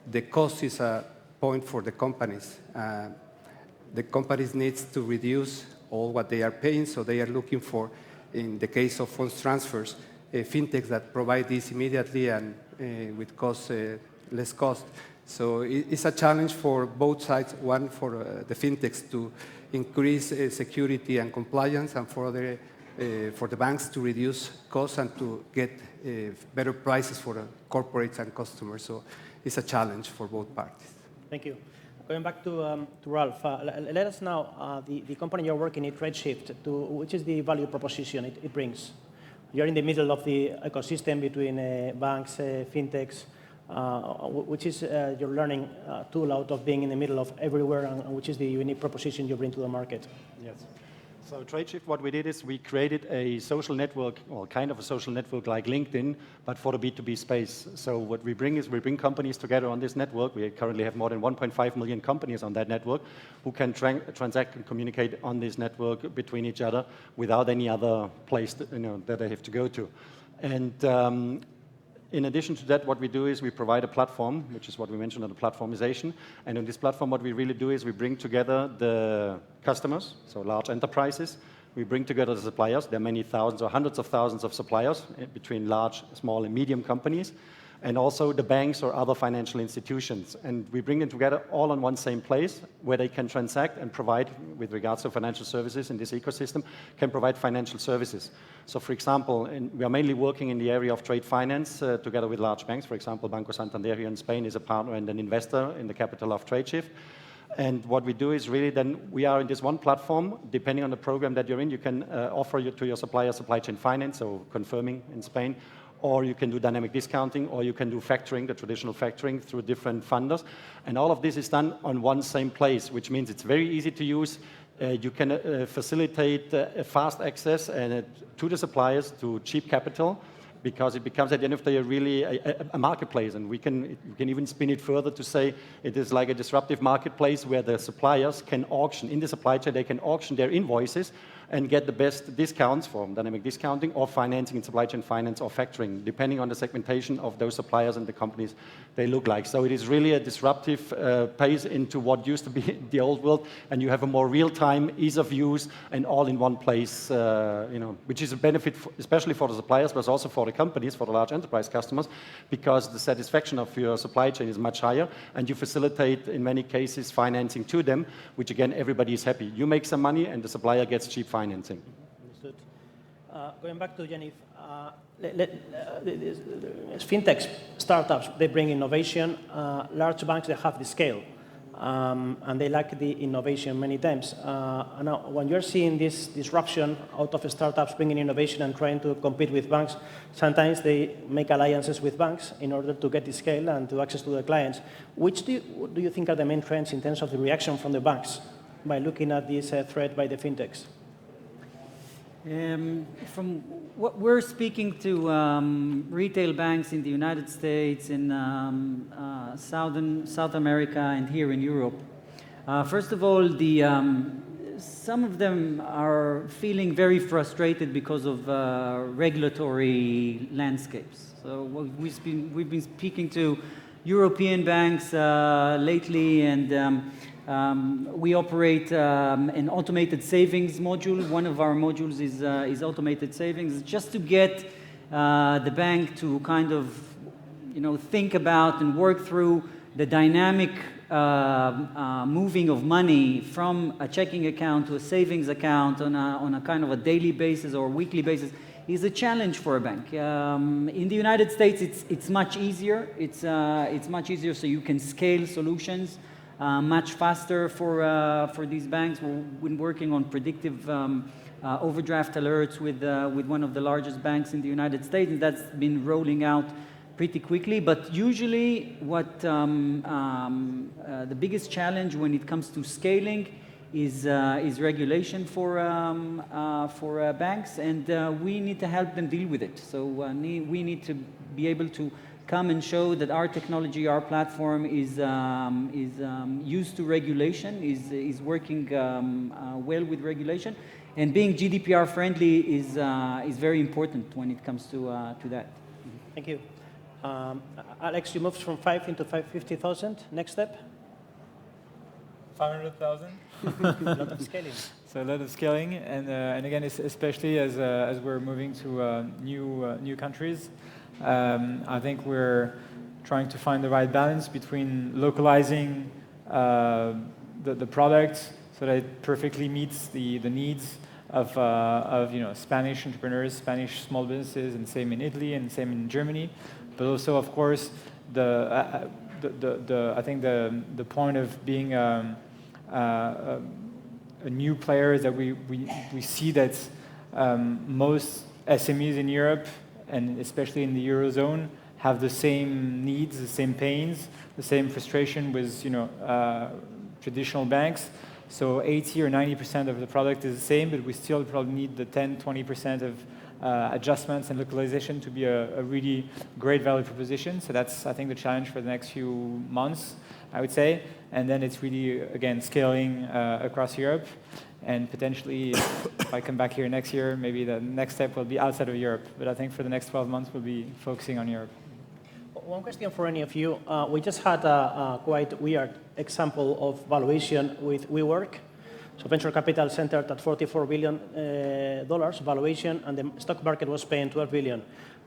the cost is a point for the companies. The companies need to reduce all what they are paying, so they are looking for, in the case of funds transfers, fintechs that provide this immediately and with less cost. So it's a challenge for both sides, one for the fintechs to increase security and compliance, and for the banks to reduce costs and to get better prices for the corporates and customers. So it's a challenge for both parties. Thank you. Going back to Ralph, let us know the company you're working in, Redshift, which is the value proposition it brings? You're in the middle of the ecosystem between banks, fintechs, which is your learning tool out of being in the middle of everywhere, and which is the unique proposition you bring to the market? Yes. So Tradeshift, what we did is we created a social network, or kind of a social network like LinkedIn, but for the B2B space. So what we bring is we bring companies together on this network. We currently have more than 1.5 million companies on that network who can transact and communicate on this network between each other without any other place that they have to go to. And in addition to that, what we do is we provide a platform, which is what we mentioned on the platformization. And on this platform, what we really do is we bring together the customers, so large enterprises. We bring together the suppliers. There are many thousands or hundreds of thousands of suppliers between large, small, and medium companies, and also the banks or other financial institutions. And we bring them together all on one same place where they can transact and provide, with regards to financial services in this ecosystem, can provide financial services. So for example, we are mainly working in the area of trade finance together with large banks. For example, Banco Santander here in Spain is a partner and an investor in the capital of Tradeshift. And what we do is really then we are in this one platform. Depending on the program that you're in, you can offer to your supplier supply chain finance, so confirming in Spain, or you can do dynamic discounting, or you can do factoring, the traditional factoring through different funders. And all of this is done on one same place, which means it's very easy to use. You can facilitate fast access to the suppliers to cheap capital, because it becomes at the end of the day really a marketplace, and we can even spin it further to say it is like a disruptive marketplace where the suppliers can auction in the supply chain. They can auction their invoices and get the best discounts from dynamic discounting or financing in supply chain finance or factoring, depending on the segmentation of those suppliers and the companies they look like. So it is really a disruptive pace into what used to be the old world, and you have a more real-time, ease of use, and all in one place, which is a benefit, especially for the suppliers, but also for the companies, for the large enterprise customers, because the satisfaction of your supply chain is much higher, and you facilitate, in many cases, financing to them, which again, everybody is happy. You make some money, and the supplier gets cheap financing. Understood. Going back to Jennifer, fintechs, startups, they bring innovation. Large banks, they have the scale, and they lack the innovation many times. Now, when you're seeing this disruption out of startups bringing innovation and trying to compete with banks, sometimes they make alliances with banks in order to get the scale and to access to the clients. Which do you think are the main trends in terms of the reaction from the banks by looking at this threat by the fintechs? From what we're speaking to retail banks in the United States, in South America, and here in Europe, first of all, some of them are feeling very frustrated because of regulatory landscapes. So we've been speaking to European banks lately, and we operate an automated savings module. One of our modules is automated savings, just to get the bank to kind of, think about and work through the dynamic moving of money from a checking account to a savings account on a kind of a daily basis or weekly basis is a challenge for a bank. In the United States, it's much easier. It's much easier, so you can scale solutions much faster for these banks. We've been working on predictive overdraft alerts with one of the largest banks in the United States, and that's been rolling out pretty quickly. But usually, what the biggest challenge when it comes to scaling is regulation for banks, and we need to help them deal with it. So we need to be able to come and show that our technology, our platform is used to regulation, is working well with regulation, and being GDPR friendly is very important when it comes to that. Thank you. Alex, you moved from 5 into 550,000. Next step? 500,000. A lot of scaling. So a lot of scaling, and again, especially as we're moving to new countries. I think we're trying to find the right balance between localizing the product so that it perfectly meets the needs of Spanish entrepreneurs, Spanish small businesses, and same in Italy and same in Germany. But also, of course, I think the point of being a new player is that we see that most SMEs in Europe, and especially in the Eurozone, have the same needs, the same pains, the same frustration with traditional banks. So 80 or 90% of the product is the same, but we still probably need the 10-20% of adjustments and localization to be a really great value proposition. So that's, I think, the challenge for the next few months, I would say. And then it's really, again, scaling across Europe. And potentially, if I come back here next year, maybe the next step will be outside of Europe. But I think for the next 12 months, we'll be focusing on Europe. One question for any of you. We just had a quite weird example of valuation with WeWork. So venture capital centered at $44 billion valuation, and the stock market was paying $12 billion.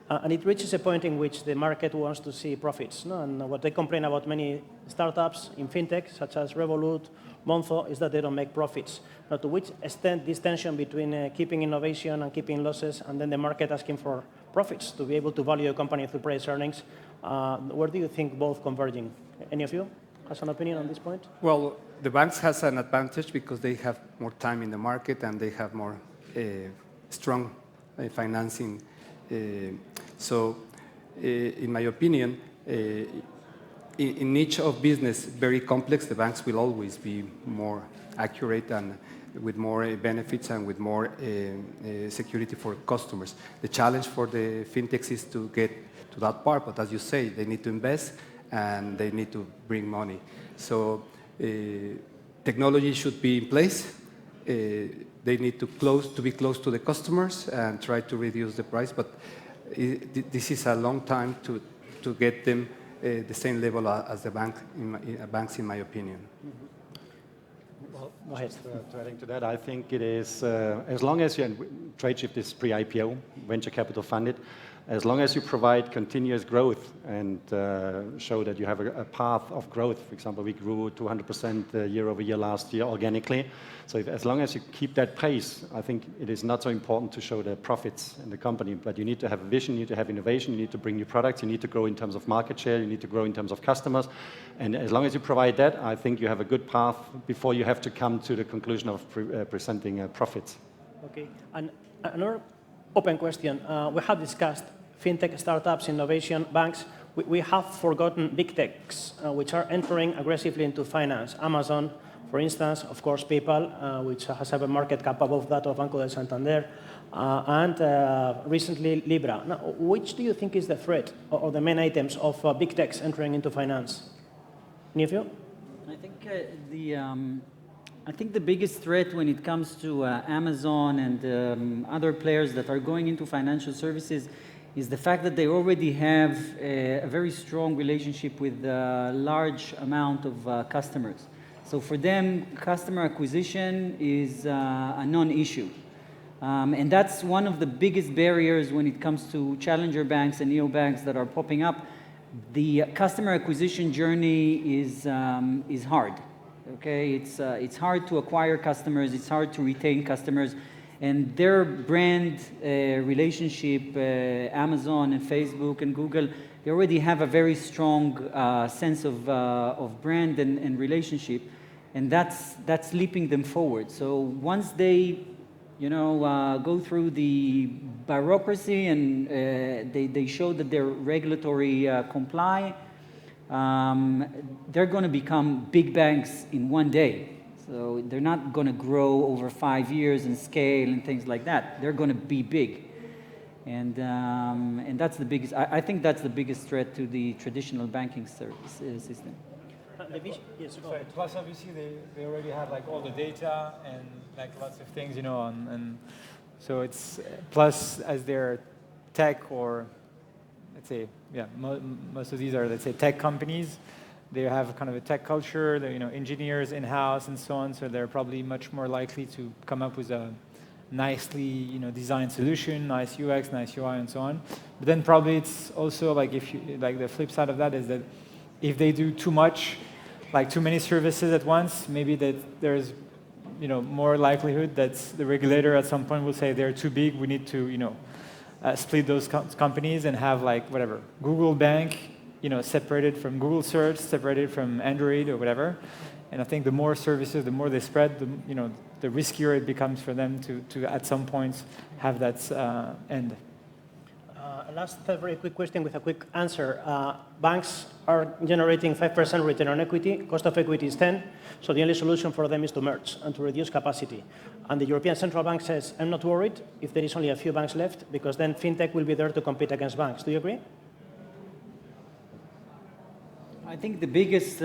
And it reaches a point in which the market wants to see profits. No? And what they complain about many startups in fintech, such as Revolut, Monzo, is that they don't make profits. Now, to which extent this tension between keeping innovation and keeping losses, and then the market asking for profits to be able to value a company through price earnings, where do you think both converging? Any of you has an opinion on this point? Well, the banks has an advantage because they have more time in the market and they have more strong financing. So, in my opinion, in niche of business very complex, the banks will always be more accurate and with more benefits and with more security for customers. The challenge for the fintechs is to get to that part, but as you say, they need to invest and they need to bring money. So technology should be in place. They need to be close to the customers and try to reduce the price, but this is a long time to get them the same level as the banks, in my opinion. Well, go ahead. To adding to that, I think it is, as long as Tradeshift is pre-IPO, venture capital funded, as long as you provide continuous growth and show that you have a path of growth. For example, we grew 200% year over year last year organically. So as long as you keep that pace, I think it is not so important to show the profits in the company, but you need to have a vision, you need to have innovation, you need to bring new products, you need to grow in terms of market share, you need to grow in terms of customers. And as long as you provide that, I think you have a good path before you have to come to the conclusion of presenting profits. Okay, and another open question. We have discussed fintech, startups, innovation, banks. We have forgotten big techs, which are entering aggressively into finance. Amazon, for instance, of course, PayPal, which has a market cap above that of Banco de Santander, and recently Libra. Now, which do you think is the threat or the main items of big techs entering into finance? Nifio? I think the biggest threat when it comes to Amazon and other players that are going into financial services is the fact that they already have a very strong relationship with a large amount of customers. So for them, customer acquisition is a non-issue. And that's one of the biggest barriers when it comes to challenger banks and neobanks that are popping up. The customer acquisition journey is hard. Okay, it's hard to acquire customers, it's hard to retain customers, and their brand relationship, Amazon and Facebook and Google, they already have a very strong sense of brand and relationship, and that's leaping them forward. So once they, go through the bureaucracy and they show that they're regulatory comply. They're going to become big banks in one day. So they're not going to grow over 5 years and scale and things like that. They're going to be big. And that's the biggest, I think that's the biggest threat to the traditional banking service system. Yes, plus, obviously, they already have like all the data and like lots of things, and so it's plus as they're tech or let's say, yeah, most of these are, let's say, tech companies. They have kind of a tech culture, they're, engineers in-house and so on, so they're probably much more likely to come up with a nicely, designed solution, nice UX, nice UI, and so on. But then probably it's also like the flip side of that is that if they do too much, like too many services at once, maybe that there's, more likelihood that the regulator at some point will say they're too big, we need to, split those companies and have like whatever Google Bank, separated from Google Search, separated from Android or whatever. And I think the more services, the more they spread, the riskier it becomes for them to at some point have that end. Last very quick question with a quick answer. Banks are generating 5% return on equity. Cost of equity is 10. So the only solution for them is to merge and to reduce capacity. And the European Central Bank says, I'm not worried if there is only a few banks left, because then fintech will be there to compete against banks. Do you agree? I think the biggest,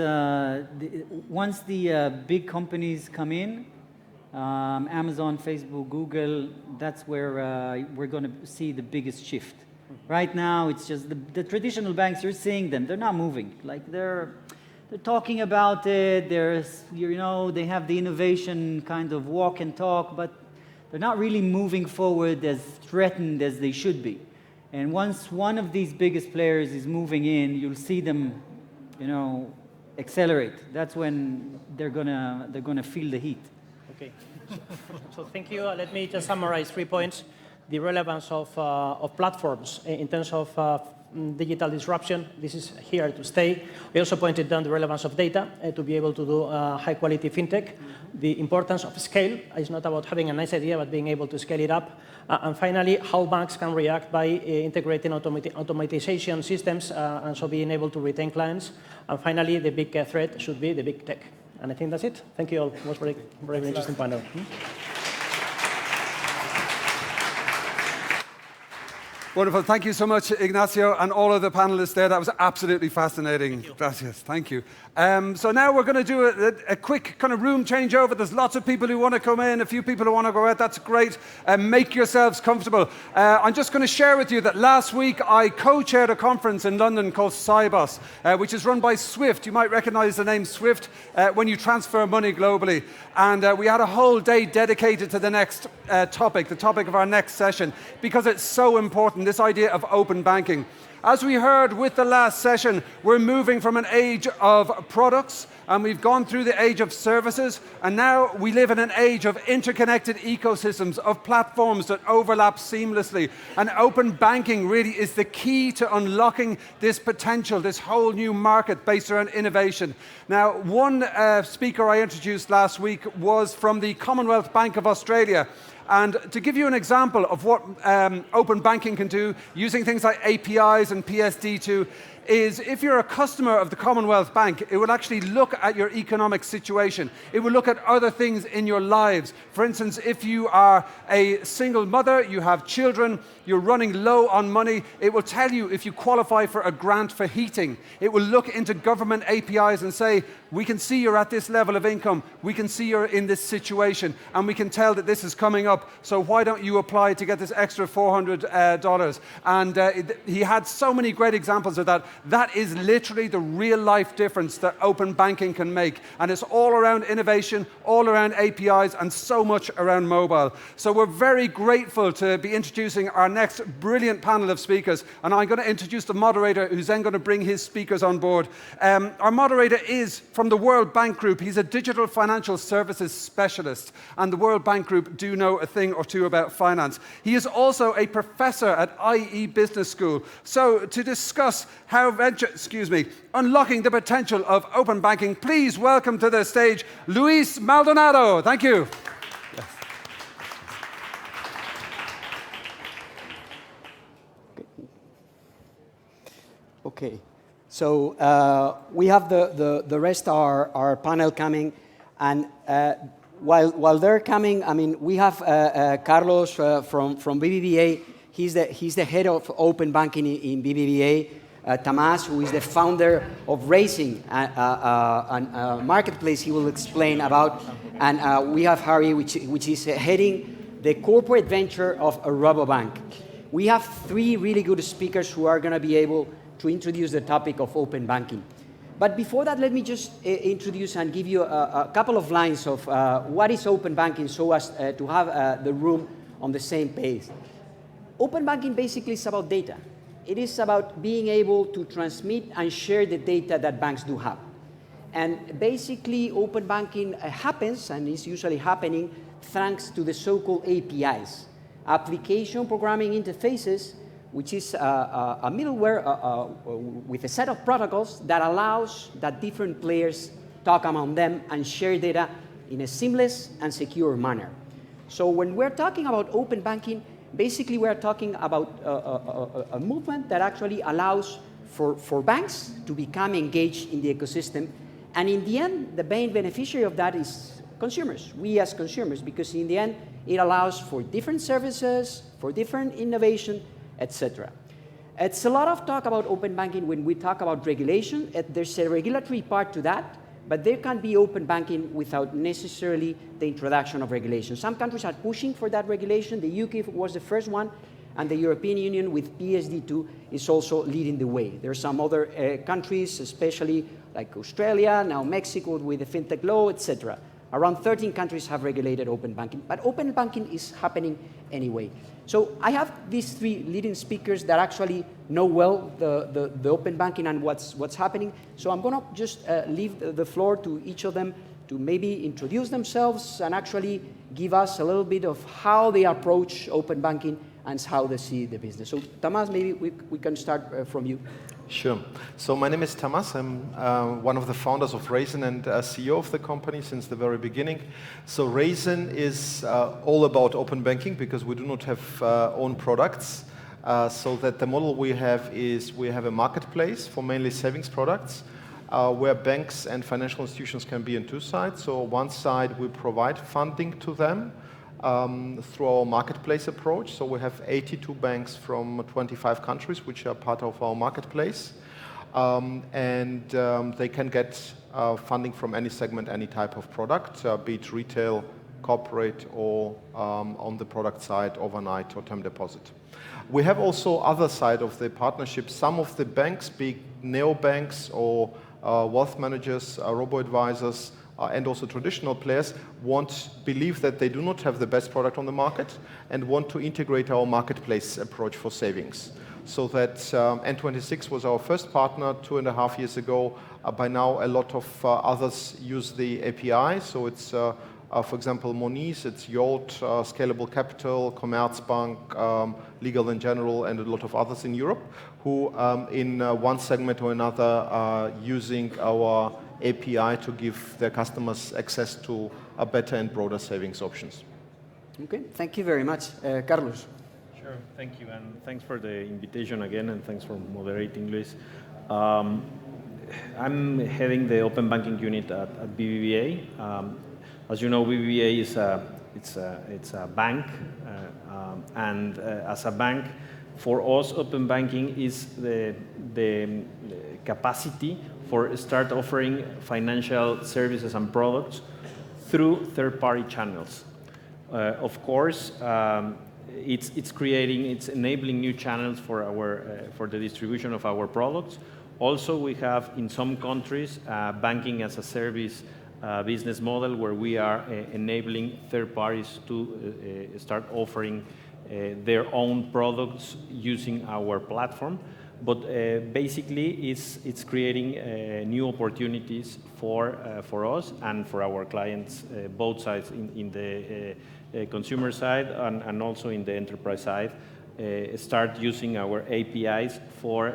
once the big companies come in, Amazon, Facebook, Google, that's where we're going to see the biggest shift. Right now, it's just the traditional banks, you're seeing them, they're not moving. Like they're talking about it, they have the innovation kind of walk and talk, but they're not really moving forward as threatened as they should be. And once one of these biggest players is moving in, you'll see them, accelerate. That's when they're gonna feel the heat. Okay. So thank you. Let me just summarize 3 points. The relevance of platforms in terms of digital disruption. This is here to stay. We also pointed down the relevance of data to be able to do high-quality fintech. The importance of scale is not about having a nice idea, but being able to scale it up. And finally, how banks can react by integrating automatization systems and so being able to retain clients. And finally, the big threat should be the big tech. And I think that's it. Thank you all. It was very interesting panel. Wonderful. Thank you so much, Ignacio, and all of the panelists there. That was absolutely fascinating. Gracias. Thank you. So now we're going to do a quick kind of room changeover. There's lots of people who want to come in, a few people who want to go out. That's great. Make yourselves comfortable. I'm just going to share with you that last week I co-chaired a conference in London called Cybos, which is run by Swift. You might recognize the name Swift when you transfer money globally. And we had a whole day dedicated to the next topic, the topic of our next session, because it's so important, this idea of open banking. As we heard with the last session, we're moving from an age of products, and we've gone through the age of services, and now we live in an age of interconnected ecosystems, of platforms that overlap seamlessly. And open banking really is the key to unlocking this potential, this whole new market based around innovation. Now, one speaker I introduced last week was from the Commonwealth Bank of Australia. And to give you an example of what open banking can do, using things like APIs and PSD2, is if you're a customer of the Commonwealth Bank, it will actually look at your economic situation. It will look at other things in your lives. For instance, if you are a single mother, you have children, you're running low on money, it will tell you if you qualify for a grant for heating. It will look into government APIs and say, we can see you're at this level of income, we can see you're in this situation, and we can tell that this is coming up, so why don't you apply to get this extra $400? And he had so many great examples of that. That is literally the real life difference that open banking can make. And it's all around innovation, all around APIs, and so much around mobile. So we're very grateful to be introducing our next brilliant panel of speakers. And I'm going to introduce the moderator, who's then going to bring his speakers on board. Our moderator is from the World Bank Group. He's a digital financial services specialist. And the World Bank Group do know a thing or two about finance. He is also a professor at IE Business School. So to discuss how unlocking the potential of open banking, please welcome to the stage Luis Maldonado. Thank you. Yes. Okay, so we have the rest of our panel coming, and while they're coming, I mean, we have Carlos from BBVA. He's the head of open banking in BBVA. Tamás, who is the founder of Racing, a marketplace he will explain about. And we have Harry, which is heading the corporate venture of a Rabobank. We have three really good speakers who are going to be able to introduce the topic of open banking. But before that, let me just introduce and give you a couple of lines of what is open banking so as to have the room on the same page. Open banking basically is about data. It is about being able to transmit and share the data that banks do have. And basically, open banking happens, and is usually happening, thanks to the so-called APIs, application programming interfaces, which is a middleware with a set of protocols that allows that different players talk among them and share data in a seamless and secure manner. So when we're talking about open banking, basically, we're talking about a movement that actually allows for banks to become engaged in the ecosystem. And in the end, the main beneficiary of that is consumers, we as consumers, because in the end, it allows for different services, for different innovation, etc. It's a lot of talk about open banking when we talk about regulation. There's a regulatory part to that, but there can be open banking without necessarily the introduction of regulation. Some countries are pushing for that regulation. The UK was the first one, and the European Union with PSD2 is also leading the way. There are some other countries, especially like Australia, now Mexico with the fintech law, etc. Around 13 countries have regulated open banking, but open banking is happening anyway. So I have these three leading speakers that actually know well the open banking and what's happening. So I'm going to just leave the floor to each of them to maybe introduce themselves and actually give us a little bit of how they approach open banking and how they see the business. So, Tamas, maybe we can start from you. Sure. So my name is Tamas. I'm one of the founders of Raisin and CEO of the company since the very beginning. So Raisin is all about open banking because we do not have own products. So that the model we have is we have a marketplace for mainly savings products where banks and financial institutions can be on two sides. So on one side, we provide funding to them through our marketplace approach. So we have 82 banks from 25 countries which are part of our marketplace. They can get funding from any segment, any type of product, be it retail, corporate, or on the product side, overnight or term deposit. We have also other side of the partnership. Some of the banks, be it neobanks or wealth managers, robo-advisors, and also traditional players believe that they do not have the best product on the market and want to integrate our marketplace approach for savings. So that N26 was our first partner 2.5 years ago. By now, a lot of others use the API. So it's, for example, Moniz, it's Yolt, Scalable Capital, Commerzbank, Legal & General, and a lot of others in Europe who, in one segment or another, are using our API to give their customers access to a better and broader savings options. Okay, thank you very much. Carlos. Sure, thank you, and thanks for the invitation again, and thanks for moderating, Luis. I'm heading the open banking unit at BBVA. As you know, BBVA is a bank, and as a bank, for us, open banking is the capacity for start offering financial services and products through third-party channels. Of course, it's enabling new channels for the distribution of our products. Also, we have in some countries banking as a service business model where we are enabling third parties to start offering their own products using our platform. But basically, it's creating new opportunities for us and for our clients, both sides, in the consumer side and also in the enterprise side, start using our APIs for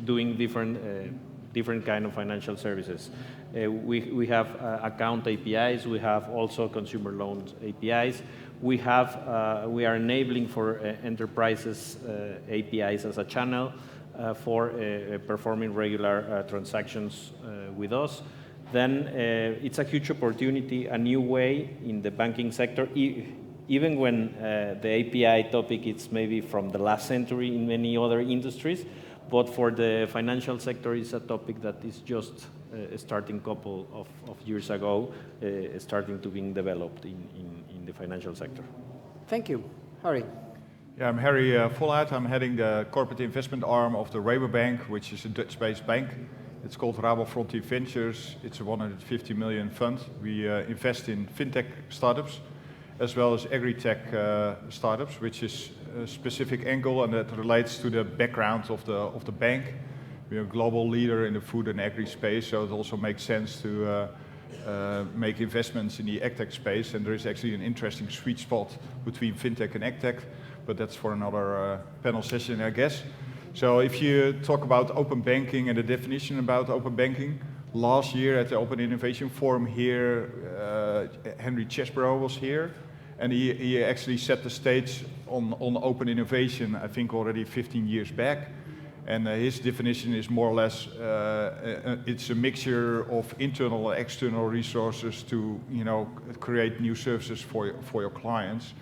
doing different kind of financial services. We have account APIs. We have also consumer loans APIs. We are enabling for enterprises APIs as a channel for performing regular transactions with us. Then it's a huge opportunity, a new way in the banking sector, even when the API topic is maybe from the last century in many other industries. But for the financial sector, it's a topic that is just starting a couple of years ago, starting to being developed in the financial sector. Thank you. Harry. Yeah, I'm Harry Vollaert. I'm heading the corporate investment arm of the Rabobank, which is a Dutch-based bank. It's called Rabo Frontier Ventures. It's a 150 million fund. We invest in fintech startups as well as agri-tech startups, which is a specific angle, and that relates to the background of the bank. We're a global leader in the food and agri space, so it also makes sense to make investments in the agtech space, and there is actually an interesting sweet spot between fintech and agtech, but that's for another panel session, I guess. So if you talk about open banking and the definition about open banking, last year at the Open Innovation Forum here, Henry Chesbrough was here, and he actually set the stage on open innovation, I think already 15 years back. And his definition is more or less, it's a mixture of internal and external resources to, create new services for your clients.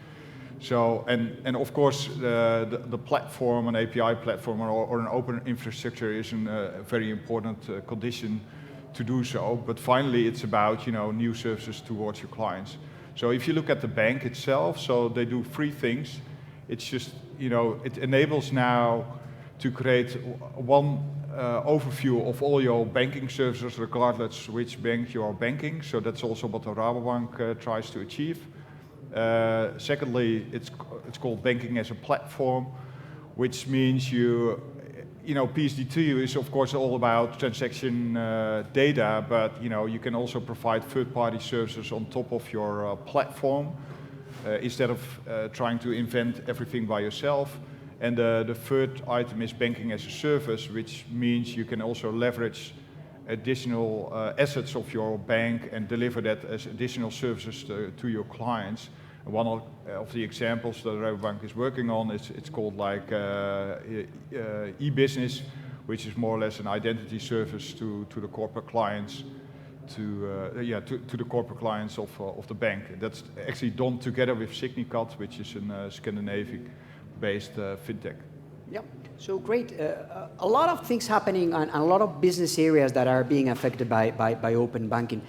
So, and of course, the platform, an API platform or an open infrastructure is a very important condition to do so. But finally, it's about, new services towards your clients. So if you look at the bank itself, so they do 3 things. It's just, it enables now to create one overview of all your banking services, regardless which bank you are banking. So that's also what the Rabobank tries to achieve. Secondly, it's called banking as a platform, which means PSD2 is of course all about transaction data, but you can also provide third-party services on top of your platform. instead of trying to invent everything by yourself. And the third item is banking as a service, which means you can also leverage additional assets of your bank and deliver that as additional services to your clients. And one of the examples that Rabobank is working on it's called like e-business, which is more or less an identity service to the corporate clients, to the corporate clients of the bank. That's actually done together with Signicat, which is a Scandinavian-based fintech. Yeah, so great. A lot of things happening and a lot of business areas that are being affected by open banking.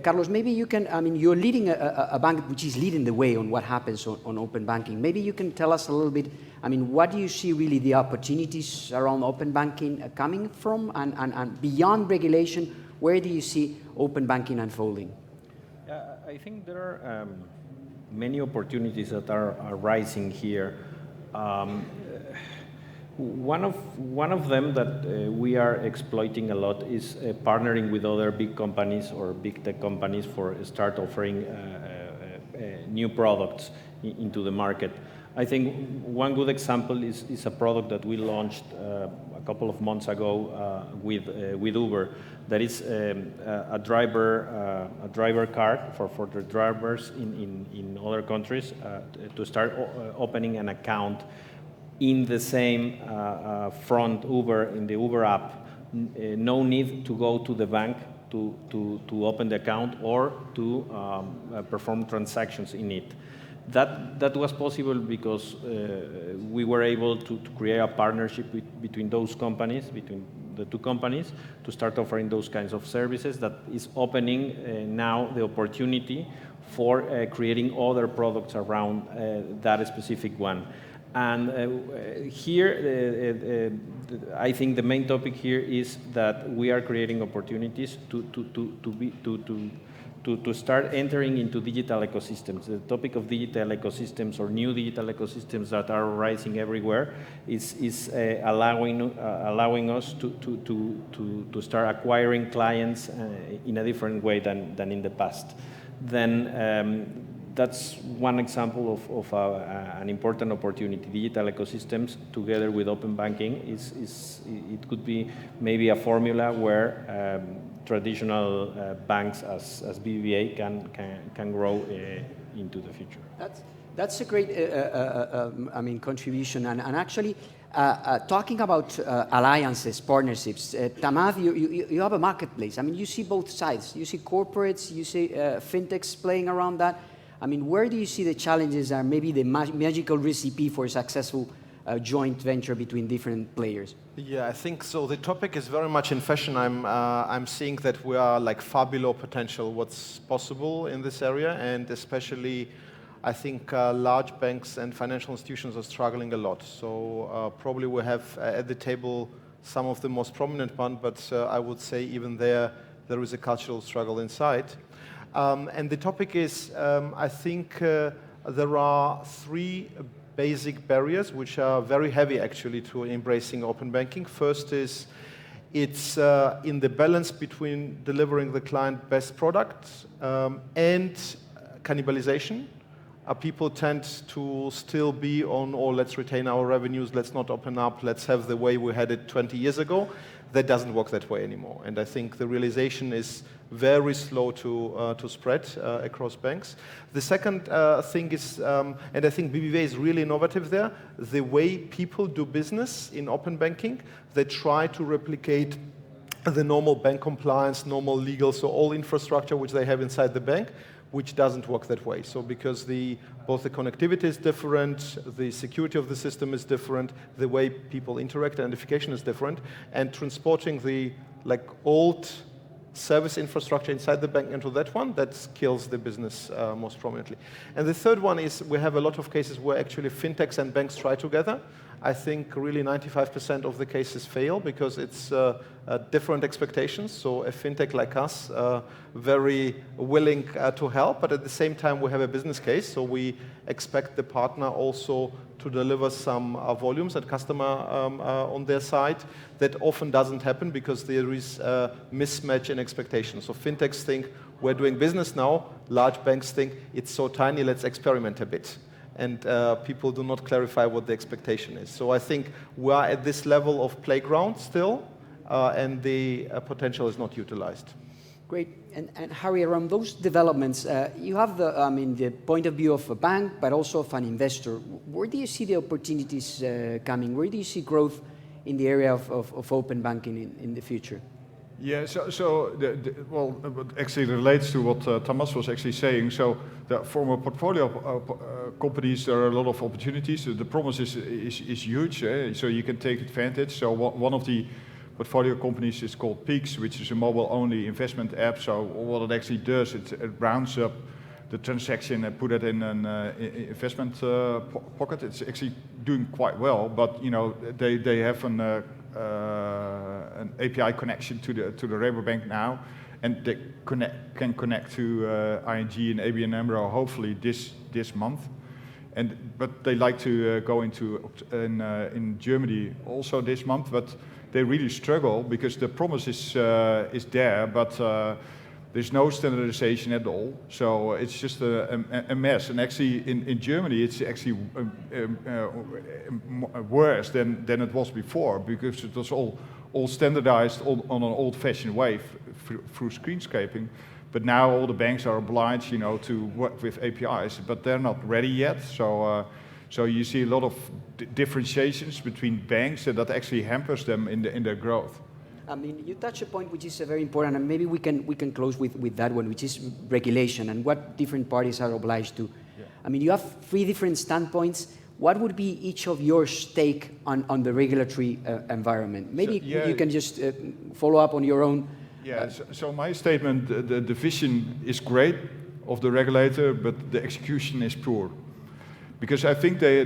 Carlos, maybe you can, I mean, you're leading a bank which is leading the way on what happens on open banking. Maybe you can tell us a little bit, I mean, what do you see really the opportunities around open banking coming from, and beyond regulation, where do you see open banking unfolding? I think there are many opportunities that are rising here. One of them that we are exploiting a lot is partnering with other big companies or big tech companies for start offering new products into the market. I think one good example is a product that we launched a couple of months ago with Uber. That is a driver card for the drivers in other countries to start opening an account in the same front Uber, in the Uber app. No need to go to the bank to open the account or to perform transactions in it. That was possible because we were able to create a partnership between those companies, between the two companies, to start offering those kinds of services that is opening now the opportunity for creating other products around that specific one. And here, I think the main topic here is that we are creating opportunities to start entering into digital ecosystems. The topic of digital ecosystems or new digital ecosystems that are rising everywhere is allowing us to start acquiring clients in a different way than in the past. Then that's one example of an important opportunity. Digital ecosystems together with open banking it could be maybe a formula where traditional banks as BBVA can grow into the future. That's a great I mean, contribution. And actually, talking about alliances, partnerships, Tamad, you have a marketplace. I mean, you see both sides. You see corporates, you see fintechs playing around that. I mean, where do you see the challenges and maybe the magical recipe for a successful joint venture between different players? Yeah, I think so. The topic is very much in fashion. I'm seeing that we are like far below potential what's possible in this area, and especially I think large banks and financial institutions are struggling a lot. So probably we have at the table some of the most prominent ones, but I would say even there is a cultural struggle inside. And the topic is, I think there are three basic barriers which are very heavy actually to embracing open banking. First is it's in the balance between delivering the client best products and cannibalization. People tend to still be on, oh, let's retain our revenues, let's not open up, let's have the way we had it 20 years ago. That doesn't work that way anymore. And I think the realization is very slow to spread across banks. The second thing is, and I think BBVA is really innovative there, the way people do business in open banking, they try to replicate the normal bank compliance, normal legal, so all infrastructure which they have inside the bank, which doesn't work that way. So because both the connectivity is different, the security of the system is different, the way people interact, identification is different, and transporting the old service infrastructure inside the bank into that one, that kills the business most prominently. And the third one is we have a lot of cases where actually fintechs and banks try together. I think really 95% of the cases fail because it's different expectations. So a fintech like us, very willing to help, but at the same time we have a business case. So we expect the partner also to deliver some volumes and customer on their side. That often doesn't happen because there is a mismatch in expectations. So fintechs think, we're doing business now. Large banks think it's so tiny, let's experiment a bit. And people do not clarify what the expectation is. So I think we are at this level of playground still, and the potential is not utilized. Great. And Harry, around those developments, you have the point of view of a bank, but also of an investor. Where do you see the opportunities coming? Where do you see growth in the area of open banking in the future? Yeah, well, it actually relates to what Thomas was actually saying. So from a portfolio companies, there are a lot of opportunities. The promise is huge, so you can take advantage. So one of the portfolio companies is called Peaks, which is a mobile-only investment app. So what it actually does, it rounds up the transaction and put it in an investment pocket. It's actually doing quite well, but they have an API connection to the Rabobank now, and they can connect to ING and ABN AMRO hopefully this month. But they like to go into in Germany also this month, but they really struggle because the promise is there, but there's no standardization at all. So it's just a mess. And actually in Germany it's actually worse than it was before, because it was all standardized on an old-fashioned way through screen scraping. But now all the banks are obliged, to work with APIs, but they're not ready yet. So you see a lot of differentiations between banks, and that actually hampers them in their growth. I mean, you touch a point which is very important, and maybe we can close with that one, which is regulation and what different parties are obliged to. Yeah. I mean, you have 3 different standpoints. What would be each of your take on the regulatory environment? Maybe you can just follow up on your own. Yeah, so my statement, the vision is great of the regulator, but the execution is poor. Because I think they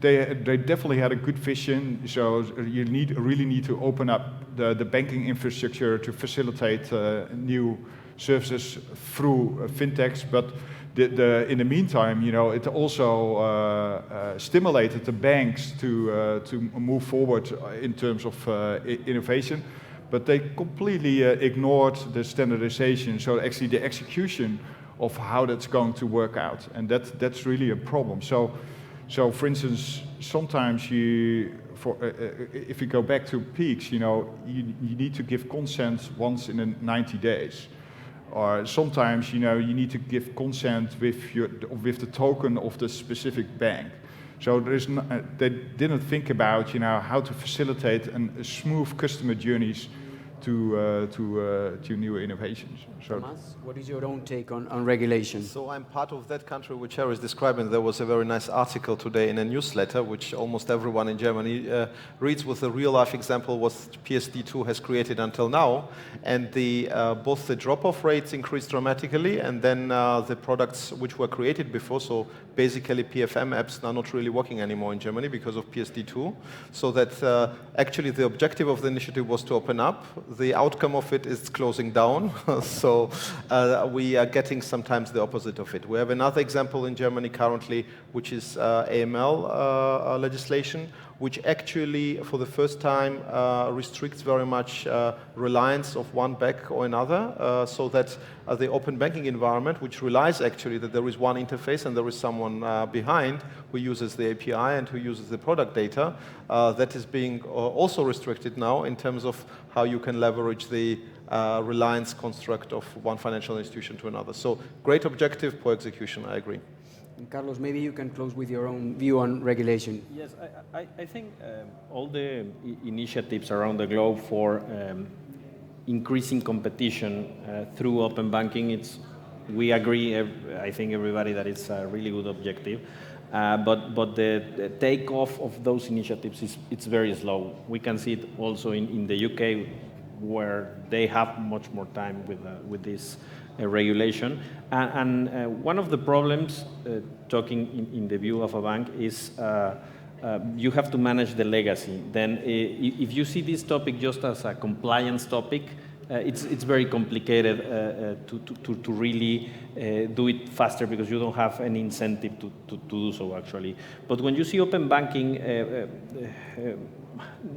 definitely had a good vision. So you really need to open up the banking infrastructure to facilitate new services through fintechs. But in the meantime, it also stimulated the banks to move forward in terms of innovation. But they completely ignored the standardization. So actually the execution of how that's going to work out, and that's really a problem. So for instance, sometimes if you go back to Peaks, you need to give consent once in 90 days, or sometimes you need to give consent with the token of the specific bank. So they didn't think about how to facilitate a smooth customer journeys to new innovations. So, Thomas, what is your own take on regulation? So I'm part of that country which Harry is describing. There was a very nice article today in a newsletter, which almost everyone in Germany reads, with a real-life example what PSD2 has created until now. And both the drop-off rates increased dramatically, and then the products which were created before, so basically PFM apps, are not really working anymore in Germany because of PSD2. So that actually the objective of the initiative was to open up. The outcome of it is closing down. So we are getting sometimes the opposite of it. We have another example in Germany currently, which is AML legislation, which actually, for the first time, restricts very much reliance of one bank or another, so that the open banking environment, which relies actually that there is one interface and there is someone behind who uses the API and who uses the product data, that is being also restricted now in terms of how you can leverage the reliance construct of one financial institution to another. So great objective, poor execution, I agree. And Carlos, maybe you can close with your own view on regulation. Yes, I think all the initiatives around the globe for increasing competition through open banking, we agree, I think everybody, that it's a really good objective. But the takeoff of those initiatives it's very slow. We can see it also in the UK, where they have much more time with this regulation. And one of the problems, talking in the view of a bank, is you have to manage the legacy. Then if you see this topic just as a compliance topic, it's very complicated to really do it faster, because you don't have any incentive to do so, actually. But when you see open banking,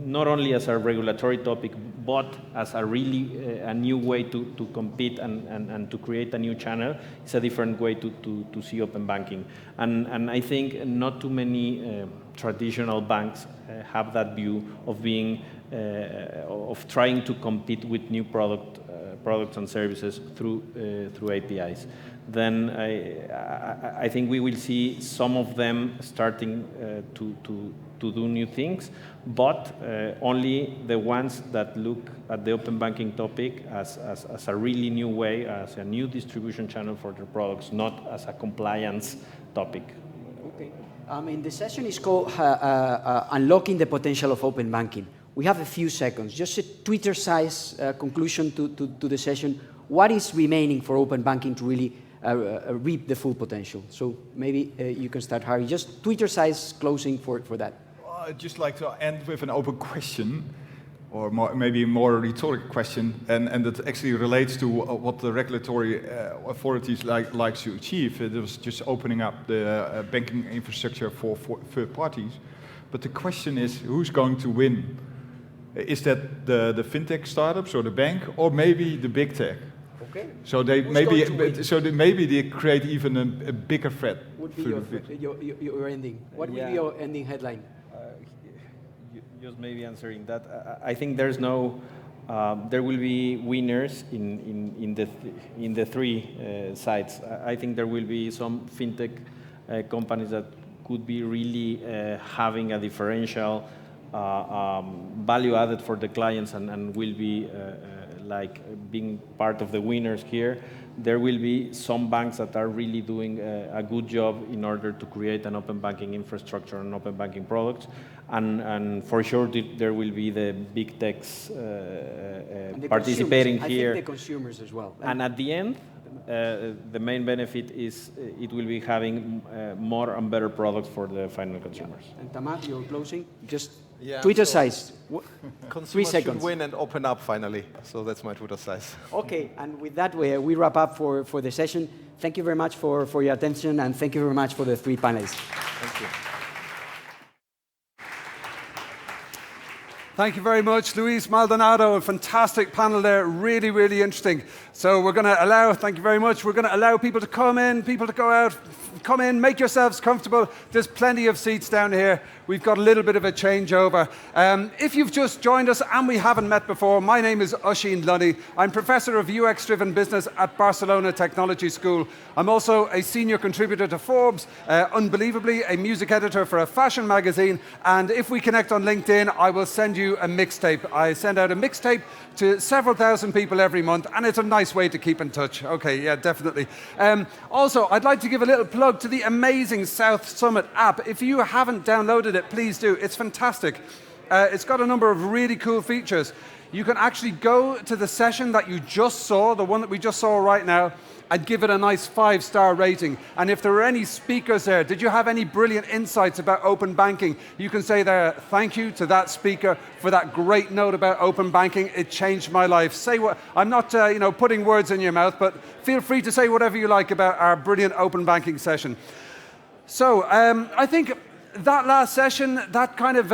not only as a regulatory topic, but as a really a new way to compete and to create a new channel. It's a different way to see open banking. And I think not too many traditional banks have that view of being, of trying to compete with new products and services through APIs. Then I think we will see some of them starting to do new things, but only the ones that look at the open banking topic as a really new way, as a new distribution channel for their products, not as a compliance topic. Okay. The session is called Unlocking the Potential of Open Banking. We have a few seconds. Just a Twitter-size conclusion to the session. What is remaining for open banking to really reap the full potential? So maybe you can start, Harry. Just Twitter-size closing for that. I'd just like to end with an open question, or maybe a more rhetorical question, and that actually relates to what the regulatory authorities like to achieve. It was just opening up the banking infrastructure for third parties. But the question is, who's going to win? Is that the fintech startups or the bank, or maybe the big tech? Okay. So maybe they create even a bigger threat. Would be your ending. What would be your ending headline? Just maybe answering that. I think there's no. There will be winners in the three sides. I think there will be some fintech companies that could be really having a differential value added for the clients and will be like being part of the winners here. There will be some banks that are really doing a good job in order to create an open banking infrastructure and open banking products. And for sure, there will be the big techs participating here. I think the consumers as well. And at the end, the main benefit is it will be having more and better products for the final consumers. And Tamar, your closing? Just Twitter size. 3 seconds. Should win and open up finally. So that's my Twitter size. Okay, and with that, we wrap up for the session. Thank you very much for your attention, and thank you very much for the 3 panelists. Thank you. Thank you very much, Luis Maldonado. A fantastic panel there, really, really interesting. So we're going to allow, thank you very much, we're going to allow people to come in, people to go out, come in, make yourselves comfortable. There's plenty of seats down here. We've got a little bit of a changeover. If you've just joined us and we haven't met before, my name is Oisín Lunny. I'm Professor of UX-Driven Business at Barcelona Technology School. I'm also a senior contributor to Forbes, unbelievably, a music editor for a fashion magazine. And if we connect on LinkedIn, I will send you a mixtape. I send out a mixtape to several thousand people every month, and it's a nice way to keep in touch. Okay, yeah, definitely. Also, I'd like to give a little plug to the amazing South Summit app. If you haven't downloaded it, please do. It's fantastic. It's got a number of really cool features. You can actually go to the session that you just saw, the one that we just saw right now, and give it a nice 5-star rating. And if there were any speakers there, did you have any brilliant insights about open banking? You can say there, thank you to that speaker for that great note about open banking. It changed my life. Say what, I'm not putting words in your mouth, but feel free to say whatever you like about our brilliant open banking session. So I think that last session, that kind of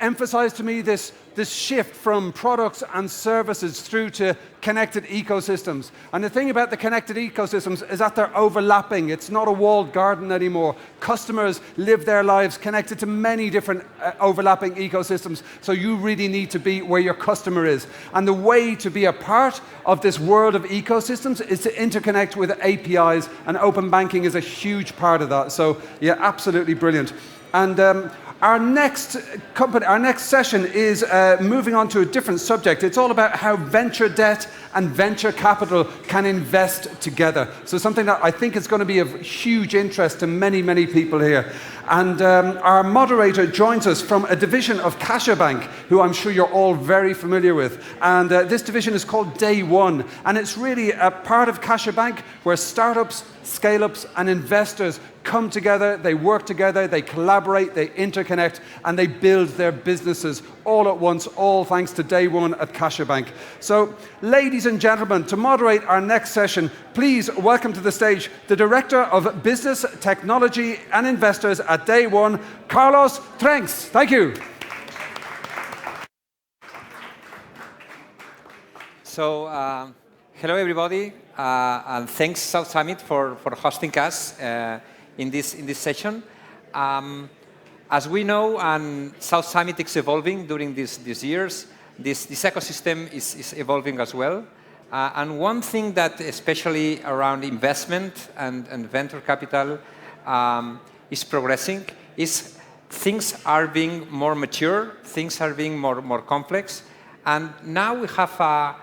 emphasized to me this shift from products and services through to connected ecosystems. And the thing about the connected ecosystems is that they're overlapping. It's not a walled garden anymore. Customers live their lives connected to many different overlapping ecosystems. So you really need to be where your customer is. And the way to be a part of this world of ecosystems is to interconnect with APIs, and open banking is a huge part of that. So yeah, absolutely brilliant. And our next session is moving on to a different subject. It's all about how venture debt and venture capital can invest together. So something that I think is going to be of huge interest to many, many people here. And our moderator joins us from a division of CaixaBank, who I'm sure you're all very familiar with. And this division is called Day One. And it's really a part of CaixaBank where startups, scale-ups, and investors come together, they work together, they collaborate, they interconnect, and they build their businesses all at once, all thanks to Day One at CaixaBank. So, ladies and gentlemen, to moderate our next session, please welcome to the stage the Director of Business, Technology and Investors at Day One, Carlos Trenks. Thank you. So, hello everybody, and thanks South Summit for hosting us in this session. As we know, and South Summit is evolving during these years. This ecosystem is evolving as well. And one thing that, especially around investment and venture capital, is progressing is things are being more mature, things are being more complex, and now we have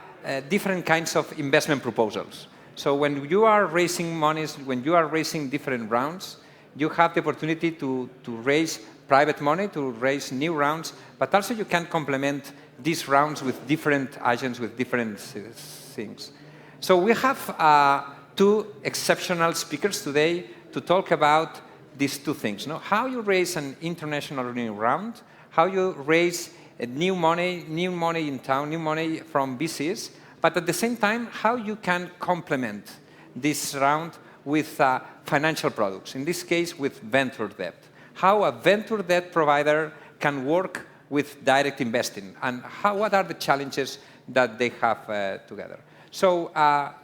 different kinds of investment proposals. So when you are raising monies, when you are raising different rounds, you have the opportunity to raise private money, to raise new rounds, but also you can complement these rounds with different agents, with different things. So we have two exceptional speakers today to talk about these two things. No? How you raise an international new round, how you raise new money in town, new money from VCs, but at the same time, how you can complement this round with financial products, in this case with venture debt. How a venture debt provider can work with direct investing, and what are the challenges that they have together. So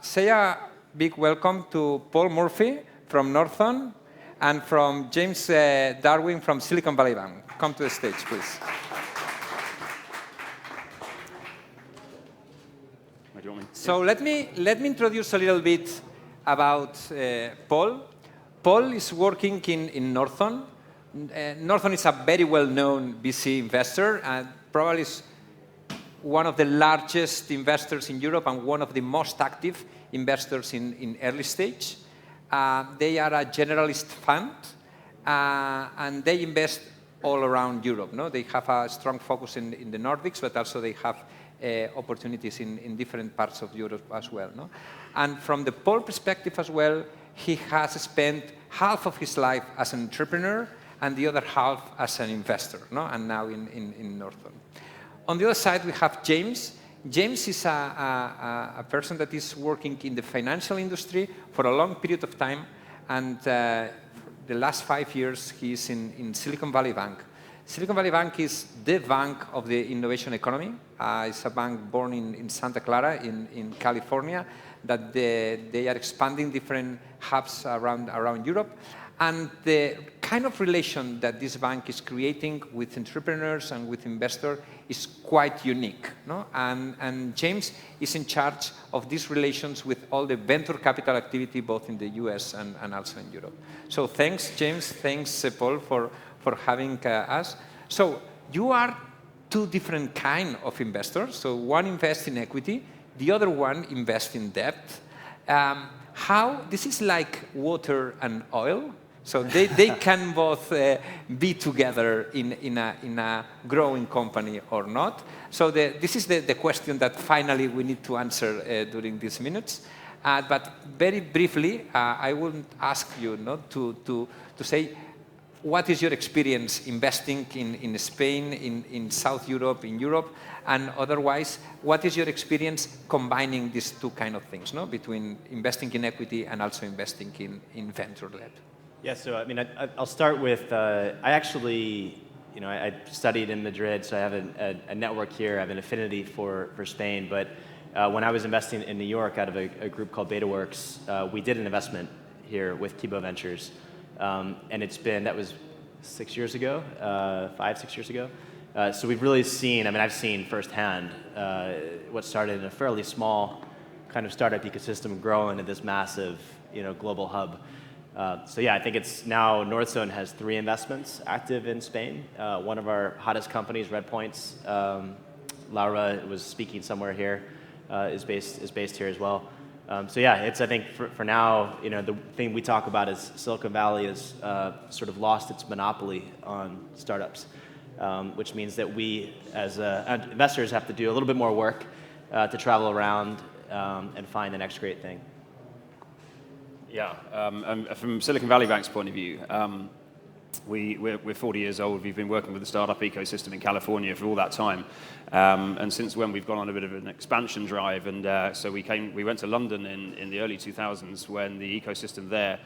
say a big welcome to Paul Murphy from Northern and from James Darwin from Silicon Valley Bank. Come to the stage, please. So let me introduce a little bit about Paul. Paul is working in Northern. Northern is a very well-known VC investor and probably is one of the largest investors in Europe and one of the most active investors in early stage. They are a generalist fund and they invest all around Europe. No? They have a strong focus in the Nordics, but also they have opportunities in different parts of Europe as well. No? And from the Paul perspective as well, he has spent half of his life as an entrepreneur and the other half as an investor, no? And now in Northern. On the other side, we have James. James is a person that is working in the financial industry for a long period of time, and the last 5 years he's in Silicon Valley Bank. Silicon Valley Bank is the bank of the innovation economy. It's a bank born in Santa Clara in California that they are expanding different hubs around Europe. And the kind of relation that this bank is creating with entrepreneurs and with investors is quite unique. No? And James is in charge of these relations with all the venture capital activity, both in the US and also in Europe. So thanks, James. Thanks, Paul, for having us. So you are two different kinds of investors. So one invests in equity, the other one invests in debt. This is like water and oil. So they can both be together in a growing company or not. So this is the question that finally we need to answer during these minutes. But very briefly, I would ask you to say, what is your experience investing in Spain, in South Europe, in Europe, and otherwise, what is your experience combining these two kind of things, no? Between investing in equity and also investing in venture debt? Yeah, so I mean, I'll start with, I actually, I studied in Madrid, so I have a network here, I have an affinity for Spain, but when I was investing in New York out of a group called BetaWorks, we did an investment here with Kibo Ventures, and that was 6 years ago, 5-6 years ago. So we've really seen, I've seen firsthand what started in a fairly small kind of startup ecosystem grow into this massive, global hub. So yeah, I think it's now Northzone has 3 investments active in Spain. One of our hottest companies, Redpoints, Laura was speaking somewhere here, is based here as well. So yeah, I think for now, the thing we talk about is Silicon Valley has sort of lost its monopoly on startups, which means that we as investors have to do a little bit more work to travel around and find the next great thing. Yeah, from Silicon Valley Bank's point of view, we're 40 years old. We've been working with the startup ecosystem in California for all that time. And since when we've gone on a bit of an expansion drive. And so we went to London in the early 2000s when the ecosystem there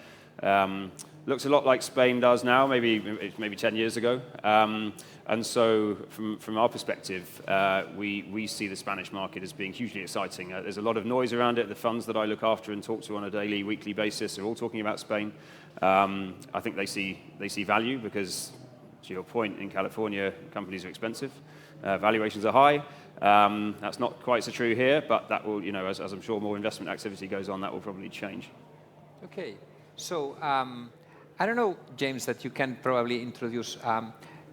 looks a lot like Spain does now, maybe 10 years ago. And so from our perspective, we see the Spanish market as being hugely exciting. There's a lot of noise around it. The funds that I look after and talk to on a daily, weekly basis are all talking about Spain. I think they see value because, to your point, in California, companies are expensive. Valuations are high. That's not quite so true here, but that will, as I'm sure more investment activity goes on, that will probably change. Okay. So I don't know, James, that you can probably introduce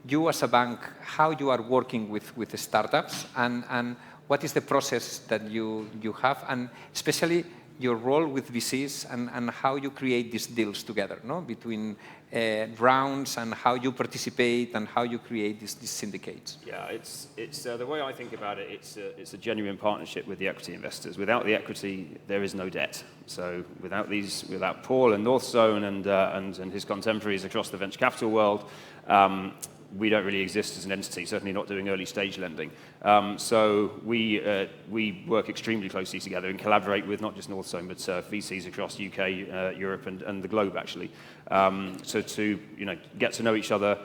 you as a bank, how you are working with the startups, and what is the process that you have, and especially your role with VCs and how you create these deals together, no? Between rounds and how you participate and how you create these syndicates. Yeah, it's the way I think about it. It's a genuine partnership with the equity investors. Without the equity, there is no debt. So without Paul and North Zone and his contemporaries across the venture capital world, we don't really exist as an entity, certainly not doing early stage lending. So we work extremely closely together and collaborate with not just North Zone, but VCs across UK, Europe, and the globe, actually. So to get to know each other,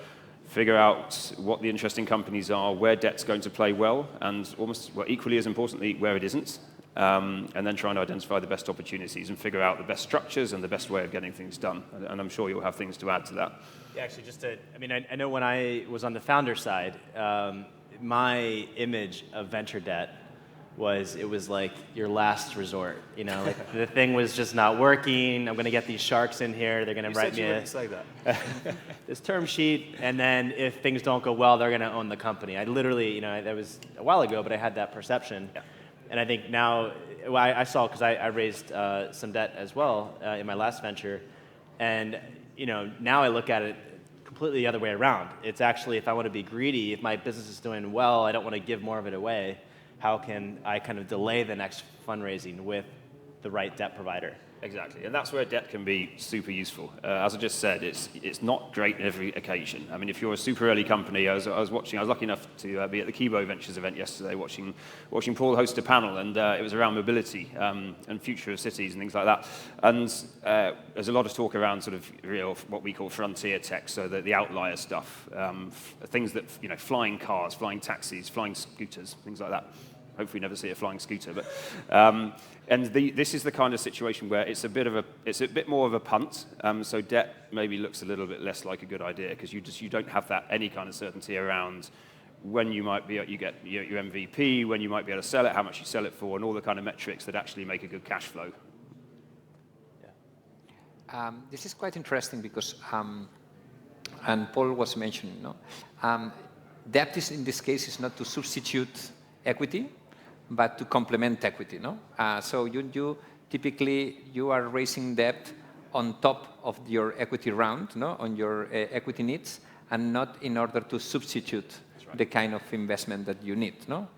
figure out what the interesting companies are, where debt's going to play well, and almost equally as importantly, where it isn't. And then trying to identify the best opportunities and figure out the best structures and the best way of getting things done. And I'm sure you'll have things to add to that. Yeah, actually, I know when I was on the founder side, my image of venture debt it was like your last resort. Like the thing was just not working. I'm going to get these sharks in here. They're going to write me this term sheet, and then if things don't go well, they're going to own the company. I literally, that was a while ago, but I had that perception. Yeah. And I think now, I saw, because I raised some debt as well in my last venture, and now I look at it completely the other way around. It's actually, if I want to be greedy, if my business is doing well, I don't want to give more of it away, how can I kind of delay the next fundraising with the right debt provider? Exactly, and that's where debt can be super useful. As I just said, it's not great on every occasion. I mean, if you're a super early company, I was lucky enough to be at the Kibo Ventures event yesterday, watching Paul host a panel, and it was around mobility and future of cities and things like that. And there's a lot of talk around sort of real, what we call frontier tech, so the outlier stuff, things that flying cars, flying taxis, flying scooters, things like that. Hopefully never see a flying scooter, but this is the kind of situation where it's a bit more of a punt. So debt maybe looks a little bit less like a good idea because you don't have any kind of certainty around when you might you get your MVP, when you might be able to sell it, how much you sell it for, and all the kind of metrics that actually make a good cash flow. Yeah. This is quite interesting because, and Paul was mentioning, debt is in this case is not to substitute equity, but to complement equity, no? So you typically are raising debt on top of your equity round, no, on your equity needs, and not in order to substitute the kind of investment that you need, no?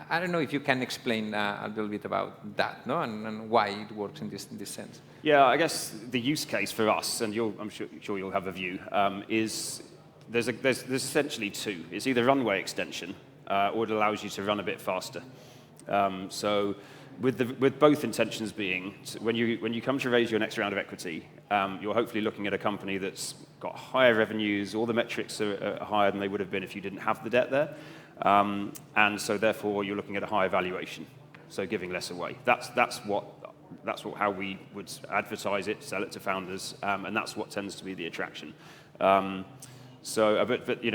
I don't know if you can explain a little bit about that, no, and why it works in this sense. Yeah, I guess the use case for us, and I'm sure you'll have a view, is there's essentially two. It's either runway extension, or it allows you to run a bit faster. So with both intentions being, when you come to raise your next round of equity, you're hopefully looking at a company that's got higher revenues, all the metrics are higher than they would have been if you didn't have the debt there. And so therefore you're looking at a higher valuation, so giving less away. That's how we would advertise it, sell it to founders, and that's what tends to be the attraction. But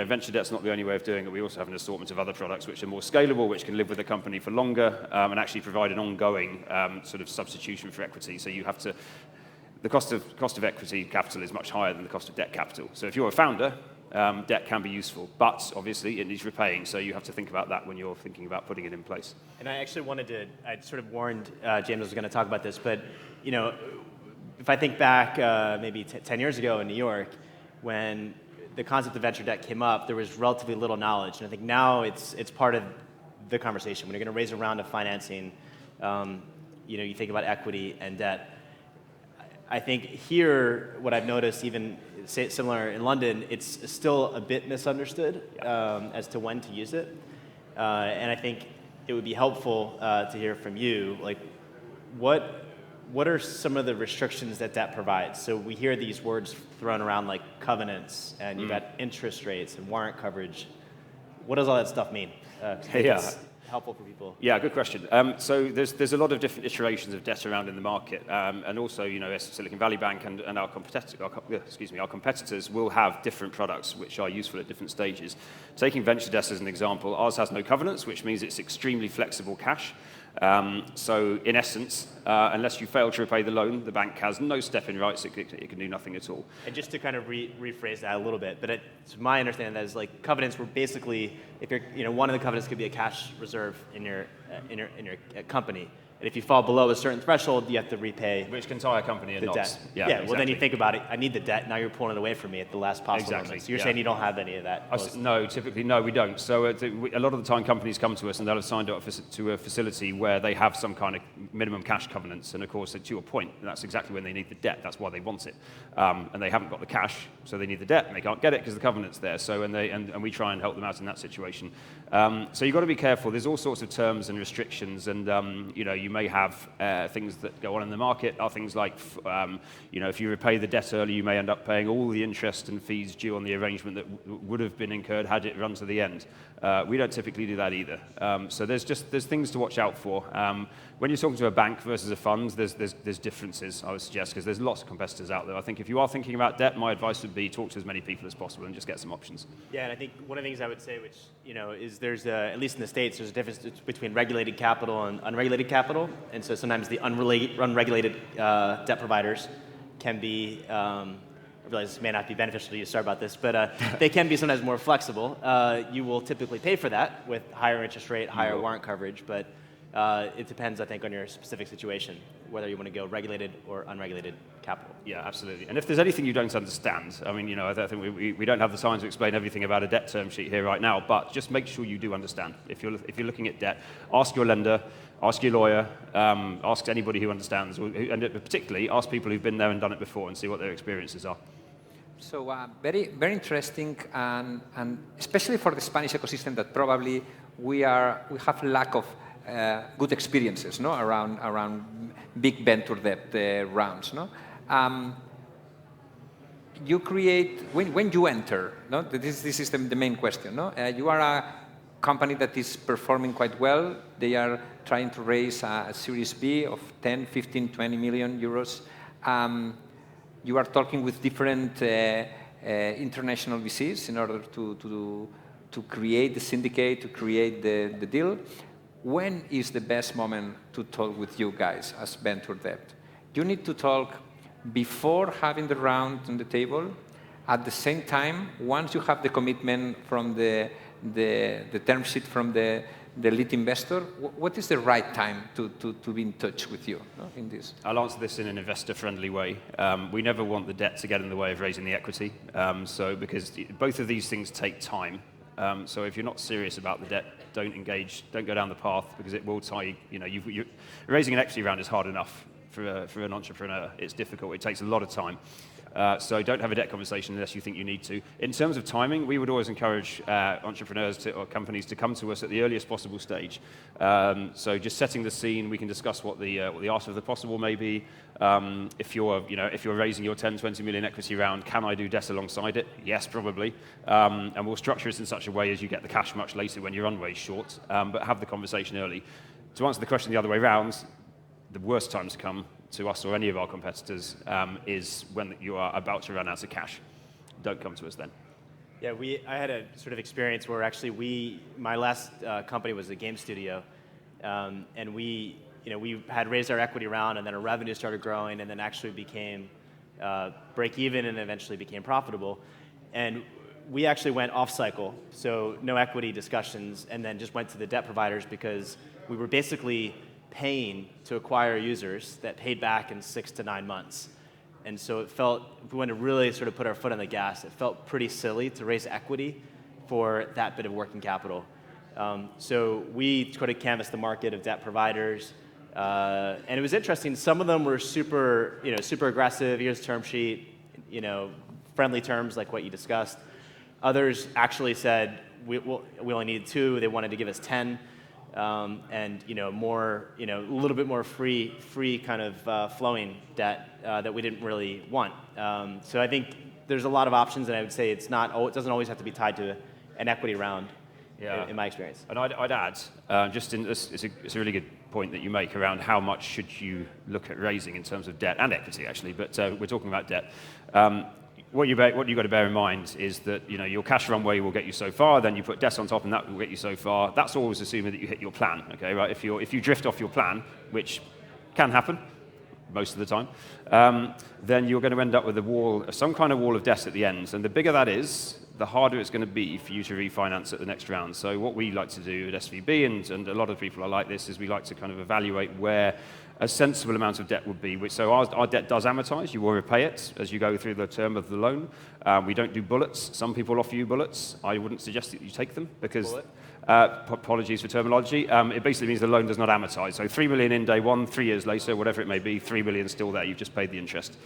venture debt's not the only way of doing it. We also have an assortment of other products which are more scalable, which can live with the company for longer, and actually provide an ongoing sort of substitution for equity. So the cost of equity capital is much higher than the cost of debt capital. So if you're a founder, debt can be useful, but obviously it needs repaying. So you have to think about that when you're thinking about putting it in place. And I actually I sort of warned James was going to talk about this, but if I think back maybe 10 years ago in New York, when the concept of venture debt came up, there was relatively little knowledge. And I think now it's part of the conversation. When you're going to raise a round of financing, you think about equity and debt. I think here, what I've noticed, even similar in London, it's still a bit misunderstood as to when to use it. And I think it would be helpful to hear from you, like, what what are some of the restrictions that debt provides? So we hear these words thrown around like covenants, and you've got interest rates and warrant coverage. What does all that stuff mean? It's helpful for people. Yeah, good question. So there's a lot of different iterations of debt around in the market, and also, as Silicon Valley Bank and our competitors will have different products which are useful at different stages. Taking venture debt as an example, ours has no covenants, which means it's extremely flexible cash. So in essence, unless you fail to repay the loan, the bank has no step-in rights. It can do nothing at all. And just to kind of rephrase that a little bit, but to my understanding, that is like covenants were basically, if you're, one of the covenants could be a cash reserve in your company. And if you fall below a certain threshold, you have to repay. Which can tie a company in knots. Debt. Yeah, exactly. Well, then you think about it. I need the debt. Now you're pulling it away from me at the last possible moment. So you're saying you don't have any of that? No, typically, no, we don't. So a lot of the time, companies come to us and they'll have signed up to a facility where they have some kind of minimum cash covenants. And of course, to your point, that's exactly when they need the debt. That's why they want it. And they haven't got the cash, so they need the debt, and they can't get it because the covenant's there. So and we try and help them out in that situation. So you've got to be careful. There's all sorts of terms and restrictions, and you may have things that go on in the market are things like, if you repay the debt early, you may end up paying all the interest and fees due on the arrangement that would have been incurred had it run to the end. We don't typically do that either. So there's things to watch out for. When you're talking to a bank versus a fund, there's differences, I would suggest, because there's lots of competitors out there. I think if you are thinking about debt, my advice would be talk to as many people as possible and just get some options. Yeah, and I think one of the things I would say, which is there's at least in the States, there's a difference between regulated capital and unregulated capital, and so sometimes the unregulated debt providers can be. I realize this may not be beneficial to you to start about this, but they can be sometimes more flexible. You will typically pay for that with higher interest rate, higher warrant coverage, but it depends, I think, on your specific situation, whether you want to go regulated or unregulated capital. Yeah, absolutely. And if there's anything you don't understand, I mean, I think we don't have the time to explain everything about a debt term sheet here right now, but just make sure you do understand. If you're looking at debt, ask your lender, ask your lawyer, ask anybody who understands, and particularly ask people who've been there and done it before and see what their experiences are. So very, very interesting, and especially for the Spanish ecosystem, that probably we have lack of good experiences, no, around big venture debt rounds, no. You create when you enter, no. This is the main question, no. You are a company that is performing quite well. They are trying to raise a Series B of 10, 15, 20 million euros. You are talking with different international VCs in order to create the syndicate, to create the deal. When is the best moment to talk with you guys as venture debt? You need to talk before having the round on the table. At the same time, once you have the commitment from the term sheet from the lead investor, what is the right time to be in touch with you, no, in this? I'll answer this in an investor-friendly way. We never want the debt to get in the way of raising the equity. Because both of these things take time. So if you're not serious about the debt, don't engage, don't go down the path, because it will tie you. Raising an equity round is hard enough for an entrepreneur. It's difficult. It takes a lot of time. So don't have a debt conversation unless you think you need to. In terms of timing, we would always encourage entrepreneurs or companies to come to us at the earliest possible stage. So just setting the scene, we can discuss what the art of the possible may be. If you're raising your 10, 20 million equity round, can I do debt alongside it? Yes, probably. And we'll structure it in such a way as you get the cash much later when your runway's short. But have the conversation early. To answer the question the other way around, the worst time to come to us or any of our competitors is when you are about to run out of cash. Don't come to us then. Yeah, I had a sort of experience where actually my last company was a game studio, and we had raised our equity round, and then our revenue started growing, and then actually became break even, and eventually became profitable. And we actually went off cycle, so no equity discussions, and then just went to the debt providers because we were basically paying to acquire users that paid back in 6 to 9 months. And so it felt, if we wanted to really sort of put our foot on the gas, it felt pretty silly to raise equity for that bit of working capital. So we sort of canvassed the market of debt providers, and it was interesting. Some of them were super aggressive. Here's a term sheet, friendly terms like what you discussed. Others actually said we only needed 2. They wanted to give us 10. and more, a little bit more free kind of flowing debt that we didn't really want. So I think there's a lot of options, and I would say it doesn't always have to be tied to an equity round. Yeah. In my experience. And I'd add, it's a really good point that you make around how much should you look at raising in terms of debt and equity, actually, but we're talking about debt. What you've got to bear in mind is that your cash runway will get you so far, then you put debt on top and that will get you so far. That's always assuming that you hit your plan, okay, right? If you drift off your plan, which can happen most of the time, then you're going to end up with some kind of wall of debt at the end. And the bigger that is, the harder it's going to be for you to refinance at the next round. So what we like to do at SVB, and a lot of people are like this, is we like to kind of evaluate where a sensible amount of debt would be. So our debt does amortize. You will repay it as you go through the term of the loan. We don't do bullets. Some people offer you bullets. I wouldn't suggest that you take them because, apologies for terminology, it basically means the loan does not amortize. So 3 million in day one, 3 years later, whatever it may be, 3 million still there. You've just paid the interest.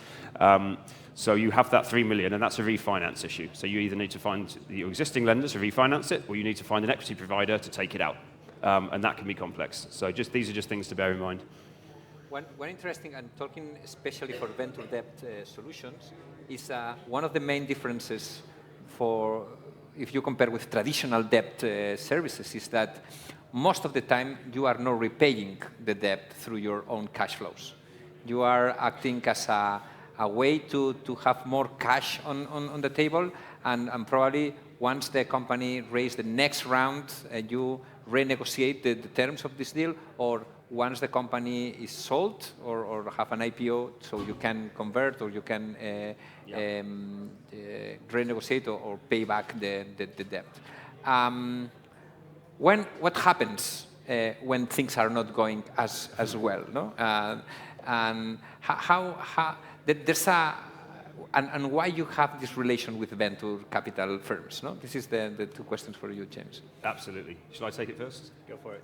So you have that 3 million, and that's a refinance issue. So you either need to find your existing lenders to refinance it, or you need to find an equity provider to take it out. And that can be complex. So these are just things to bear in mind. One interesting, and talking especially for venture debt solutions, is one of the main differences for, if you compare with traditional debt services, is that most of the time you are not repaying the debt through your own cash flows. You are acting as a way to have more cash on the table, and probably once the company raises the next round, you renegotiate the terms of this deal, or once the company is sold or have an IPO, so you can convert or you can renegotiate or pay back the debt. What happens when things are not going as well? No? And how there's and why you have this relation with venture capital firms? No, this is the two questions for you, James. Absolutely. Shall I take it first? Go for it.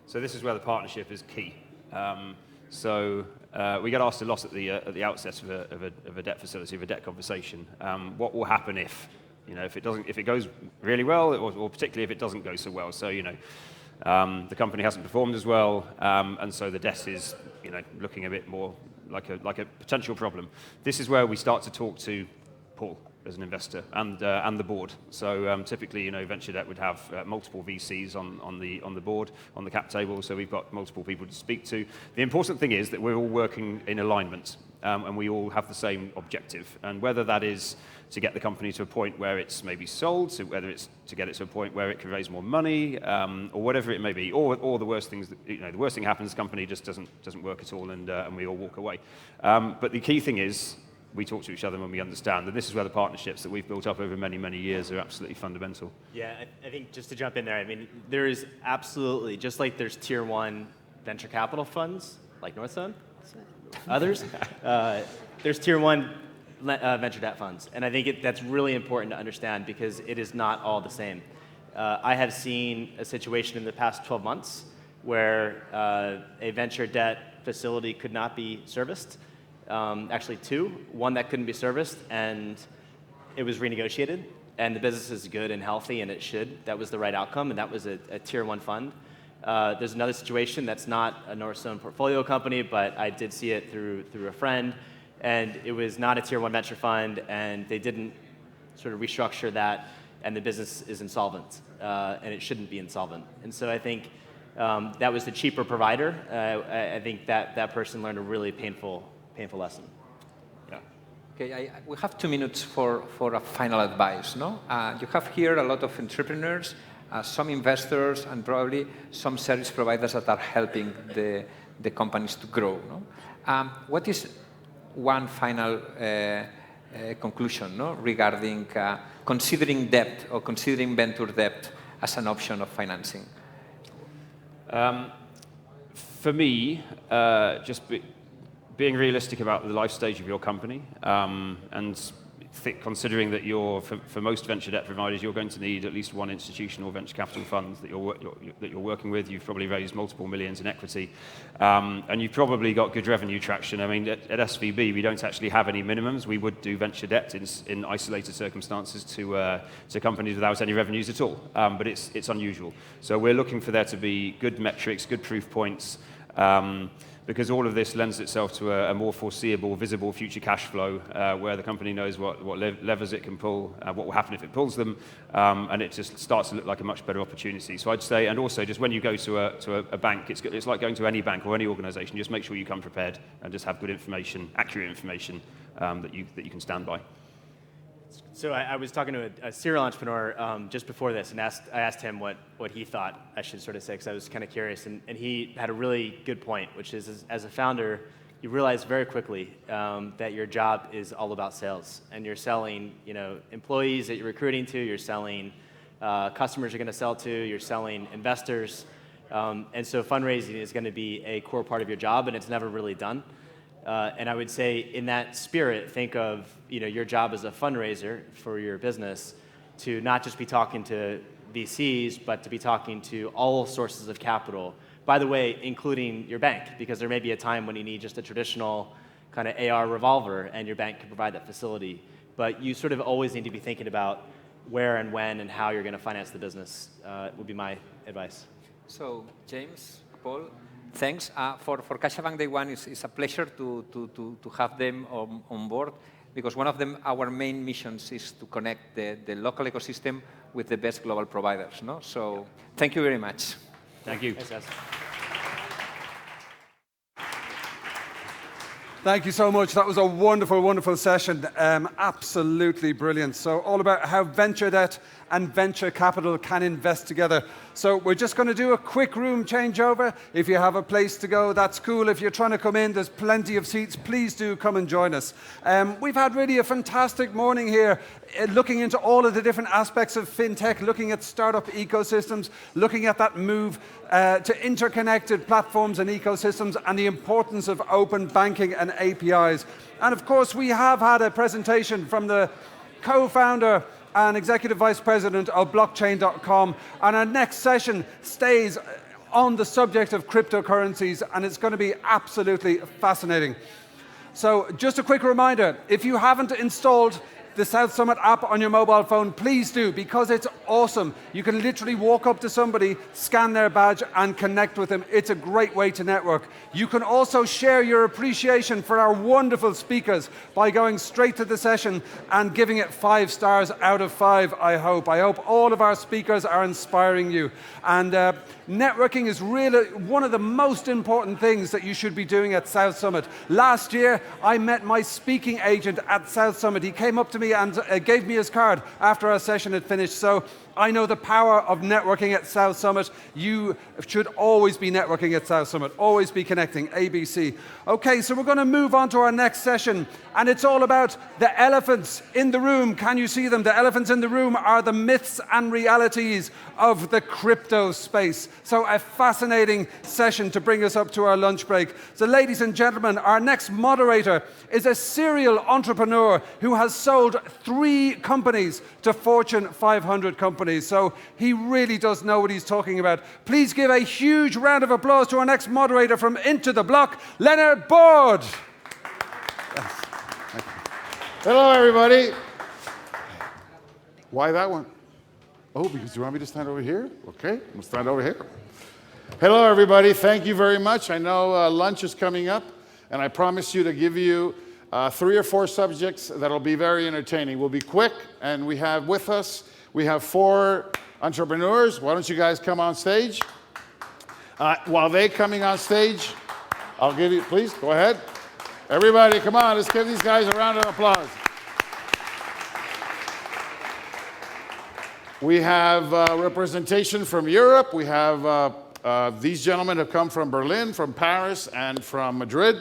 So this is where the partnership is key. We get asked a lot at the outset of a debt facility, of a debt conversation. What will happen if it goes really well, or particularly if it doesn't go so well? So the company hasn't performed as well, and so the debt is looking a bit more like a potential problem. This is where we start to talk to Paul as an investor and the board. So typically, venture debt would have multiple VCs on the board, on the cap table. So we've got multiple people to speak to. The important thing is that we're all working in alignment, and we all have the same objective. And whether that is to get the company to a point where it's maybe sold, so whether it's to get it to a point where it can raise more money, or whatever it may be, or the worst things, the worst thing happens, the company just doesn't work at all, and we all walk away. But the key thing is we talk to each other when we understand, and this is where the partnerships that we've built up over many, many years are absolutely fundamental. Yeah, I think just to jump in there, I mean, there is absolutely, just like there's tier one venture capital funds, like Northstone, others, there's tier one venture debt funds. And I think that's really important to understand because it is not all the same. I have seen a situation in the past 12 months where a venture debt facility could not be serviced. Actually two, one that couldn't be serviced and it was renegotiated and the business is good and healthy and it should. That was the right outcome and that was a tier one fund. There's another situation that's not a Northstone portfolio company, but I did see it through a friend, and it was not a tier one venture fund, and they didn't sort of restructure that, and the business is insolvent, and it shouldn't be insolvent. And so I think that was the cheaper provider. I think that person learned a really painful lesson. Yeah. Okay, we have 2 minutes for a final advice. No, you have here a lot of entrepreneurs. Some investors and probably some service providers that are helping the companies to grow. No? What is one final conclusion regarding considering debt or considering venture debt as an option of financing? For me, just being realistic about the life stage of your company, and considering that for most venture debt providers, you're going to need at least one institutional venture capital fund that you're working with. You've probably raised multiple millions in equity, and you've probably got good revenue traction. I mean, at SVB, we don't actually have any minimums. We would do venture debt in isolated circumstances to companies without any revenues at all, but it's unusual. So we're looking for there to be good metrics, good proof points, because all of this lends itself to a more foreseeable, visible future cash flow, where the company knows what levers it can pull, what will happen if it pulls them, and it just starts to look like a much better opportunity. So I'd say, and also just when you go to a bank, it's like going to any bank or any organization, just make sure you come prepared and just have good information, accurate information that you can stand by. So I was talking to a serial entrepreneur just before this, and I asked him what he thought I should sort of say, because I was kind of curious, and he had a really good point, which is as a founder, you realize very quickly that your job is all about sales, and you're selling, employees that you're recruiting to, you're selling customers you're going to sell to, you're selling investors, and so fundraising is going to be a core part of your job, and it's never really done. And I would say, in that spirit, think of your job as a fundraiser for your business to not just be talking to VCs, but to be talking to all sources of capital. By the way, including your bank, because there may be a time when you need just a traditional kind of AR revolver, and your bank can provide that facility. But you sort of always need to be thinking about where and when and how you're going to finance the business. Would be my advice. So, James, Paul. Thanks. For CaixaBank Day One, it's a pleasure to have them on board, because one of our main missions is to connect the local ecosystem with the best global providers. No? So thank you very much. Thank you. Thanks, guys. Thank you so much. That was a wonderful, wonderful session. Absolutely brilliant. So all about how venture debt and venture capital can invest together. So we're just going to do a quick room changeover. If you have a place to go, that's cool. If you're trying to come in, there's plenty of seats. Please do come and join us. We've had really a fantastic morning here, looking into all of the different aspects of fintech, looking at startup ecosystems, looking at that move to interconnected platforms and ecosystems, and the importance of open banking and APIs. And of course, we have had a presentation from the co-founder and Executive Vice President of Blockchain.com. And our next session stays on the subject of cryptocurrencies, and it's going to be absolutely fascinating. So just a quick reminder, if you haven't installed the South Summit app on your mobile phone, please do, because it's awesome. You can literally walk up to somebody, scan their badge, and connect with them. It's a great way to network. You can also share your appreciation for our wonderful speakers by going straight to the session and giving it 5 stars out of 5, I hope. I hope all of our speakers are inspiring you. And networking is really one of the most important things that you should be doing at South Summit. Last year, I met my speaking agent at South Summit. He came up to me and gave me his card after our session had finished. So I know the power of networking at South Summit. You should always be networking at South Summit, always be connecting, ABC. Okay, so we're going to move on to our next session, and it's all about the elephants in the room. Can you see them? The elephants in the room are the myths and realities of the crypto space. So a fascinating session to bring us up to our lunch break. So ladies and gentlemen, our next moderator is a serial entrepreneur who has sold 3 companies to Fortune 500 companies. So he really does know what he's talking about. Please give a huge round of applause to our next moderator from Into the Block, Leonard Board. Hello, everybody. Why that one? Oh, because you want me to stand over here? Okay, I'm going to stand over here. Hello, everybody. Thank you very much. I know lunch is coming up, and I promise you to give you 3 or 4 subjects that'll be very entertaining. We'll be quick, and we have 4 entrepreneurs. Why don't you guys come on stage? While they're coming on stage, I'll give you, please, go ahead. Everybody, come on, let's give these guys a round of applause. We have representation from Europe. We have, these gentlemen have come from Berlin, from Paris, and from Madrid.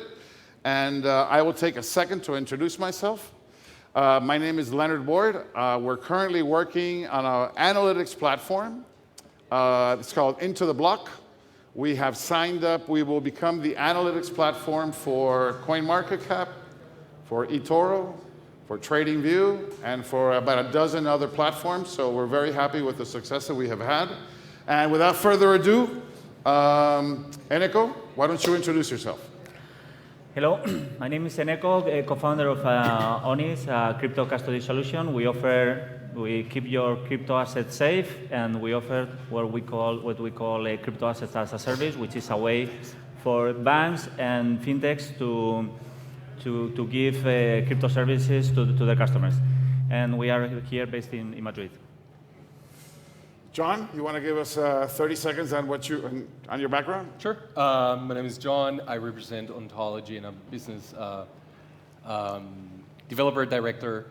And I will take a second to introduce myself. My name is Leonard Board. We're currently working on an analytics platform. It's called Into the Block. We have signed up. We will become the analytics platform for CoinMarketCap, for eToro, for TradingView, and for about a dozen other platforms. So we're very happy with the success that we have had. And without further ado, Eneko, why don't you introduce yourself? Hello, my name is Eneko, co-founder of Onis, a crypto custody solution. We keep your crypto assets safe, and we offer what we call a crypto assets as a service, which is a way for banks and fintechs to give crypto services to their customers. And we are here based in Madrid. John, you want to give us 30 seconds on on your background? Sure. My name is John. I represent Ontology, and I'm business developer director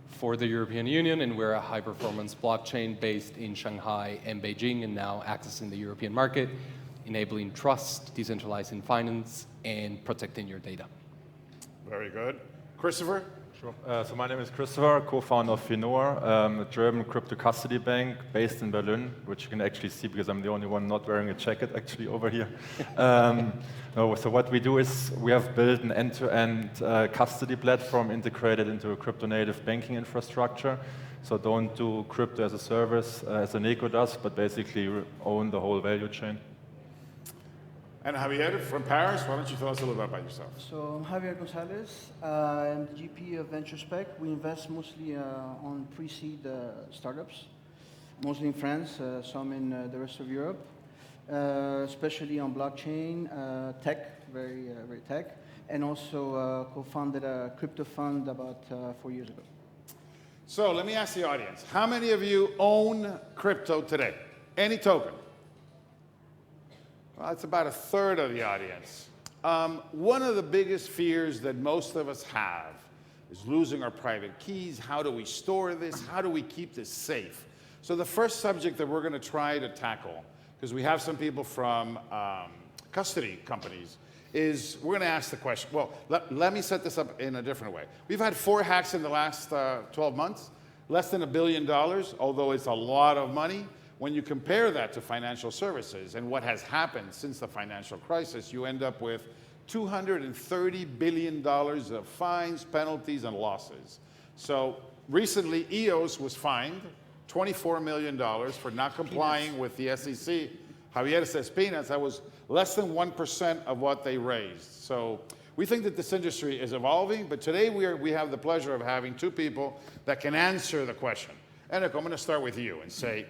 for the European Union, and we're a high-performance blockchain based in Shanghai and Beijing, and now accessing the European market, enabling trust, decentralizing finance, and protecting your data. Very good. Christopher? Sure. So my name is Christopher, co-founder of Finor, a German crypto custody bank based in Berlin, which you can actually see because I'm the only one not wearing a jacket actually over here. So what we do is we have built an end-to-end custody platform integrated into a crypto-native banking infrastructure. So don't do crypto as a service as Eneko does, but basically own the whole value chain. And Javier from Paris, why don't you tell us a little bit about yourself? So I'm Javier Gonzalez. I'm the GP of VentureSpec. We invest mostly on pre-seed startups, mostly in France, some in the rest of Europe, especially on blockchain, tech, very tech, and also co-founded a crypto fund about 4 years ago. So let me ask the audience, how many of you own crypto today? Any token? Well, it's about a third of the audience. One of the biggest fears that most of us have is losing our private keys. How do we store this? How do we keep this safe? So the first subject that we're going to try to tackle, because we have some people from custody companies, is we're going to ask the question. Well, let me set this up in a different way. We've had 4 hacks in the last 12 months, less than $1 billion, although it's a lot of money. When you compare that to financial services and what has happened since the financial crisis, you end up with $230 billion of fines, penalties, and losses. So recently, EOS was fined $24 million for not complying with the SEC. Javier says peanuts. That was less than 1% of what they raised. So we think that this industry is evolving, but today we have the pleasure of having 2 people that can answer the question. Eneko, I'm going to start with you and say,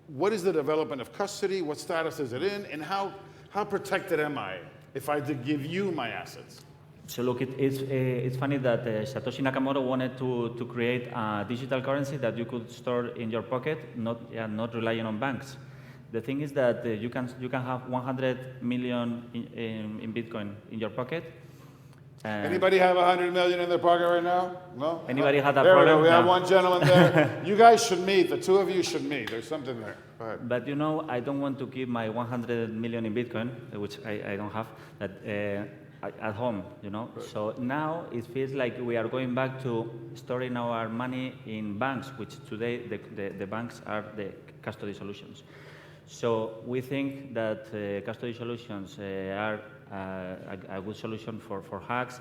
what is the development of custody? What status is it in? And how protected am I if I did give you my assets? So look, it's funny that Satoshi Nakamoto wanted to create a digital currency that you could store in your pocket, not relying on banks. The thing is that you can have 100 million in Bitcoin in your pocket. Anybody have 100 million in their pocket right now? No? Anybody had a there problem? We have one gentleman there. You guys should meet. The 2 of you should meet. There's something there. Go ahead. But you know, I don't want to keep my 100 million in Bitcoin, which I don't have, at home, you know. Right. So now it feels like we are going back to storing our money in banks, which today the banks are the custody solutions. So we think that custody solutions are a good solution for hacks.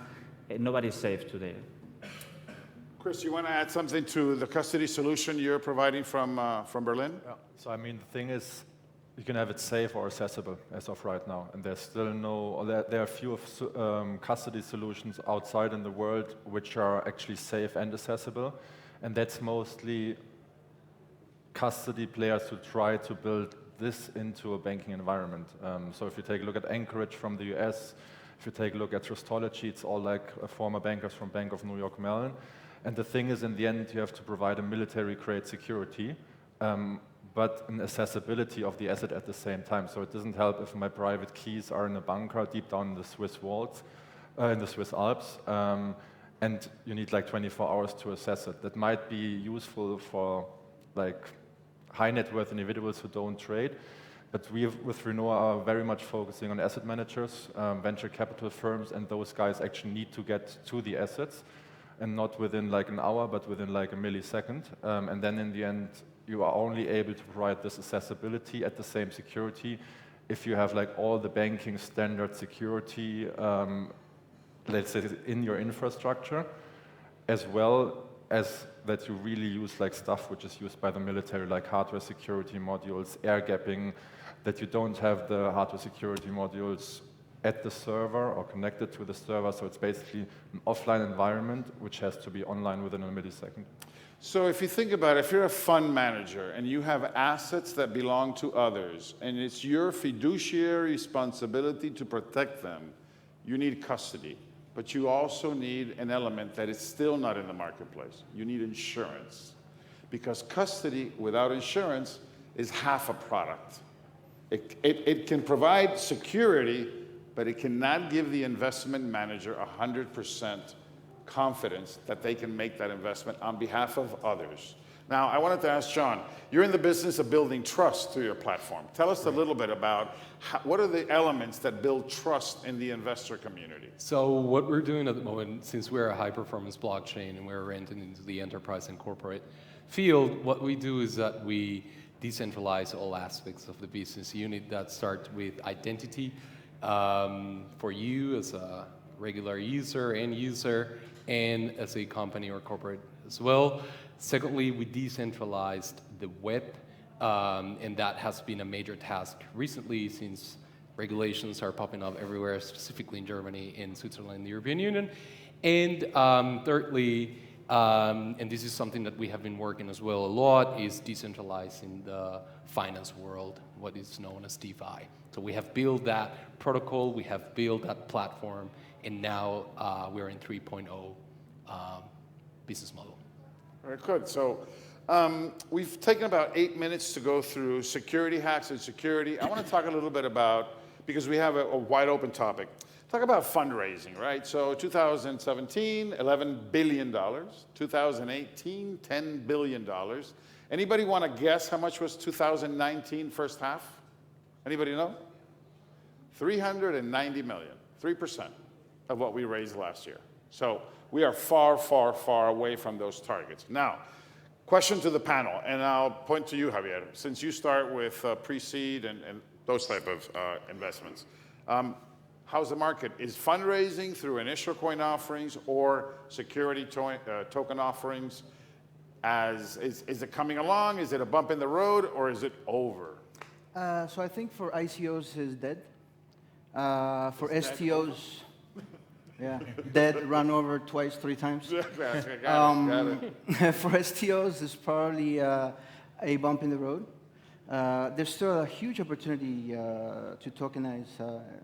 Nobody's safe today. Chris, you want to add something to the custody solution you're providing from Berlin? Yeah. So I mean, the thing is, you can have it safe or accessible as of right now, and there's still there are few custody solutions outside in the world which are actually safe and accessible, and that's mostly custody players who try to build this into a banking environment. So if you take a look at Anchorage from the US, if you take a look at Trustology, it's all like former bankers from Bank of New York Mellon. And the thing is, in the end, you have to provide a military-grade security, but an accessibility of the asset at the same time. So it doesn't help if my private keys are in a bunker deep down in the Swiss walls, in the Swiss Alps, and you need like 24 hours to assess it. That might be useful for like high net worth individuals who don't trade, but we with Renault are very much focusing on asset managers, venture capital firms, and those guys actually need to get to the assets, and not within like an hour, but within like a millisecond. And then in the end, you are only able to provide this accessibility at the same security if you have like all the banking standard security, let's say, in your infrastructure. as well as that you really use like stuff which is used by the military, like hardware security modules, air gapping, that you don't have the hardware security modules at the server or connected to the server, so it's basically an offline environment which has to be online within a millisecond. So if you think about it, if you're a fund manager and you have assets that belong to others, and it's your fiduciary responsibility to protect them, you need custody. But you also need an element that is still not in the marketplace. You need insurance. Because custody without insurance is half a product. It can provide security, but it cannot give the investment manager 100% confidence that they can make that investment on behalf of others. Now, I wanted to ask John, you're in the business of building trust through your platform. Tell us a little bit about what are the elements that build trust in the investor community? So what we're doing at the moment, since we're a high-performance blockchain and we're renting into the enterprise and corporate field, what we do is that we decentralize all aspects of the business unit that start with identity for you as a regular user, end user, and as a company or corporate as well. Secondly, we decentralized the web, and that has been a major task recently since regulations are popping up everywhere, specifically in Germany, in Switzerland, and the European Union. And thirdly, and this is something that we have been working as well a lot, is decentralizing the finance world, what is known as DeFi. So we have built that protocol, we have built that platform, and now we're in 3.0 business model. Very good. So we've taken about 8 minutes to go through security hacks and security. I want to talk a little bit about, because we have a wide open topic, talk about fundraising, right? So 2017, $11 billion. 2018, $10 billion. Anybody want to guess how much was 2019 first half? Anybody know? 390 million, 3% of what we raised last year. So we are far, far, far away from those targets. Now, question to the panel, and I'll point to you, Javier, since you start with pre-seed and those type of investments. How's the market? Is fundraising through initial coin offerings or security token offerings, is it coming along? Is it a bump in the road, or is it over? So I think for ICOs is dead. For STOs, yeah, dead, run over twice, 3 times. Got it. For STOs, it's probably a bump in the road. There's still a huge opportunity to tokenize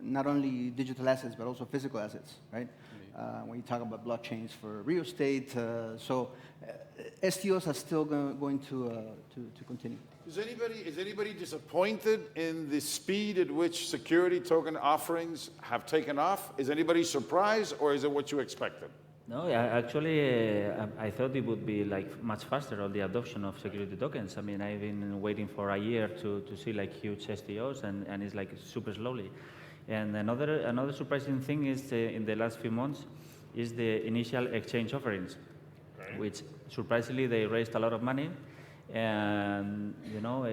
not only digital assets, but also physical assets, right? When you talk about blockchains for real estate. So STOs are still going to continue. Is anybody disappointed in the speed at which security token offerings have taken off? Is anybody surprised, or is it what you expected? No, actually, I thought it would be like much faster on the adoption of security tokens. I mean, I've been waiting for a year to see like huge STOs, and it's like super slowly. And another surprising thing is in the last few months is the initial exchange offerings, which surprisingly they raised a lot of money. And you know,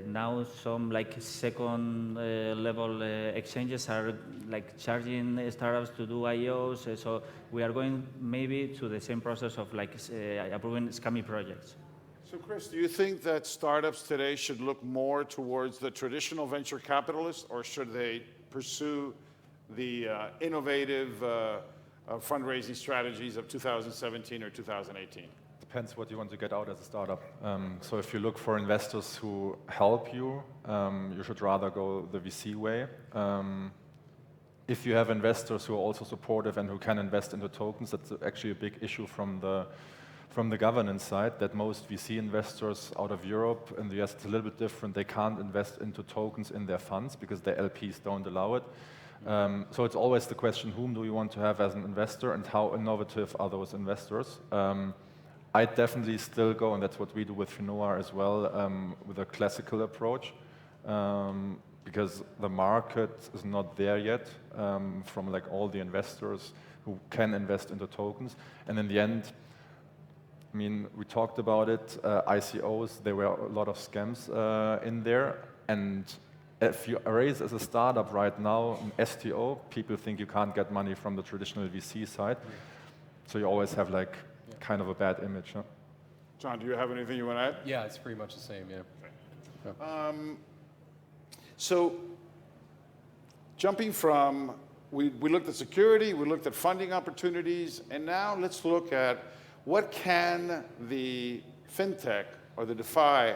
now some like second level exchanges are like charging startups to do IOs. So we are going maybe to the same process of like approving scammy projects. So Chris, do you think that startups today should look more towards the traditional venture capitalists, or should they pursue the innovative fundraising strategies of 2017 or 2018? Depends what you want to get out as a startup. So if you look for investors who help you, you should rather go the VC way. If you have investors who are also supportive and who can invest into tokens, that's actually a big issue from the governance side, that most VC investors out of Europe and the US, it's a little bit different. They can't invest into tokens in their funds because their LPs don't allow it. So it's always the question, whom do you want to have as an investor, and how innovative are those investors? I definitely still go, and that's what we do with Finoa as well, with a classical approach, because the market is not there yet from like all the investors who can invest into tokens. And in the end, I mean, we talked about it, ICOs, there were a lot of scams in there. And if you raise as a startup right now an STO, people think you can't get money from the traditional VC side. So you always have like kind of a bad image. Huh? John, do you have anything you want to add? Yeah, it's pretty much the same, yeah. So, jumping from, we looked at security, we looked at funding opportunities, and now let's look at what can the fintech or the DeFi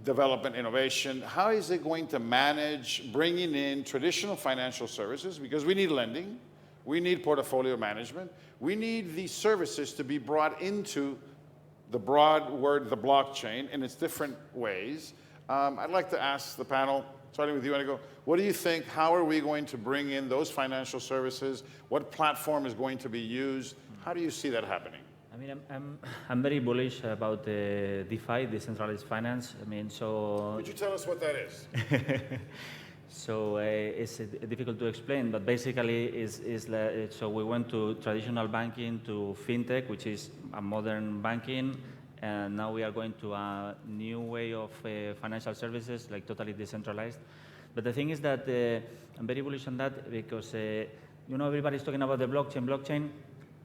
development innovation, how is it going to manage bringing in traditional financial services? Because we need lending, we need portfolio management, we need these services to be brought into the broad word, the blockchain, in its different ways. I'd like to ask the panel, starting with you, Inigo, what do you think, how are we going to bring in those financial services? What platform is going to be used? How do you see that happening? I mean, I'm very bullish about DeFi, decentralized finance. I mean, so. Could you tell us what that is? So it's difficult to explain, but basically so we went to traditional banking to fintech, which is a modern banking, and now we are going to a new way of financial services, like totally decentralized. But the thing is that I'm very bullish on that because everybody's talking about the blockchain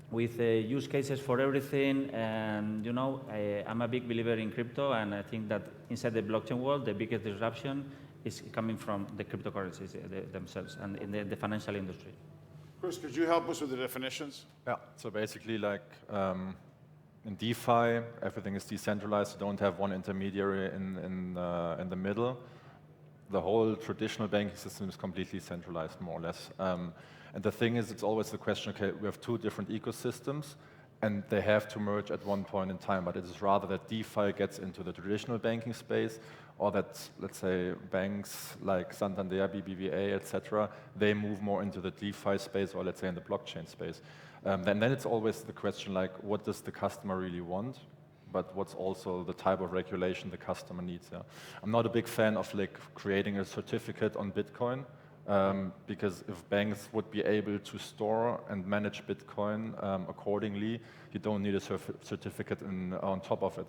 with use cases for everything, and I'm a big believer in crypto, and I think that inside the blockchain world, the biggest disruption is coming from the cryptocurrencies themselves and in the financial industry. Chris, could you help us with the definitions? Yeah, so basically like in DeFi, everything is decentralized. You don't have one intermediary in the middle. The whole traditional banking system is completely centralized, more or less. And the thing is, it's always the question, okay, we have two different ecosystems, and they have to merge at one point in time, but it is rather that DeFi gets into the traditional banking space, or that, let's say, banks like Santander, BBVA, etc., they move more into the DeFi space, or let's say in the blockchain space. Then it's always the question, like, what does the customer really want? But what's also the type of regulation the customer needs. Yeah? I'm not a big fan of like creating a certificate on Bitcoin, because if banks would be able to store and manage Bitcoin accordingly, you don't need a certificate on top of it.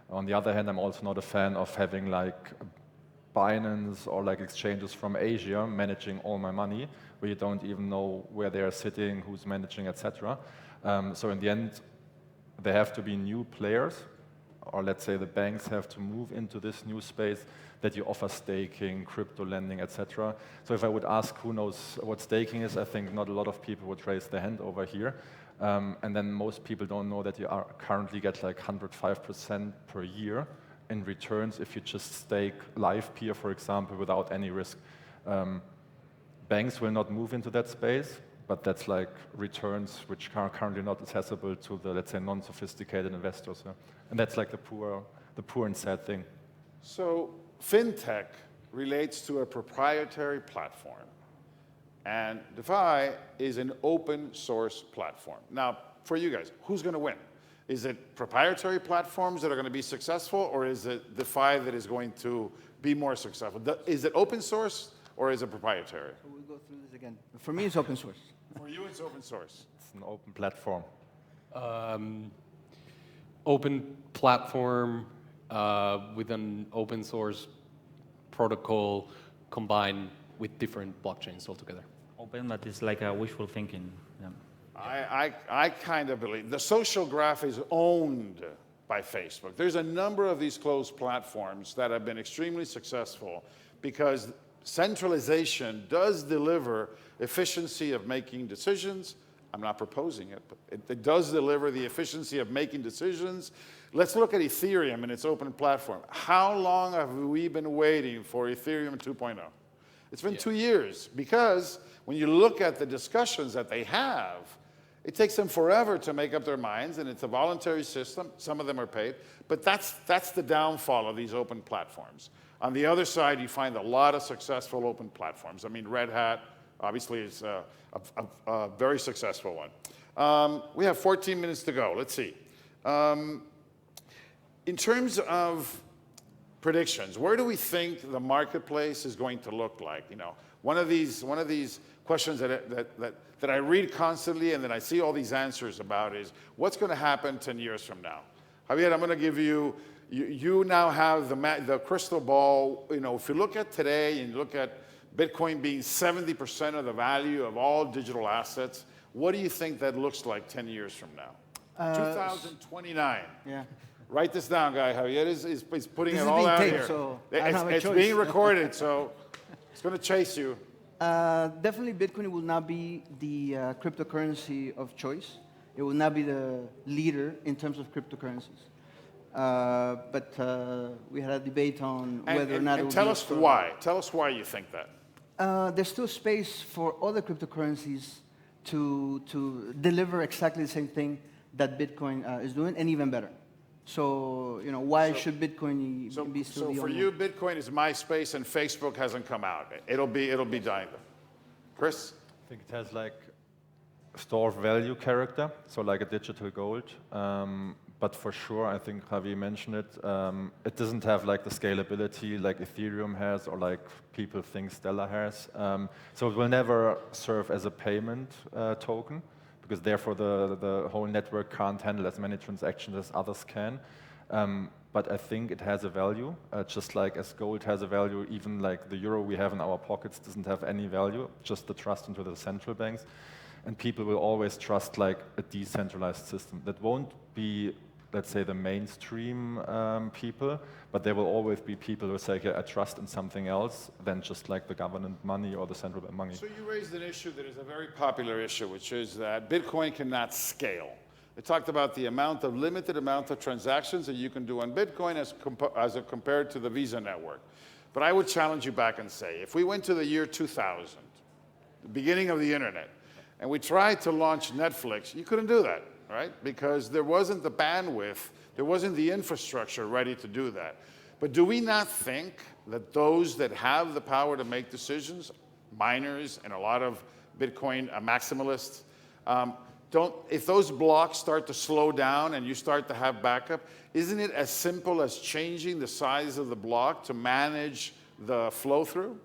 On the other hand, I'm also not a fan of having like Binance or like exchanges from Asia managing all my money, where you don't even know where they are sitting, who's managing, etc. So in the end, there have to be new players, or let's say the banks have to move into this new space that you offer staking, crypto lending, etc. So if I would ask who knows what staking is, I think not a lot of people would raise their hand over here. And then most people don't know that you are currently get like 105% per year in returns if you just stake live peer, for example, without any risk. Banks will not move into that space, but that's like returns which are currently not accessible to the, let's say, non-sophisticated investors. Yeah? And that's like the poor and sad thing. So fintech relates to a proprietary platform, and DeFi is an open source platform. Now, for you guys, who's going to win? Is it proprietary platforms that are going to be successful, or is it DeFi that is going to be more successful? Is it open source, or is it proprietary? So we'll go through this again. For me, it's open source. For you, it's open source. It's an open platform. Open platform with an open source protocol combined with different blockchains altogether. Open, but it's like a wishful thinking. Yeah. I kind of believe the social graph is owned by Facebook. There's a number of these closed platforms that have been extremely successful because centralization does deliver efficiency of making decisions. I'm not proposing it, but it does deliver the efficiency of making decisions. Let's look at Ethereum and its open platform. How long have we been waiting for Ethereum 2.0? It's been 2 years, because when you look at the discussions that they have, it takes them forever to make up their minds, and it's a voluntary system. Some of them are paid, but that's the downfall of these open platforms. On the other side, you find a lot of successful open platforms. I mean, Red Hat obviously is a very successful one. We have 14 minutes to go. Let's see. In terms of predictions, where do we think the marketplace is going to look like? You know, one of these questions that I read constantly and that I see all these answers about is, what's going to happen 10 years from now? Javier, I'm going to give you, you now have the crystal ball. You know, if you look at today and you look at Bitcoin being 70% of the value of all digital assets, What do you think that looks like 10 years from now? 2029. Yeah. Write this down, guy. Javier is putting This it is all being out taped, here. so I don't have a It's choice. being recorded, so it's going to chase you. Definitely, Bitcoin will not be the cryptocurrency of choice. It will not be the leader in terms of cryptocurrencies. But we had a debate on whether or not it and would tell be us why. Tell us why you think that. There's still space for other cryptocurrencies to deliver exactly the same thing that Bitcoin is doing, and even better. So, why should Bitcoin be still So the for only you, Bitcoin is MySpace and Facebook hasn't come out. It'll be dying. Chris? I think it has like store of value character, so like a digital gold. But for sure, I think Javi mentioned it, it doesn't have like the scalability like Ethereum has or like people think Stellar has. So it will never serve as a payment token, because therefore the whole network can't handle as many transactions as others can. But I think it has a value, just like as gold has a value, even like the euro we have in our pockets doesn't have any value, just the trust into the central banks. And people will always trust like a decentralized system. That won't be, let's say, the mainstream people, but there will always be people who say, okay, I trust in something else than just like the government money or the central bank money. So you raised an issue that is a very popular issue, which is that Bitcoin cannot scale. They talked about the limited amount of transactions that you can do on Bitcoin as compared to the Visa network. But I would challenge you back and say, if we went to the year 2000, the beginning of the internet, and we tried to launch Netflix, you couldn't do that, right? Because there wasn't the bandwidth, there wasn't the infrastructure ready to do that. But do we not think that those that have the power to make decisions, miners and a lot of Bitcoin maximalists, if those blocks start to slow down and you start to have backup, isn't it as simple as changing the size of the block to manage the flow through?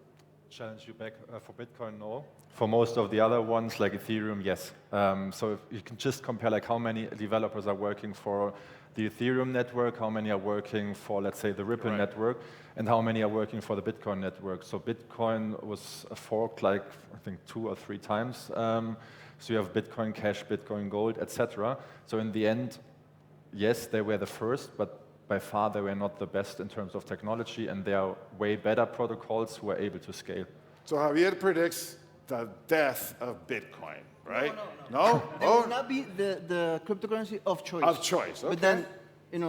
Challenge you back for Bitcoin, no. For most of the other ones, like Ethereum, yes. So if you can just compare like how many developers are working for the Ethereum network, how many are working for, let's say, the Ripple network, and how many are working for the Bitcoin network. So Bitcoin was forked like, I think, 2 or 3 times. So you have Bitcoin Cash, Bitcoin Gold, etc. So in the end, yes, they were the first, but by far they were not the best in terms of technology, and there are way better protocols who are able to scale. So Javier predicts the death of Bitcoin, right? No? It will not be the cryptocurrency of choice. Of choice, okay. But then,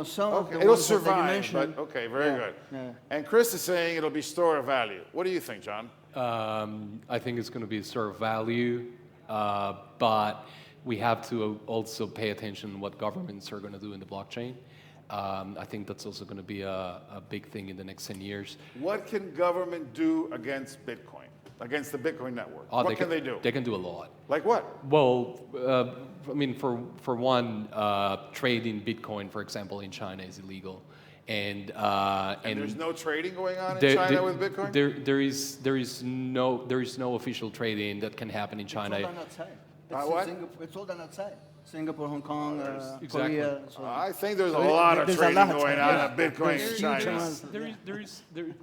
some of the it'll ones that you survive, mentioned. but okay, very good. Yeah. And Chris is saying it'll be store of value. What do you think, John? I think it's going to be a store of value, but we have to also pay attention to what governments are going to do in the blockchain. I think that's also going to be a big thing in the next 10 years. What can government do against Bitcoin, against the Bitcoin network? What can they do? They can do a lot. Like what? Well, I mean, for one, trading Bitcoin, for example, in China is illegal. And there's no trading going on in China with Bitcoin? There is no official trading that can happen in China. It's all done outside. What? It's all done outside. Singapore, Hong Kong, Exactly. Korea. So I think there's a lot of trading going on in Bitcoin in China.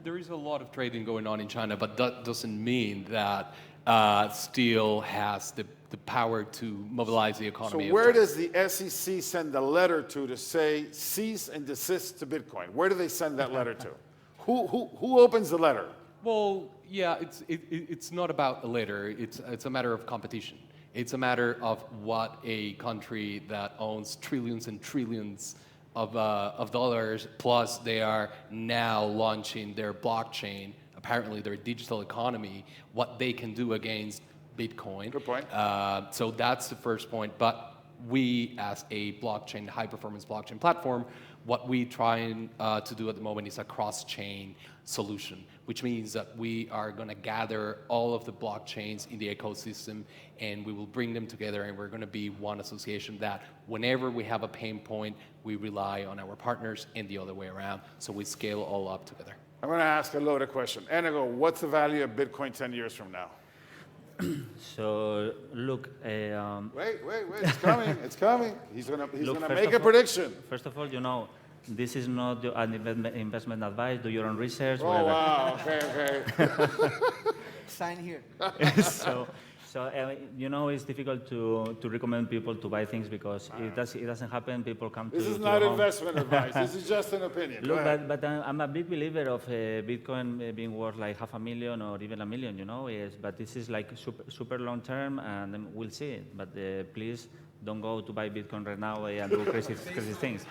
There is a lot of trading going on in China, but that doesn't mean that still has the power to mobilize the economy. So where does the SEC send a letter to say cease and desist to Bitcoin? Where do they send that letter to? Who opens the letter? Well, yeah, it's not about a letter. It's a matter of competition. It's a matter of what a country that owns trillions and trillions of dollars, plus they are now launching their blockchain, apparently their digital economy, what they can do against Bitcoin. Good point. So that's the first point. But we, as a blockchain, high-performance blockchain platform, what we try to do at the moment is a cross-chain solution, which means that we are going to gather all of the blockchains in the ecosystem and we will bring them together, and we're going to be one association that whenever we have a pain point, we rely on our partners and the other way around. So we scale all up together. I'm going to ask a loaded question. Enigo, what's the value of Bitcoin 10 years from now? So look. Wait, it's coming, it's coming. He's going to make a prediction. First of all, this is not an investment advice. Do your own research. Oh, whatever. wow, okay. Sign here. So it's difficult to recommend people to buy things because it doesn't happen. People come This to is to not your home. investment advice. This is just an opinion. Go Look, ahead. but I'm a big believer of Bitcoin being worth like $500,000 or even $1 million. Yes, but this is like super long term, and then we'll see it. But please don't go to buy Bitcoin right now and do crazy things.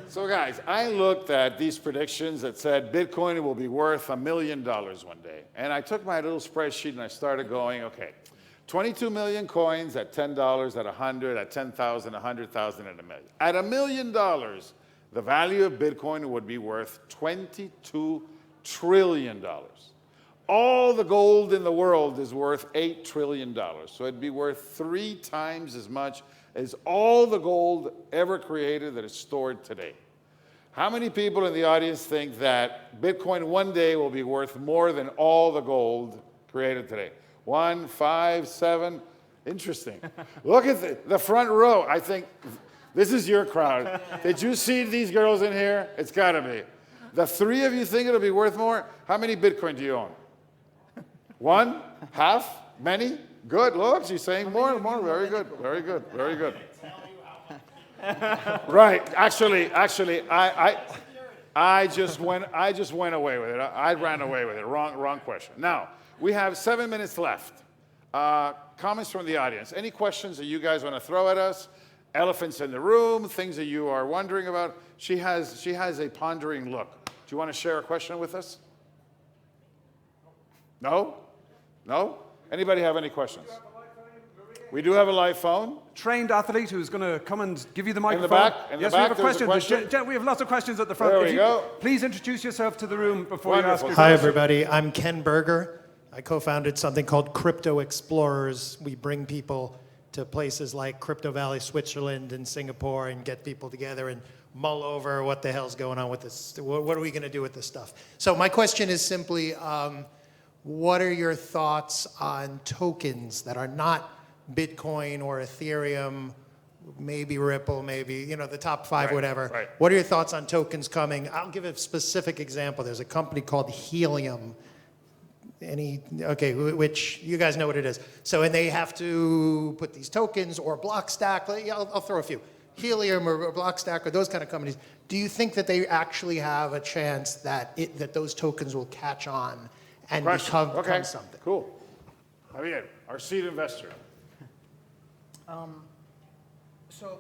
So guys, I looked at these predictions that said Bitcoin will be worth $1 million one day. And I took my little spreadsheet and I started going, okay, 22 million coins at $10, at 100, at 10,000, 100,000, and $1 million. At $1 million, the value of Bitcoin would be worth $22 trillion. All the gold in the world is worth $8 trillion. So it'd be worth 3 times as much as all the gold ever created that is stored today. How many people in the audience think that Bitcoin one day will be worth more than all the gold created today? 1, 5, 7. Interesting. Look at the front row. I think this is your crowd. Did you see these girls in here? It's got to be. The 3 of you think it'll be worth more? How many Bitcoin do you own? 1? Half? Many? Good. Look, she's saying more. Very good. Very good. Very good. Right. Actually, I just went away with it. I ran away with it. Wrong question. Now, we have 7 minutes left. Comments from the audience. Any questions that you guys want to throw at us? Elephants in the room, things that you are wondering about. She has a pondering look. Do you want to share a question with us? No? No? Anybody have any questions? We do have a live phone. Trained athlete who's going to come and give you the microphone. In the back? Yes, we have a question. We have lots of questions at the front. There we go. Please introduce yourself to the room before you ask your Hi, question. everybody. I'm Ken Berger. I co-founded something called Crypto Explorers. We bring people to places like Crypto Valley, Switzerland, and Singapore, and get people together and mull over what the hell's going on with this. What are we going to do with this stuff? So my question is simply, what are your thoughts on tokens that are not Bitcoin or Ethereum, maybe Ripple, maybe, the top 5, whatever. Right. What are your thoughts on tokens coming? I'll give a specific example. There's a company called Helium. Which you guys know what it is. So, and they have to put these tokens or Blockstack, I'll throw a few. Helium or Blockstack or those kind of companies. Do you think that they actually have a chance that those tokens will catch on and become something? Cool. Javier, our seed investor. So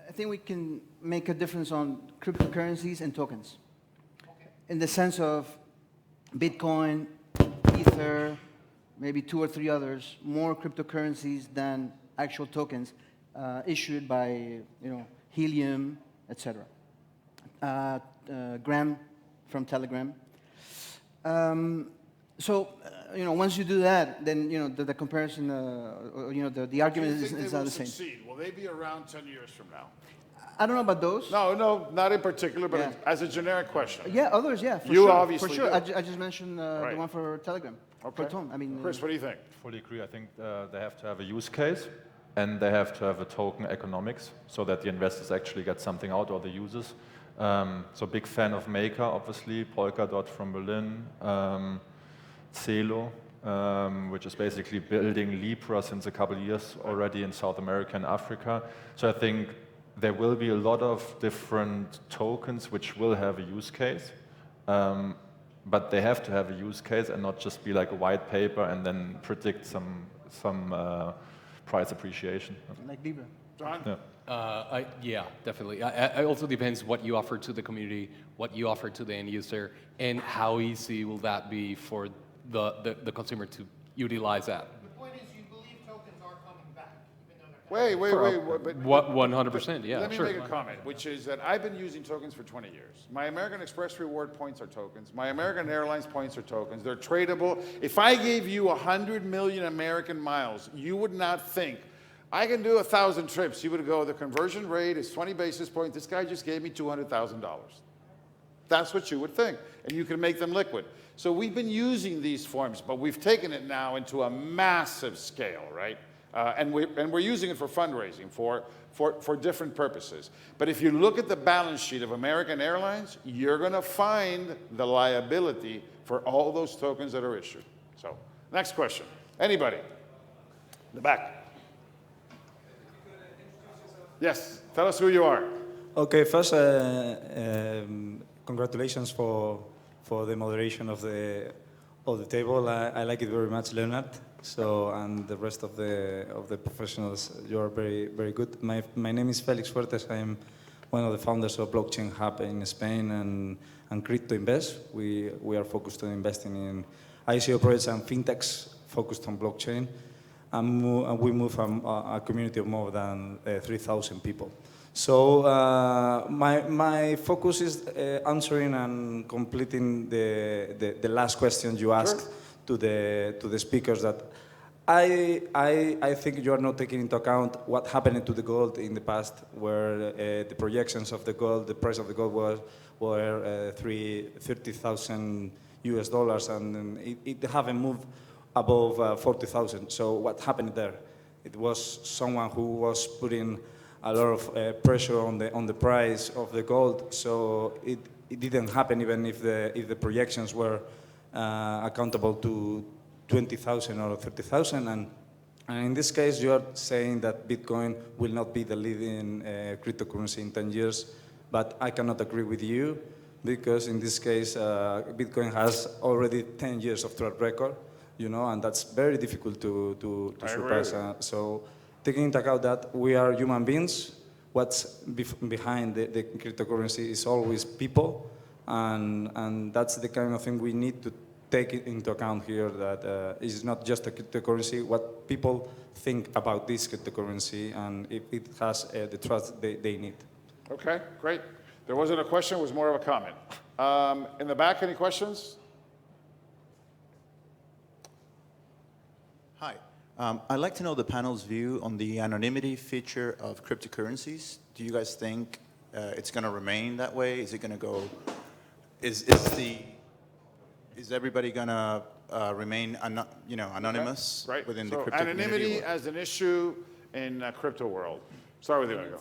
I think we can make a difference on cryptocurrencies and tokens. In the sense of Bitcoin, Ether, maybe 2 or 3 others, more cryptocurrencies than actual tokens issued by Helium, etc. Graham from Telegram. Once you do that, then the comparison, the argument is not the same. Succeed? Will they be around 10 years from now? I don't know about those. No, not in particular, but as a generic question. Yeah, others, for you sure. obviously For sure. do. I just mentioned the one for Telegram. Okay. For Tom. Chris, what do you think? Fully agree. I think they have to have a use case and they have to have a token economics so that the investors actually get something out, or the users. So big fan of Maker, obviously, Polkadot from Berlin, Celo, which is basically building Libra since a couple of years already in South America and Africa. So I think there will be a lot of different tokens which will have a use case. But they have to have a use case and not just be like a white paper and then predict some price appreciation. Like Libra. John? Yeah, definitely. It also depends what you offer to the community, what you offer to the end user, and how easy will that be for the consumer to utilize that. The point is, you believe tokens are coming back, even though Wait. What 100%? Yeah, Let me sure. make a comment, which is that I've been using tokens for 20 years. My American Express reward points are tokens. My American Airlines points are tokens. They're tradable. If I gave you 100 million American miles, you would not think, I can do 1,000 trips. You would go, the conversion rate is 20 basis points. This guy just gave me $200,000. That's what you would think. And you can make them liquid. So we've been using these forms, but we've taken it now into a massive scale, right? And we're using it for fundraising, for different purposes. But if you look at the balance sheet of American Airlines, you're going to find the liability for all those tokens that are issued. So, next question. Anybody? The back. Yes, tell us who you are. Okay, first, congratulations for the moderation of the table. I like it very much, Leonard. So, and the rest of the professionals, you are very, very good. My name is Felix Fuertes. I am one of the founders of Blockchain Hub in Spain and Crypto Invest. We are focused on investing in ICO projects and fintechs focused on blockchain. And we move from a community of more than 3,000 people. So my focus is answering and completing the last question you asked to the speakers. That I think you are not taking into account what happened to the gold in the past, where the projections of the gold, the price of the gold were $30,000 US, and it haven't moved above 40,000. So what happened there? It was someone who was putting a lot of pressure on the price of the gold. So it didn't happen even if the projections were accountable to 20,000 or 30,000. And in this case, you are saying that Bitcoin will not be the leading cryptocurrency in 10 years. But I cannot agree with you, because in this case, Bitcoin has already 10 years of track record, and that's very difficult to surpass. So taking into account that we are human beings, what's behind the cryptocurrency is always people, and that's the kind of thing we need to take into account here, that it's not just a cryptocurrency, what people think about this cryptocurrency, and if it has the trust they need. Okay, great. There wasn't a question, it was more of a comment. In the back, any questions? Hi. I'd like to know the panel's view on the anonymity feature of cryptocurrencies. Do you guys think it's going to remain that way? Is it going to go? Is everybody going to remain anonymous within the crypto community? Anonymity as an issue in crypto world. Start with you, Inigo.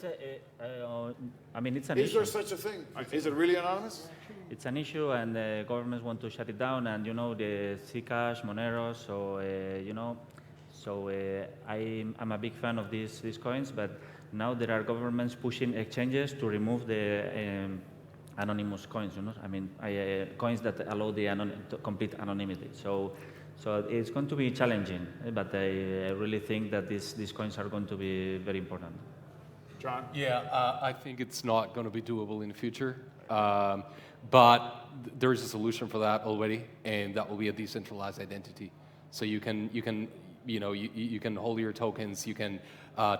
I mean, it's an issue. issue. Is there such a thing? Is it really anonymous? It's an issue, and the governments want to shut it down, and the Zcash, Monero, so I'm a big fan of these coins, but now there are governments pushing exchanges to remove the anonymous coins. I mean, coins that allow the complete anonymity. So it's going to be challenging, but I really think that these coins are going to be very important. John? Yeah, I think it's not going to be doable in the future, but there is a solution for that already, and that will be a decentralized identity. So you can hold your tokens, you can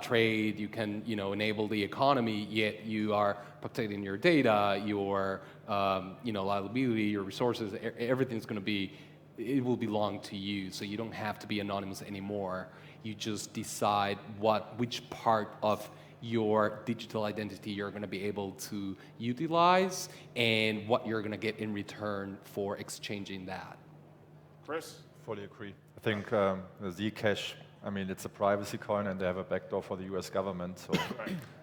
trade, you can enable the economy, yet you are protecting your data, your liability, your resources. Everything's going to be, it will belong to you. So you don't have to be anonymous anymore. You just decide which part of your digital identity you're going to be able to utilize and what you're going to get in return for exchanging that. Chris? Fully agree. I think the Zcash, I mean, it's a privacy coin, and they have a backdoor for the US government, so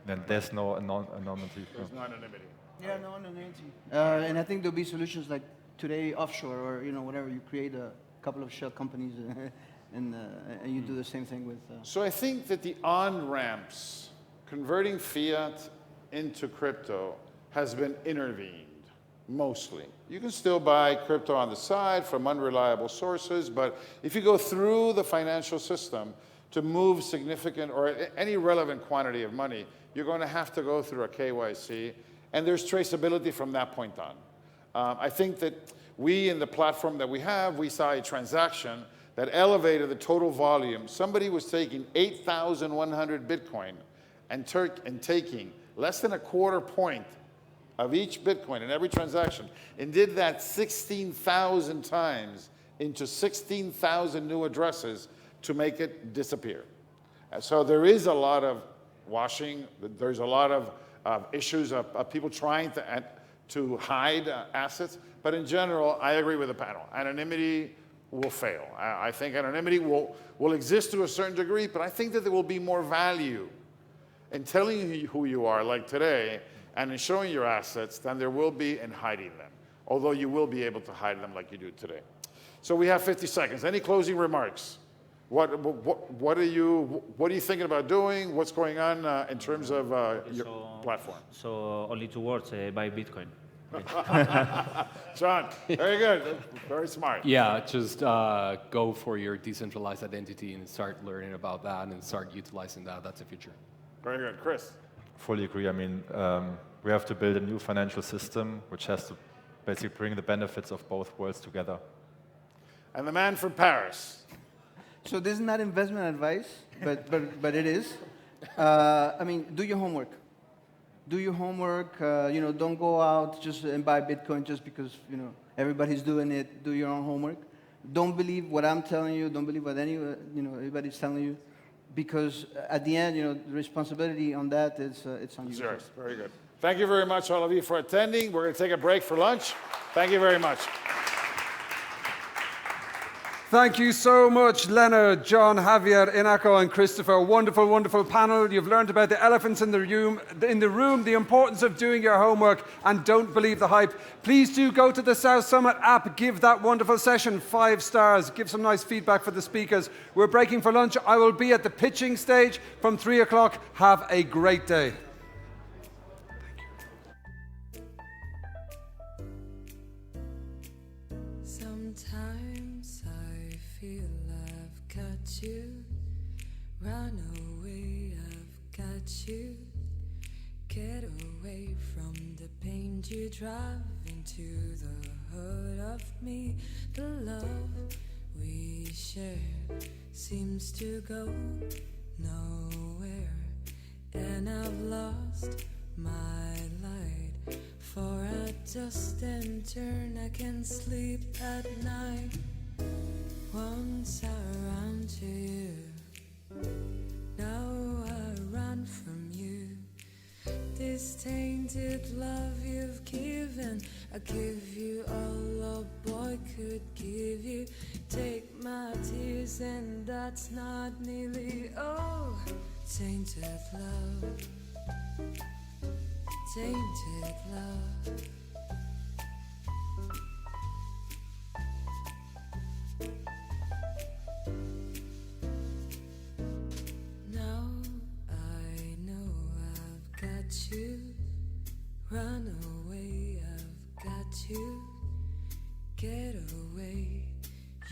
then there's no anonymity. There's no anonymity. Yeah, no anonymity. And I think there'll be solutions like today offshore, or whatever. You create a couple of shell companies, and you do the same thing with. So I think that the on-ramps converting fiat into crypto has been intervened, mostly. You can still buy crypto on the side from unreliable sources, but if you go through the financial system to move significant or any relevant quantity of money, you're going to have to go through a KYC, and there's traceability from that point on. I think that we, in the platform that we have, we saw a transaction that elevated the total volume. Somebody was taking 8,100 Bitcoin and taking less than a quarter point of each Bitcoin in every transaction, and did that 16,000 times into 16,000 new addresses to make it disappear. So there is a lot of washing. There's a lot of issues of people trying to hide assets. But in general, I agree with the panel. Anonymity will fail. I think anonymity will exist to a certain degree, but I think that there will be more value in telling you who you are, like today, and in showing your assets than there will be in hiding them, although you will be able to hide them like you do today. So we have 50 seconds. Any closing remarks? What are you thinking about doing? What's going on in terms of your platform? So only 2 words, buy Bitcoin. John, very good. Very smart. Yeah, just go for your decentralized identity and start learning about that and start utilizing that. That's the future. Very good. Chris? Fully agree. I mean, we have to build a new financial system which has to basically bring the benefits of both worlds together. And the man from Paris. So this is not investment advice, but it is. I mean, do your homework. Do your homework. Don't go out just and buy Bitcoin just because everybody's doing it. Do your own homework. Don't believe what I'm telling you. Don't believe what everybody's telling you, because at the end, the responsibility on that is it's on you. Yours. Very good. Thank you very much, all of you, for attending. We're going to take a break for lunch. Thank you very much. Thank you so much, Leonard, John, Javier, Inako, and Christopher. Wonderful, wonderful panel. You've learned about the elephants in the room, the importance of doing your homework, and don't believe the hype. Please do go to the South Summit app. Give that wonderful session 5 stars. Give some nice feedback for the speakers. We're breaking for lunch. I will be at the pitching stage from 3 o'clock. Have a great day. Sometimes I feel I've got you. Run away, I've got you. Get away from the pain you drive into the hurt of me. The love we share seems to go nowhere, and I've lost my light. For I just and turn, I can't sleep at night. Once I ran to you, now I run from you. This tainted love you've given, I give you all a boy could give you. Take my tears and that's not nearly all. Tainted love, tainted love. Now I know I've got you. Run away, I've got you. Get away.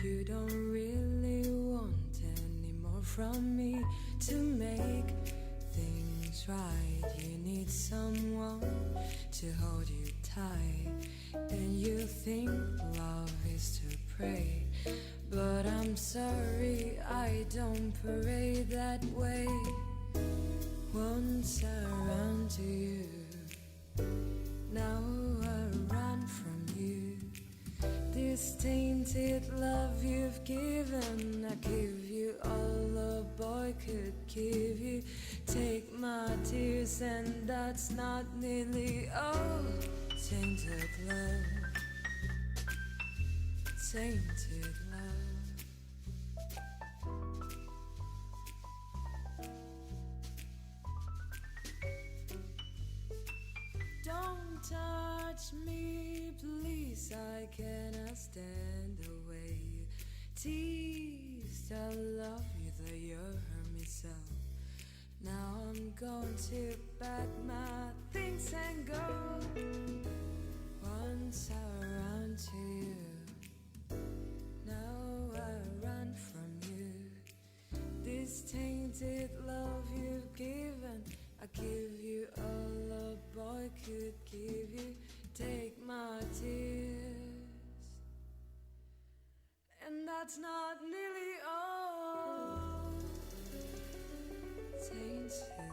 You don't really want any more from me. To make things right, you need someone to hold you tight. And you think love is to pray, but I'm sorry, I don't pray that way. Once I ran to you, now I run from you. This tainted love you've given, I give you all a boy could give you. Take my tears and that's not nearly all. Tainted love, tainted love. Don't touch me, please, I cannot stand the way you teased. I love you, though you hurt me so. Now I'm going to pack my things and go. Once I ran to you, now I run from you. This tainted love you've given, I give you all a boy could give you. Take my tears, and that's not nearly all. Tainted love.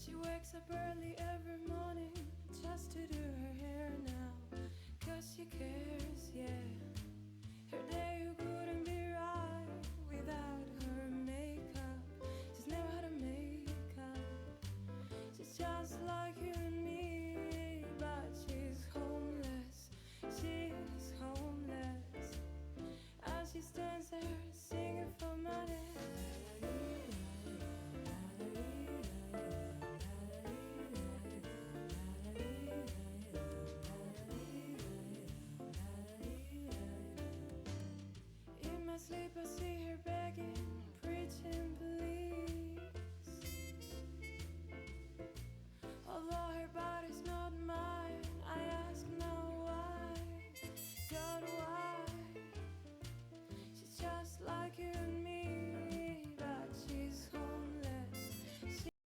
She wakes up early every morning just to do her hair now, 'cause she cares, yeah. Her day couldn't be right without her makeup. She's never had a makeup. She's just like you and me. you and me.